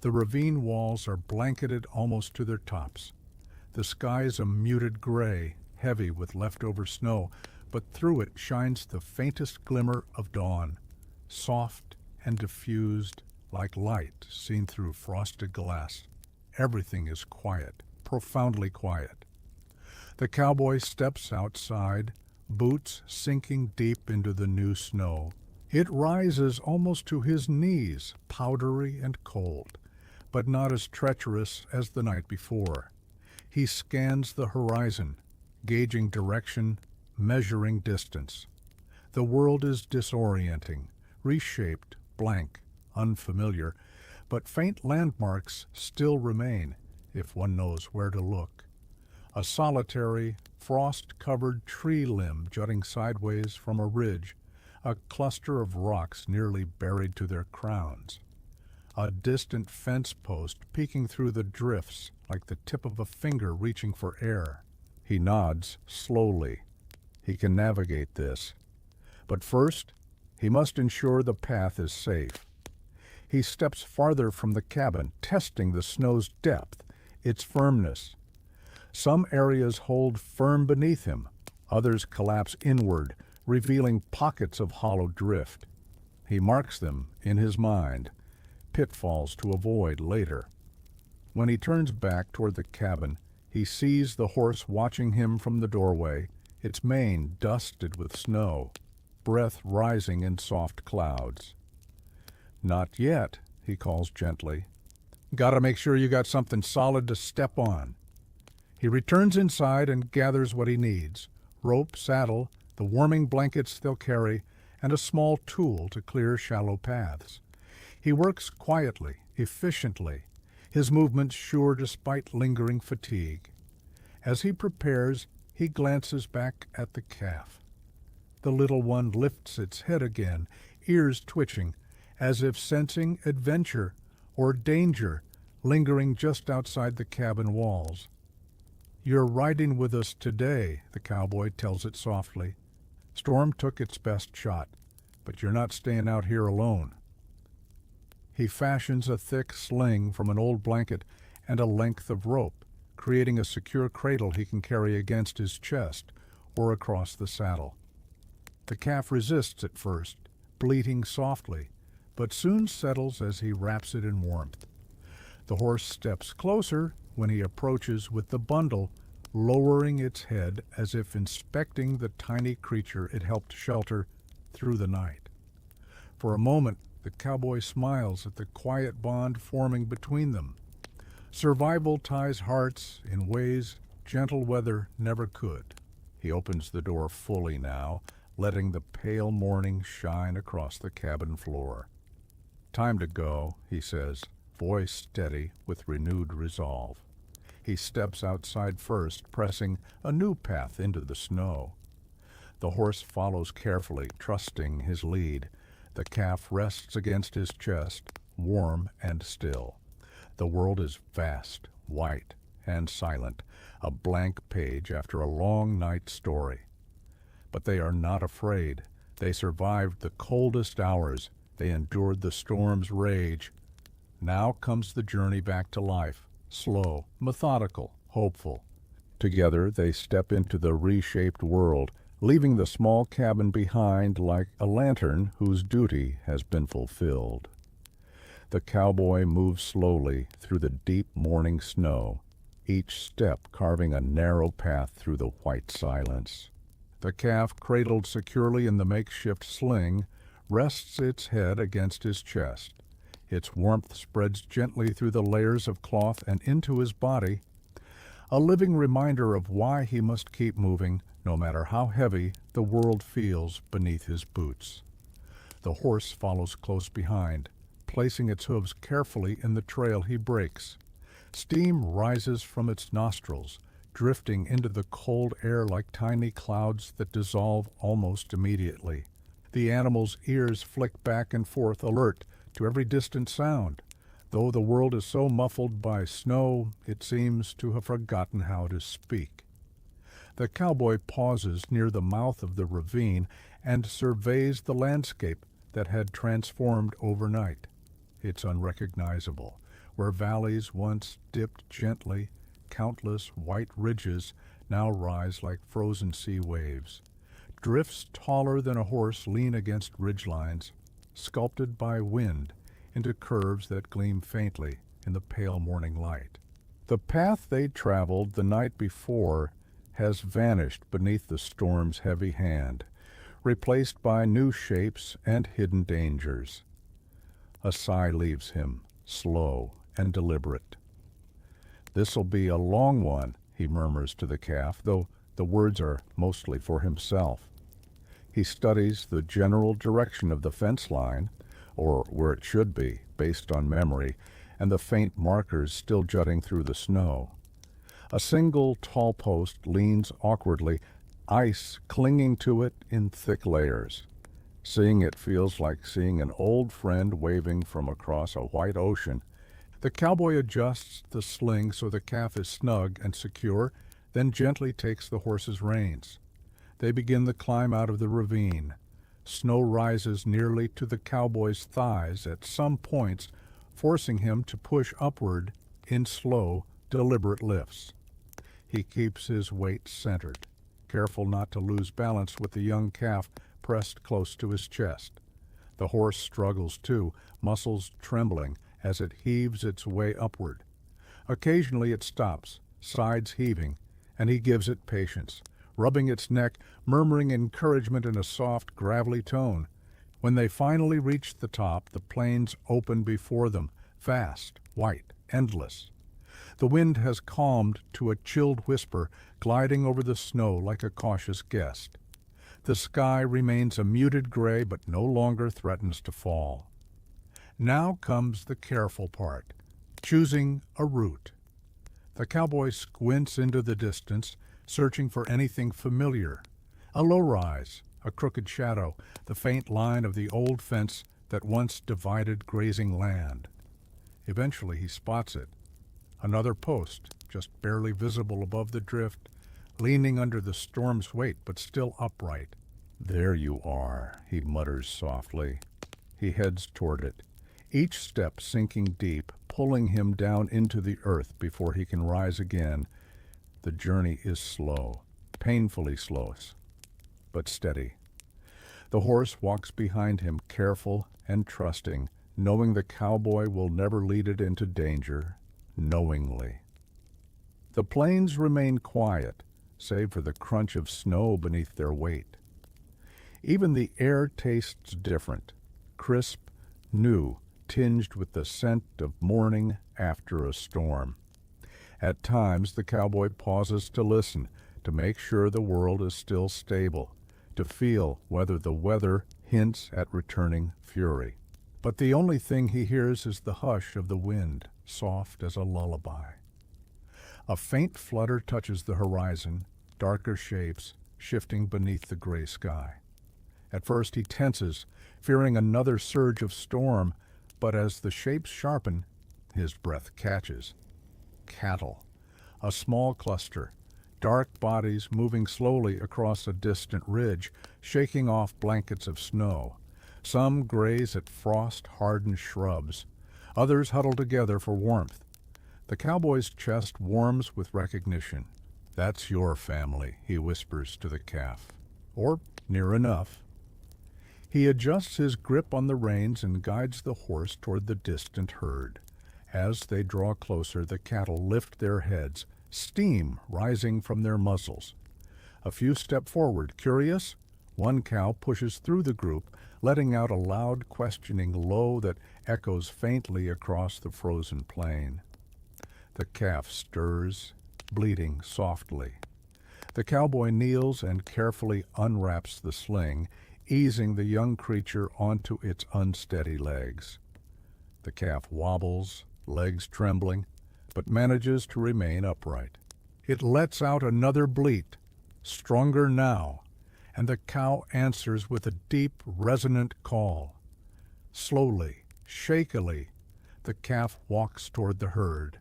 The ravine walls are blanketed almost to their tops. The sky is a muted gray, heavy with leftover snow, but through it shines the faintest glimmer of dawn, soft and diffused like light seen through frosted glass. Everything is quiet, profoundly quiet. The cowboy steps outside, boots sinking deep into the new snow. It rises almost to his knees, powdery and cold, but not as treacherous as the night before. He scans the horizon, gauging direction, measuring distance. The world is disorienting, reshaped, blank, unfamiliar, but faint landmarks still remain if one knows where to look. A solitary, frost-covered tree limb jutting sideways from a ridge, a cluster of rocks nearly buried to their crowns. A distant fence post peeking through the drifts like the tip of a finger reaching for air. He nods slowly. He can navigate this. But first, he must ensure the path is safe. He steps farther from the cabin, testing the snow's depth, its firmness. Some areas hold firm beneath him, others collapse inward, revealing pockets of hollow drift. He marks them in his mind, pitfalls to avoid later. When he turns back toward the cabin, he sees the horse watching him from the doorway, its mane dusted with snow, breath rising in soft clouds. "Not yet," he calls gently. "Gotta make sure you got something solid to step on." He returns inside and gathers what he needs: rope, saddle, the warming blankets they'll carry, and a small tool to clear shallow paths. He works quietly, efficiently, his movements sure despite lingering fatigue. As he prepares, he glances back at the calf. The little one lifts its head again, ears twitching, as if sensing adventure or danger lingering just outside the cabin walls. "You're riding with us today," the cowboy tells it softly. "Storm took its best shot, but you're not staying out here alone." He fashions a thick sling from an old blanket and a length of rope, creating a secure cradle he can carry against his chest or across the saddle. The calf resists at first, bleating softly, but soon settles as he wraps it in warmth. The horse steps closer when he approaches with the bundle, lowering its head as if inspecting the tiny creature it helped shelter through the night. For a moment, the cowboy smiles at the quiet bond forming between them. Survival ties hearts in ways gentle weather never could. He opens the door fully now, letting the pale morning shine across the cabin floor. "Time to go," he says, voice steady with renewed resolve. He steps outside first, pressing a new path into the snow. The horse follows carefully, trusting his lead. The calf rests against his chest, warm and still. The world is vast, white, and silent, a blank page after a long night's story. But they are not afraid. They survived the coldest hours. They endured the storm's rage. Now comes the journey back to life, slow, methodical, hopeful. Together they step into the reshaped world, leaving the small cabin behind like a lantern whose duty has been fulfilled. The cowboy moves slowly through the deep morning snow, each step carving a narrow path through the white silence. The calf, cradled securely in the makeshift sling, rests its head against his chest. Its warmth spreads gently through the layers of cloth and into his body, a living reminder of why he must keep moving, no matter how heavy the world feels beneath his boots. The horse follows close behind, placing its hooves carefully in the trail he breaks. Steam rises from its nostrils, drifting into the cold air like tiny clouds that dissolve almost immediately. The animal's ears flick back and forth, alert to every distant sound. Though the world is so muffled by snow, it seems to have forgotten how to speak. The cowboy pauses near the mouth of the ravine and surveys the landscape that had transformed overnight. It's unrecognizable. Where valleys once dipped gently, countless white ridges now rise like frozen sea waves. Drifts taller than a horse lean against ridgelines, sculpted by wind into curves that gleam faintly in the pale morning light. The path they traveled the night before has vanished beneath the storm's heavy hand, replaced by new shapes and hidden dangers. A sigh leaves him, slow and deliberate. "This'll be a long one," he murmurs to the calf, though the words are mostly for himself. He studies the general direction of the fence line, or where it should be, based on memory, and the faint markers still jutting through the snow. A single tall post leans awkwardly, ice clinging to it in thick layers. Seeing it feels like seeing an old friend waving from across a white ocean. The cowboy adjusts the sling so the calf is snug and secure, then gently takes the horse's reins. They begin the climb out of the ravine. Snow rises nearly to the cowboy's thighs at some points, forcing him to push upward in slow, deliberate lifts. He keeps his weight centered, careful not to lose balance with the young calf pressed close to his chest. The horse struggles too, muscles trembling as it heaves its way upward. Occasionally it stops, sides heaving, and he gives it patience, rubbing its neck, murmuring encouragement in a soft, gravelly tone. When they finally reach the top, the plains open before them, vast, white, endless. The wind has calmed to a chilled whisper, gliding over the snow like a cautious guest. The sky remains a muted gray, but no longer threatens to fall. Now comes the careful part, choosing a route. The cowboy squints into the distance, searching for anything familiar. A low-rise, a crooked shadow, the faint line of the old fence that once divided grazing land. Eventually he spots it. Another post, just barely visible above the drift, leaning under the storm's weight, but still upright. "There you are," he mutters softly. He heads toward it, each step sinking deep, pulling him down into the earth before he can rise again. The journey is slow, painfully slow, but steady. The horse walks behind him, careful and trusting, knowing the cowboy will never lead it into danger, knowingly. The plains remain quiet, save for the crunch of snow beneath their weight. Even the air tastes different, crisp, new, tinged with the scent of morning after a storm. At times the cowboy pauses to listen, to make sure the world is still stable, to feel whether the weather hints at returning fury. But the only thing he hears is the hush of the wind, soft as a lullaby. A faint flutter touches the horizon, darker shapes shifting beneath the gray sky. At first he tenses, fearing another surge of storm, but as the shapes sharpen, his breath catches. Cattle, a small cluster, dark bodies moving slowly across a distant ridge, shaking off blankets of snow. Some graze at frost-hardened shrubs. Others huddle together for warmth. The cowboy's chest warms with recognition. "That's your family," he whispers to the calf. Or near enough. He adjusts his grip on the reins and guides the horse toward the distant herd. As they draw closer, the cattle lift their heads, steam rising from their muzzles. A few step forward, curious. One cow pushes through the group, letting out a loud questioning low that echoes faintly across the frozen plain. The calf stirs, bleating softly. The cowboy kneels and carefully unwraps the sling, easing the young creature onto its unsteady legs. The calf wobbles, legs trembling, but manages to remain upright. It lets out another bleat, stronger now, and the cow answers with a deep, resonant call. Slowly, shakily, the calf walks toward the herd.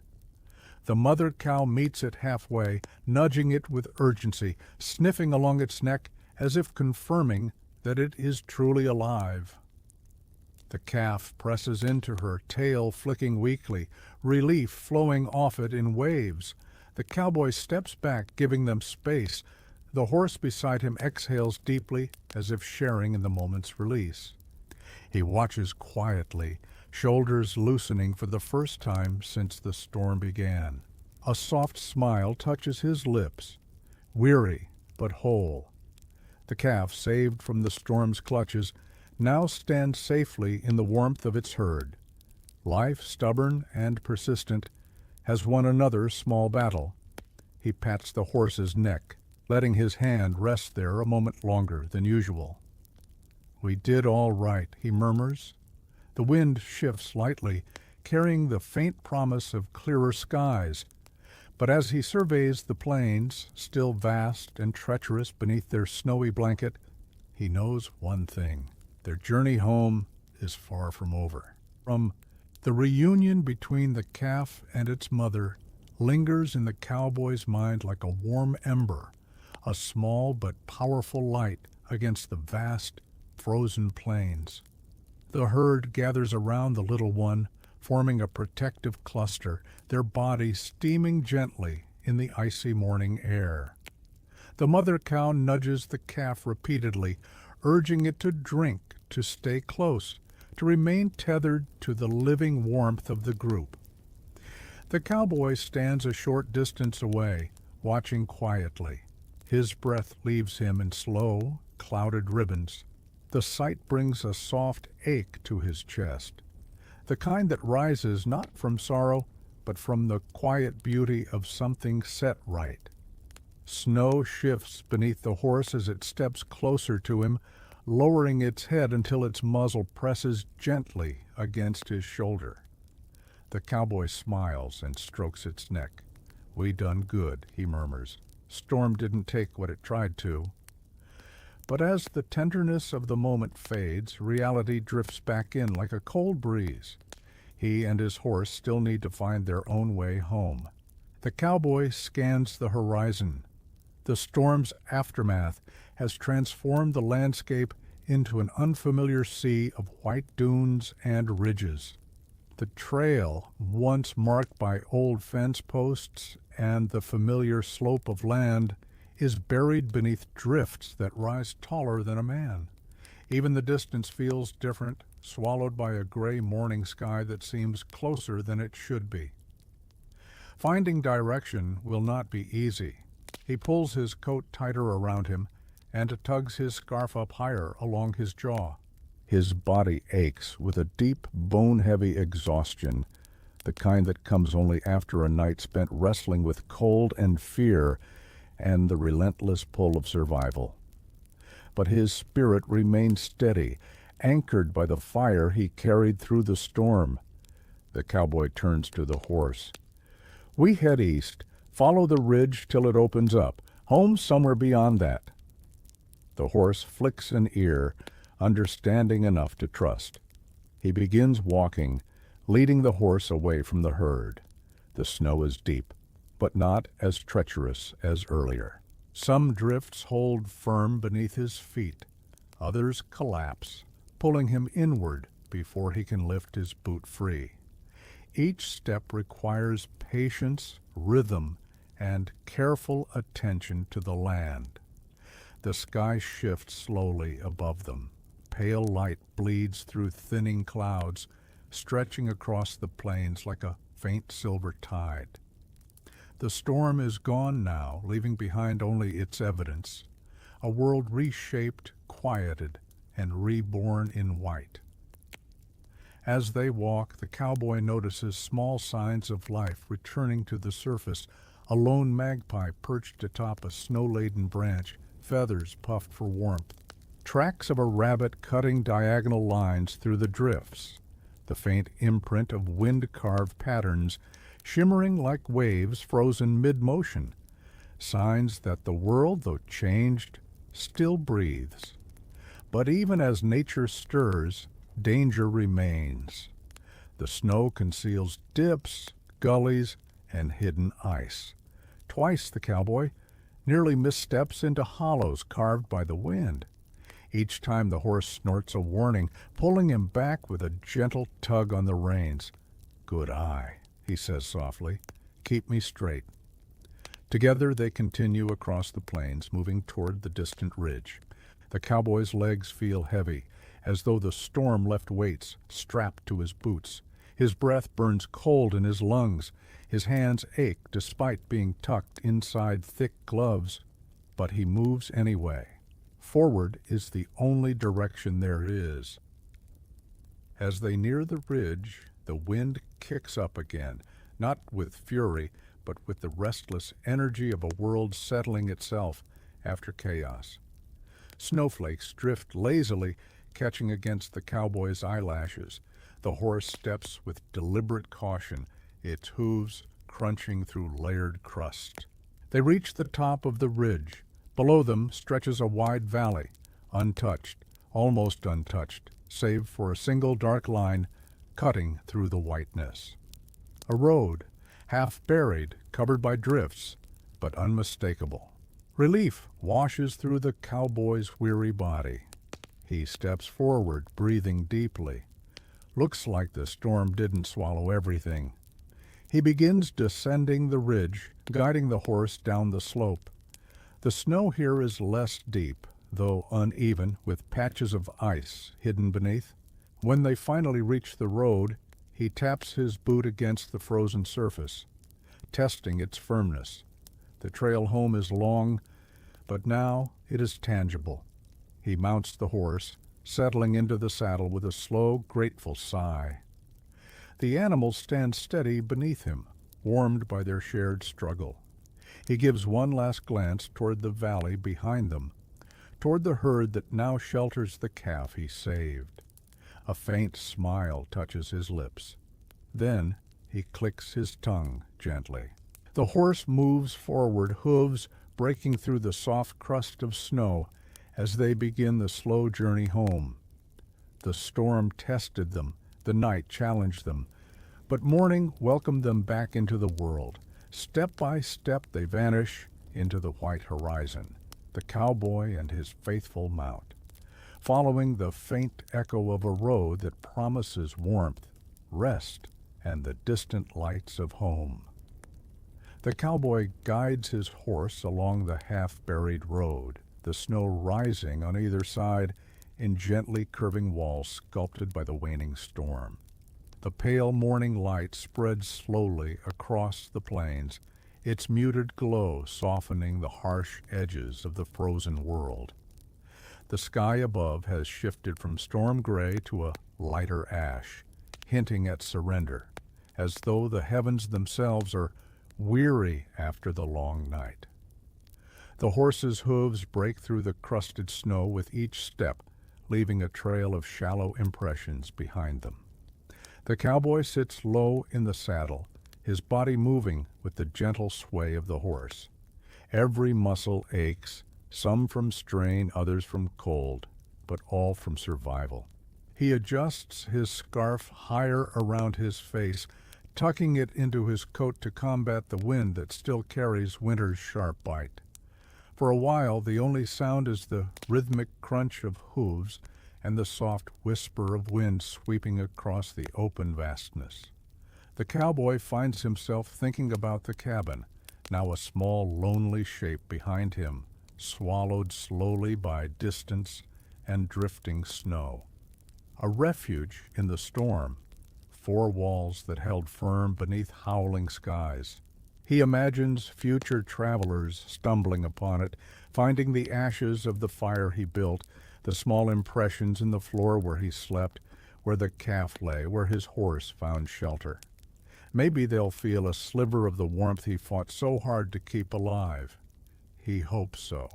The mother cow meets it halfway, nudging it with urgency, sniffing along its neck as if confirming that it is truly alive. The calf presses into her, tail flicking weakly, relief flowing off it in waves. The cowboy steps back, giving them space. The horse beside him exhales deeply, as if sharing in the moment's release. He watches quietly, shoulders loosening for the first time since the storm began. A soft smile touches his lips, weary but whole. The calf, saved from the storm's clutches, now stands safely in the warmth of its herd. Life, stubborn and persistent, has won another small battle. He pats the horse's neck, letting his hand rest there a moment longer than usual. "We did all right," he murmurs. The wind shifts lightly, carrying the faint promise of clearer skies. But as he surveys the plains, still vast and treacherous beneath their snowy blanket, he knows one thing. Their journey home is far from over. The reunion between the calf and its mother lingers in the cowboy's mind like a warm ember, a small but powerful light against the vast, frozen plains. The herd gathers around the little one, forming a protective cluster, their bodies steaming gently in the icy morning air. The mother cow nudges the calf repeatedly, urging it to drink, to stay close, to remain tethered to the living warmth of the group. The cowboy stands a short distance away, watching quietly. His breath leaves him in slow, clouded ribbons. The sight brings a soft ache to his chest, the kind that rises not from sorrow, but from the quiet beauty of something set right. Snow shifts beneath the horse as it steps closer to him, lowering its head until its muzzle presses gently against his shoulder. The cowboy smiles and strokes its neck. "We done good," he murmurs. "Storm didn't take what it tried to." But as the tenderness of the moment fades, reality drifts back in like a cold breeze. He and his horse still need to find their own way home. The cowboy scans the horizon. The storm's aftermath has transformed the landscape into an unfamiliar sea of white dunes and ridges. The trail, once marked by old fence posts and the familiar slope of land, is buried beneath drifts that rise taller than a man. Even the distance feels different, swallowed by a gray morning sky that seems closer than it should be. Finding direction will not be easy. He pulls his coat tighter around him and tugs his scarf up higher along his jaw. His body aches with a deep, bone-heavy exhaustion, the kind that comes only after a night spent wrestling with cold and fear and the relentless pull of survival. But his spirit remains steady, anchored by the fire he carried through the storm. The cowboy turns to the horse. "We head east, follow the ridge till it opens up. Home somewhere beyond that." The horse flicks an ear, understanding enough to trust. He begins walking, leading the horse away from the herd. The snow is deep, but not as treacherous as earlier. Some drifts hold firm beneath his feet. Others collapse, pulling him inward before he can lift his boot free. Each step requires patience, rhythm, and careful attention to the land. The sky shifts slowly above them. Pale light bleeds through thinning clouds, stretching across the plains like a faint silver tide. The storm is gone now, leaving behind only its evidence, a world reshaped, quieted, and reborn in white. As they walk, the cowboy notices small signs of life returning to the surface. A lone magpie perched atop a snow-laden branch, feathers puffed for warmth. Tracks of a rabbit cutting diagonal lines through the drifts. The faint imprint of wind-carved patterns, shimmering like waves frozen mid-motion. Signs that the world, though changed, still breathes. But even as nature stirs, danger remains. The snow conceals dips, gullies, and hidden ice. Twice the cowboy nearly missteps into hollows carved by the wind. Each time the horse snorts a warning, pulling him back with a gentle tug on the reins. "Good eye," he says softly. "Keep me straight." Together they continue across the plains, moving toward the distant ridge. The cowboy's legs feel heavy, as though the storm left weights strapped to his boots. His breath burns cold in his lungs. His hands ache despite being tucked inside thick gloves. But he moves anyway. Forward is the only direction there is. As they near the ridge, the wind kicks up again, not with fury, but with the restless energy of a world settling itself after chaos. Snowflakes drift lazily, catching against the cowboy's eyelashes. The horse steps with deliberate caution, its hooves crunching through layered crust. They reach the top of the ridge. Below them stretches a wide valley, untouched, almost untouched, save for a single dark line cutting through the whiteness. A road, half buried, covered by drifts, but unmistakable. Relief washes through the cowboy's weary body. He steps forward, breathing deeply. Looks like the storm didn't swallow everything. He begins descending the ridge, guiding the horse down the slope. The snow here is less deep, though uneven, with patches of ice hidden beneath. When they finally reach the road, he taps his boot against the frozen surface, testing its firmness. The trail home is long, but now it is tangible. He mounts the horse, settling into the saddle with a slow, grateful sigh. The animals stand steady beneath him, warmed by their shared struggle. He gives one last glance toward the valley behind them, toward the herd that now shelters the calf he saved. A faint smile touches his lips. Then he clicks his tongue gently. The horse moves forward, hooves breaking through the soft crust of snow as they begin the slow journey home. The storm tested them, the night challenged them, but morning welcomed them back into the world. Step by step they vanish into the white horizon, the cowboy and his faithful mount, following the faint echo of a road that promises warmth, rest, and the distant lights of home. The cowboy guides his horse along the half-buried road, the snow rising on either side in gently curving walls sculpted by the waning storm. The pale morning light spreads slowly across the plains, its muted glow softening the harsh edges of the frozen world. The sky above has shifted from storm gray to a lighter ash, hinting at surrender, as though the heavens themselves are weary after the long night. The horse's hooves break through the crusted snow with each step, leaving a trail of shallow impressions behind them. The cowboy sits low in the saddle, his body moving with the gentle sway of the horse. Every muscle aches, some from strain, others from cold, but all from survival. He adjusts his scarf higher around his face, tucking it into his coat to combat the wind that still carries winter's sharp bite. For a while, the only sound is the rhythmic crunch of hooves and the soft whisper of wind sweeping across the open vastness. The cowboy finds himself thinking about the cabin, now a small, lonely shape behind him, swallowed slowly by distance and drifting snow. A refuge in the storm, four walls that held firm beneath howling skies. He imagines future travelers stumbling upon it, finding the ashes of the fire he built, the small impressions in the floor where he slept, where the calf lay, where his horse found shelter. Maybe they'll feel a sliver of the warmth he fought so hard to keep alive. He hopes so.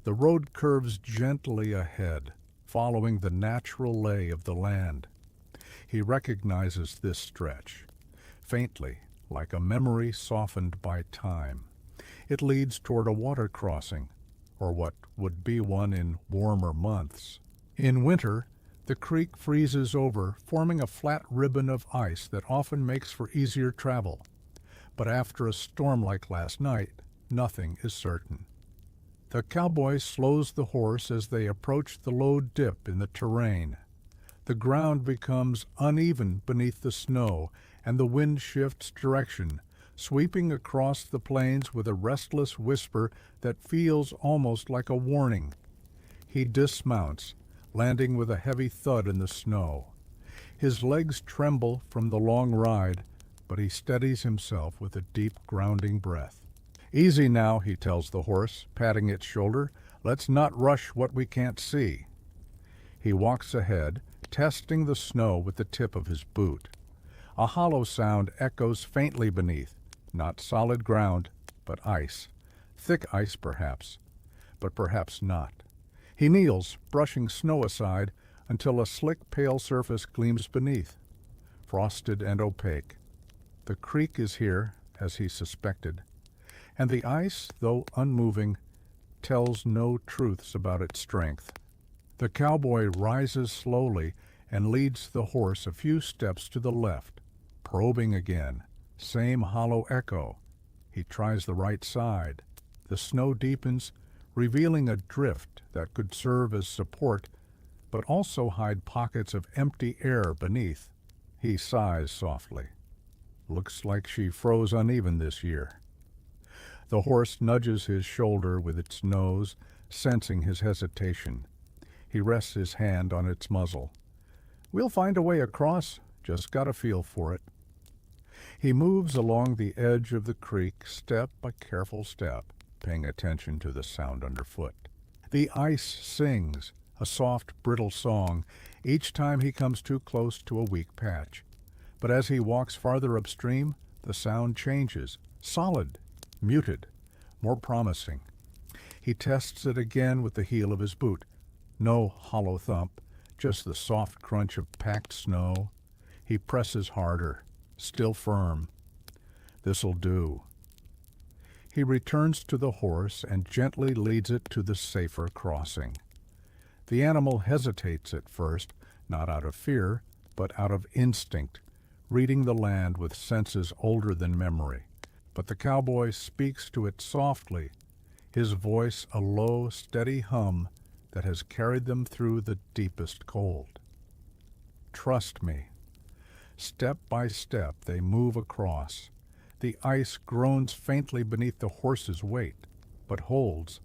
The road curves gently ahead, following the natural lay of the land. He recognizes this stretch, faintly, like a memory softened by time. It leads toward a water crossing, or what would be one in warmer months. In winter, the creek freezes over, forming a flat ribbon of ice that often makes for easier travel. But after a storm like last night, nothing is certain. The cowboy slows the horse as they approach the low dip in the terrain. The ground becomes uneven beneath the snow, and the wind shifts direction, sweeping across the plains with a restless whisper that feels almost like a warning. He dismounts, landing with a heavy thud in the snow. His legs tremble from the long ride, but he steadies himself with a deep, grounding breath. "Easy now," he tells the horse, patting its shoulder. "Let's not rush what we can't see." He walks ahead, testing the snow with the tip of his boot. A hollow sound echoes faintly beneath, not solid ground, but ice. Thick ice, perhaps, but perhaps not. He kneels, brushing snow aside, until a slick, pale surface gleams beneath, frosted and opaque. The creek is here, as he suspected, and the ice, though unmoving, tells no truths about its strength. The cowboy rises slowly and leads the horse a few steps to the left, probing again. Same hollow echo. He tries the right side. The snow deepens, revealing a drift that could serve as support, but also hide pockets of empty air beneath. He sighs softly. Looks like she froze uneven this year. The horse nudges his shoulder with its nose, sensing his hesitation. He rests his hand on its muzzle. "We'll find a way across, just got a feel for it." He moves along the edge of the creek, step by careful step, paying attention to the sound underfoot. The ice sings, a soft, brittle song, each time he comes too close to a weak patch. But as he walks farther upstream, the sound changes, solid, muted, more promising. He tests it again with the heel of his boot. No hollow thump, just the soft crunch of packed snow. He presses harder, still firm. This'll do. He returns to the horse and gently leads it to the safer crossing. The animal hesitates at first, not out of fear, but out of instinct, reading the land with senses older than memory. But the cowboy speaks to it softly, his voice a low, steady hum that has carried them through the deepest cold. "Trust me." Step by step they move across. The ice groans faintly beneath the horse's weight, but holds.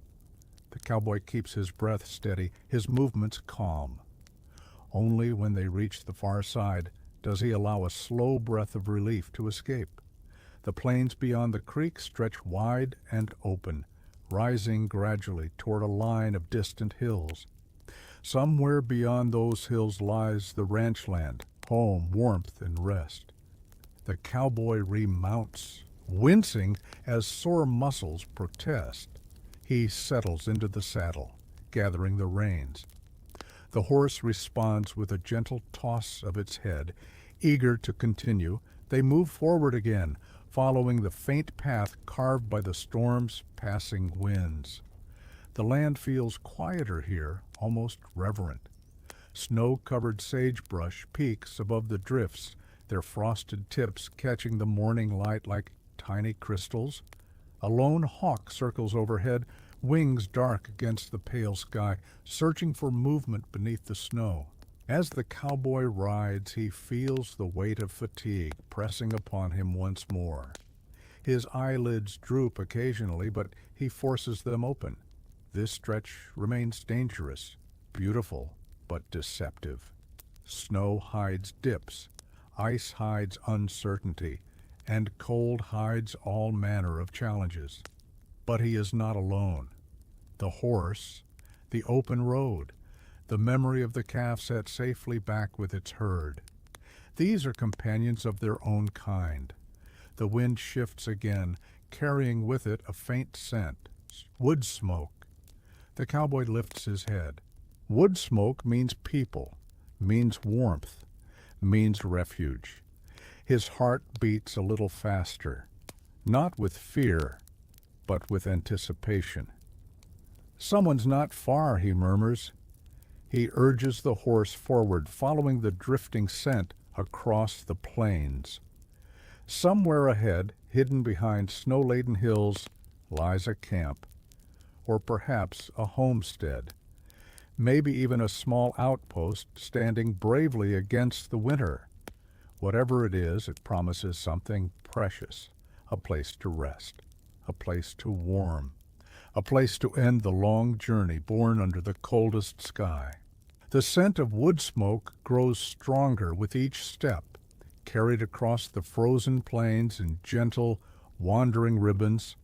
The cowboy keeps his breath steady, his movements calm. Only when they reach the far side does he allow a slow breath of relief to escape. The plains beyond the creek stretch wide and open, rising gradually toward a line of distant hills. Somewhere beyond those hills lies the ranch land, home, warmth, and rest. The cowboy remounts, wincing as sore muscles protest. He settles into the saddle, gathering the reins. The horse responds with a gentle toss of its head. Eager to continue, they move forward again, following the faint path carved by the storm's passing winds. The land feels quieter here, almost reverent. Snow-covered sagebrush peaks above the drifts, their frosted tips catching the morning light like tiny crystals. A lone hawk circles overhead, wings dark against the pale sky, searching for movement beneath the snow. As the cowboy rides, he feels the weight of fatigue pressing upon him once more. His eyelids droop occasionally, but he forces them open. This stretch remains dangerous, beautiful, but deceptive. Snow hides dips, ice hides uncertainty, and cold hides all manner of challenges. But he is not alone. The horse, the open road, the memory of the calf set safely back with its herd. These are companions of their own kind. The wind shifts again, carrying with it a faint scent, wood smoke. The cowboy lifts his head. Wood smoke means people, means warmth, means refuge. His heart beats a little faster, not with fear, but with anticipation. Someone's not far, he murmurs. He urges the horse forward, following the drifting scent across the plains. Somewhere ahead, hidden behind snow-laden hills, lies a camp, or perhaps a homestead, maybe even a small outpost standing bravely against the winter. Whatever it is, it promises something precious, a place to rest, a place to warm, a place to end the long journey born under the coldest sky. The scent of wood smoke grows stronger with each step, carried across the frozen plains in gentle, wandering ribbons.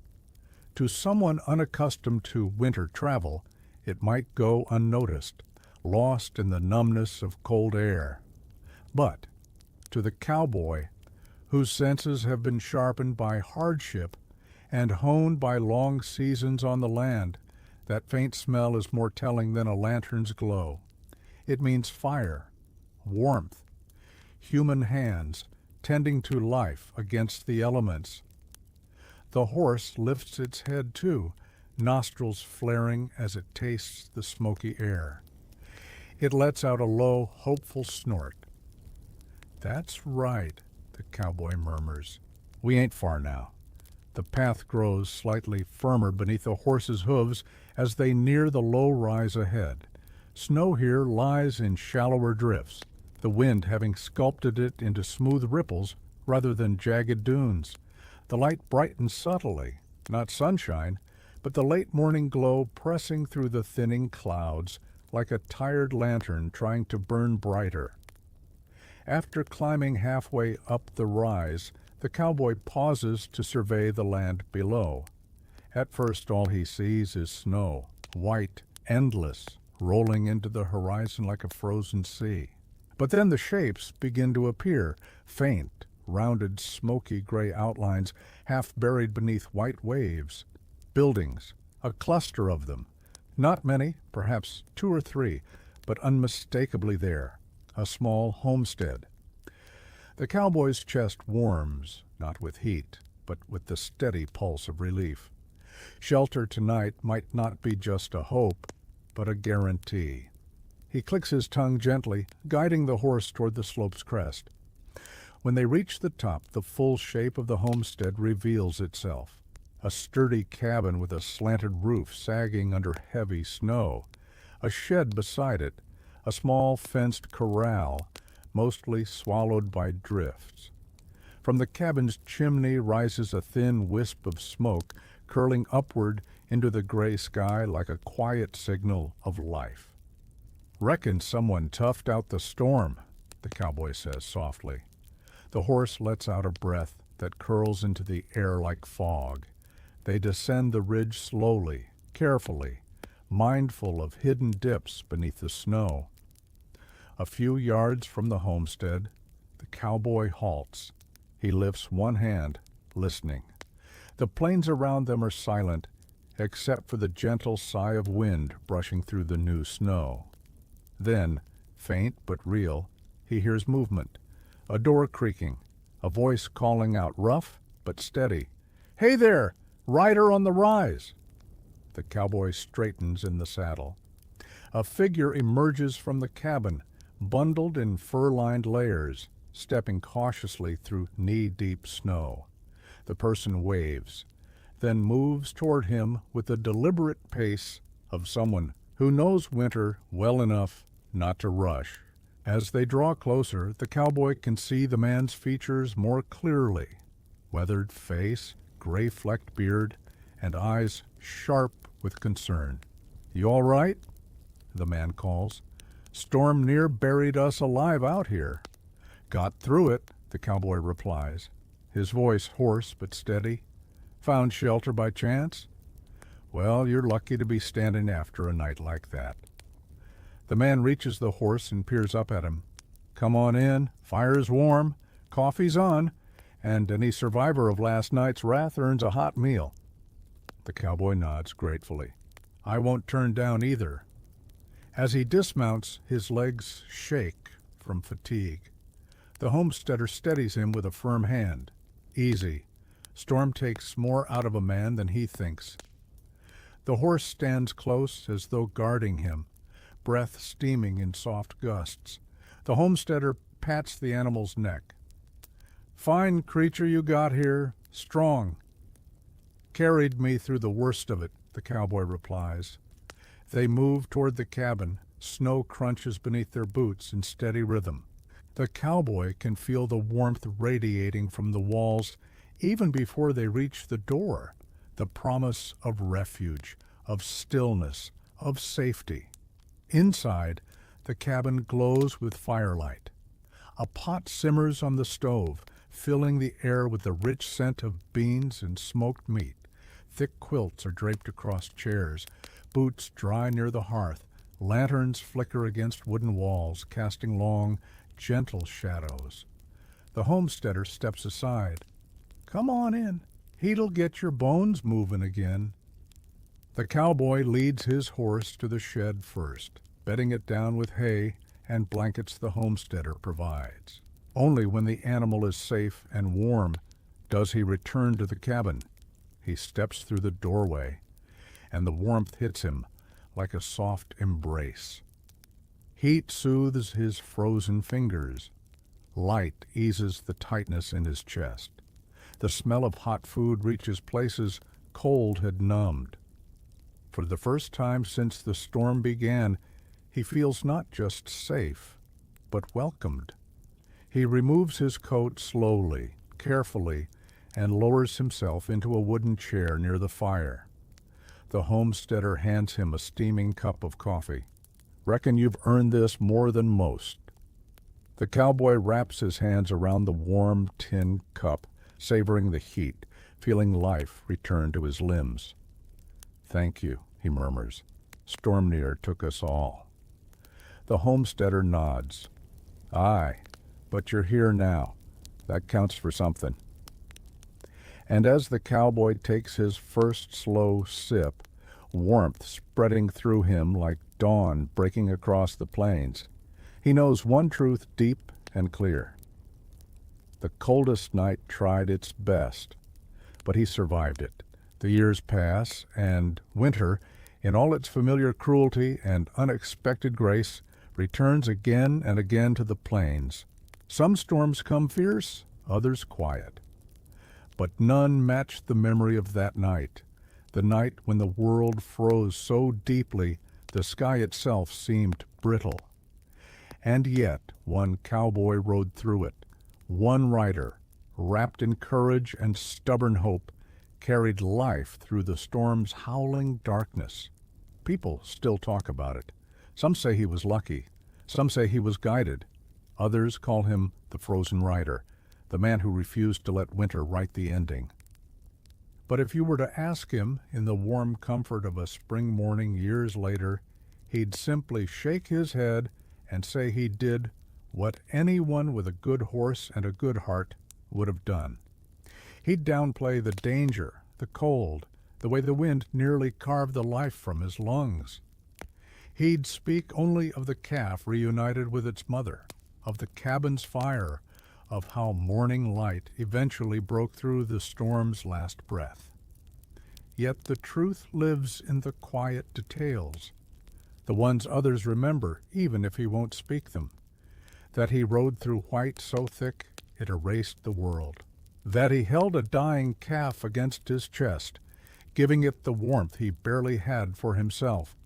To someone unaccustomed to winter travel, it might go unnoticed, lost in the numbness of cold air. But to the cowboy, whose senses have been sharpened by hardship and honed by long seasons on the land, that faint smell is more telling than a lantern's glow. It means fire, warmth, human hands tending to life against the elements. The horse lifts its head too, nostrils flaring as it tastes the smoky air. It lets out a low, hopeful snort. "That's right," the cowboy murmurs. "We ain't far now." The path grows slightly firmer beneath the horse's hooves as they near the low rise ahead. Snow here lies in shallower drifts, the wind having sculpted it into smooth ripples rather than jagged dunes. The light brightens subtly, not sunshine, but the late morning glow pressing through the thinning clouds like a tired lantern trying to burn brighter. After climbing halfway up the rise, the cowboy pauses to survey the land below. At first all he sees is snow, white, endless, rolling into the horizon like a frozen sea. But then the shapes begin to appear, faint, rounded, smoky gray outlines half buried beneath white waves. Buildings, a cluster of them. Not many, perhaps 2 or 3, but unmistakably there. A small homestead. The cowboy's chest warms, not with heat, but with the steady pulse of relief. Shelter tonight might not be just a hope, but a guarantee. He clicks his tongue gently, guiding the horse toward the slope's crest. When they reach the top, the full shape of the homestead reveals itself. A sturdy cabin with a slanted roof sagging under heavy snow. A shed beside it. A small fenced corral, mostly swallowed by drifts. From the cabin's chimney rises a thin wisp of smoke, curling upward into the gray sky like a quiet signal of life. "Reckon someone toughed out the storm," the cowboy says softly. The horse lets out a breath that curls into the air like fog. They descend the ridge slowly, carefully, mindful of hidden dips beneath the snow. A few yards from the homestead, the cowboy halts. He lifts one hand, listening. The plains around them are silent, except for the gentle sigh of wind brushing through the new snow. Then, faint but real, he hears movement, a door creaking, a voice calling out, rough but steady. "Hey there, rider on the rise!" The cowboy straightens in the saddle. A figure emerges from the cabin, bundled in fur-lined layers, stepping cautiously through knee-deep snow. The person waves, then moves toward him with the deliberate pace of someone who knows winter well enough not to rush. As they draw closer, the cowboy can see the man's features more clearly. Weathered face, gray-flecked beard, and eyes sharp with concern. "You all right?" the man calls. "Storm near buried us alive out here." "Got through it," the cowboy replies. his voice hoarse but steady. "Found shelter by chance? Well, you're lucky to be standing after a night like that." The man reaches the horse and peers up at him. "Come on in. Fire's warm. Coffee's on. And any survivor of last night's wrath earns a hot meal." The cowboy nods gratefully. "I won't turn down either." As he dismounts, his legs shake from fatigue. The homesteader steadies him with a firm hand. "Easy. Storm takes more out of a man than he thinks." The horse stands close as though guarding him, breath steaming in soft gusts. The homesteader pats the animal's neck. "Fine creature you got here, strong." "Carried me through the worst of it," the cowboy replies. They move toward the cabin. Snow crunches beneath their boots in steady rhythm. The cowboy can feel the warmth radiating from the walls even before they reach the door, the promise of refuge, of stillness, of safety. Inside, the cabin glows with firelight. A pot simmers on the stove, filling the air with the rich scent of beans and smoked meat. Thick quilts are draped across chairs, boots dry near the hearth. Lanterns flicker against wooden walls, casting long, gentle shadows. The homesteader steps aside. "Come on in. Heat'll get your bones moving again." The cowboy leads his horse to the shed first, bedding it down with hay and blankets the homesteader provides. Only when the animal is safe and warm does he return to the cabin. He steps through the doorway, and the warmth hits him like a soft embrace. Heat soothes his frozen fingers. Light eases the tightness in his chest. The smell of hot food reaches places cold had numbed. For the first time since the storm began, he feels not just safe, but welcomed. He removes his coat slowly, carefully, and lowers himself into a wooden chair near the fire. The homesteader hands him a steaming cup of coffee. "Reckon you've earned this more than most." The cowboy wraps his hands around the warm tin cup, savoring the heat, feeling life return to his limbs. "Thank you," he murmurs. "Stormnear took us all." The homesteader nods. "Aye, but you're here now. That counts for something." And as the cowboy takes his first slow sip, warmth spreading through him like dawn breaking across the plains, he knows one truth deep and clear. The coldest night tried its best, but he survived it. The years pass, and winter, in all its familiar cruelty and unexpected grace, returns again and again to the plains. Some storms come fierce, others quiet. But none matched the memory of that night, the night when the world froze so deeply the sky itself seemed brittle. And yet one cowboy rode through it. One rider, wrapped in courage and stubborn hope, carried life through the storm's howling darkness. People still talk about it. Some say he was lucky. Some say he was guided. Others call him the frozen rider, the man who refused to let winter write the ending. But if you were to ask him in the warm comfort of a spring morning years later, he'd simply shake his head and say he did what anyone with a good horse and a good heart would have done. He'd downplay the danger, the cold, the way the wind nearly carved the life from his lungs. He'd speak only of the calf reunited with its mother, of the cabin's fire, of how morning light eventually broke through the storm's last breath. Yet the truth lives in the quiet details, the ones others remember even if he won't speak them. That he rode through white so thick it erased the world. That he held a dying calf against his chest, giving it the warmth he barely had for himself.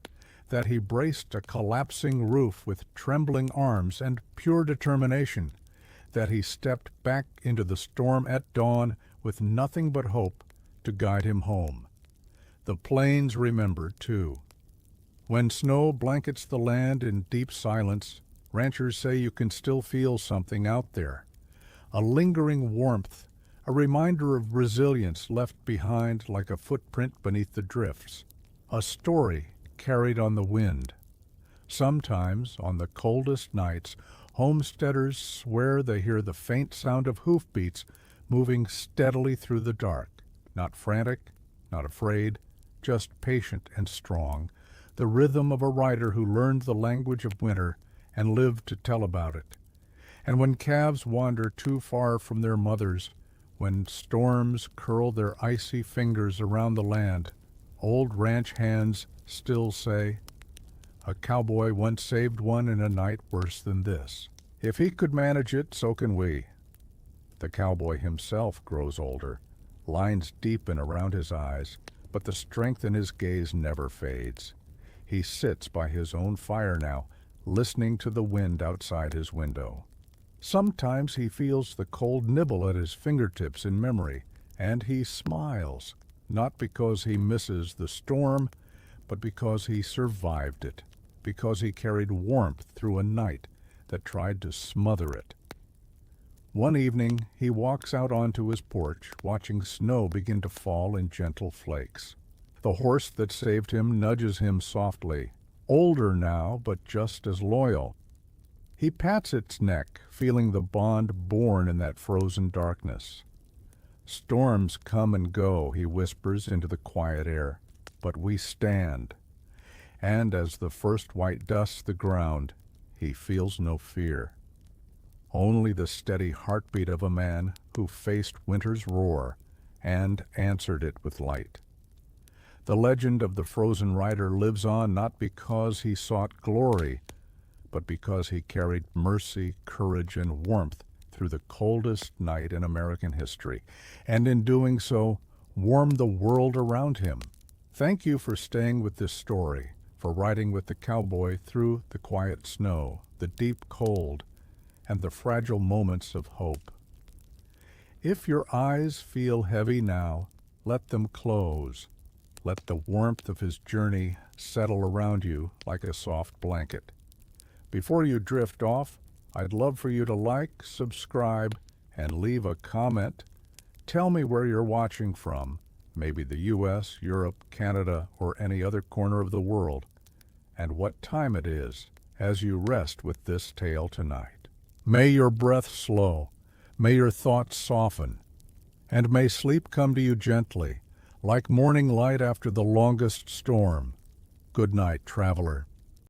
That he braced a collapsing roof with trembling arms and pure determination. That he stepped back into the storm at dawn with nothing but hope to guide him home. The plains remember, too. When snow blankets the land in deep silence, ranchers say you can still feel something out there. A lingering warmth, a reminder of resilience left behind like a footprint beneath the drifts, a story carried on the wind. Sometimes, on the coldest nights, homesteaders swear they hear the faint sound of hoofbeats moving steadily through the dark, not frantic, not afraid, just patient and strong, the rhythm of a rider who learned the language of winter and lived to tell about it. And when calves wander too far from their mothers, when storms curl their icy fingers around the land, old ranch hands still say, "A cowboy once saved one in a night worse than this. If he could manage it, so can we." The cowboy himself grows older, lines deepen around his eyes, but the strength in his gaze never fades. He sits by his own fire now, listening to the wind outside his window. Sometimes he feels the cold nibble at his fingertips in memory, and he smiles, not because he misses the storm, but because he survived it, because he carried warmth through a night that tried to smother it. One evening he walks out onto his porch, watching snow begin to fall in gentle flakes. The horse that saved him nudges him softly, older now, but just as loyal. He pats its neck, feeling the bond born in that frozen darkness. "Storms come and go," he whispers into the quiet air, "but we stand." And as the first white dusts the ground, he feels no fear. Only the steady heartbeat of a man who faced winter's roar and answered it with light. The legend of the frozen rider lives on not because he sought glory, but because he carried mercy, courage, and warmth through the coldest night in American history, and in doing so, warmed the world around him. Thank you for staying with this story, for riding with the cowboy through the quiet snow, the deep cold, and the fragile moments of hope. If your eyes feel heavy now, let them close. Let the warmth of his journey settle around you like a soft blanket. Before you drift off, I'd love for you to like, subscribe, and leave a comment. Tell me where you're watching from, maybe the US, Europe, Canada, or any other corner of the world, and what time it is as you rest with this tale tonight. May your breath slow, may your thoughts soften, and may sleep come to you gently, like morning light after the longest storm. Good night, traveler.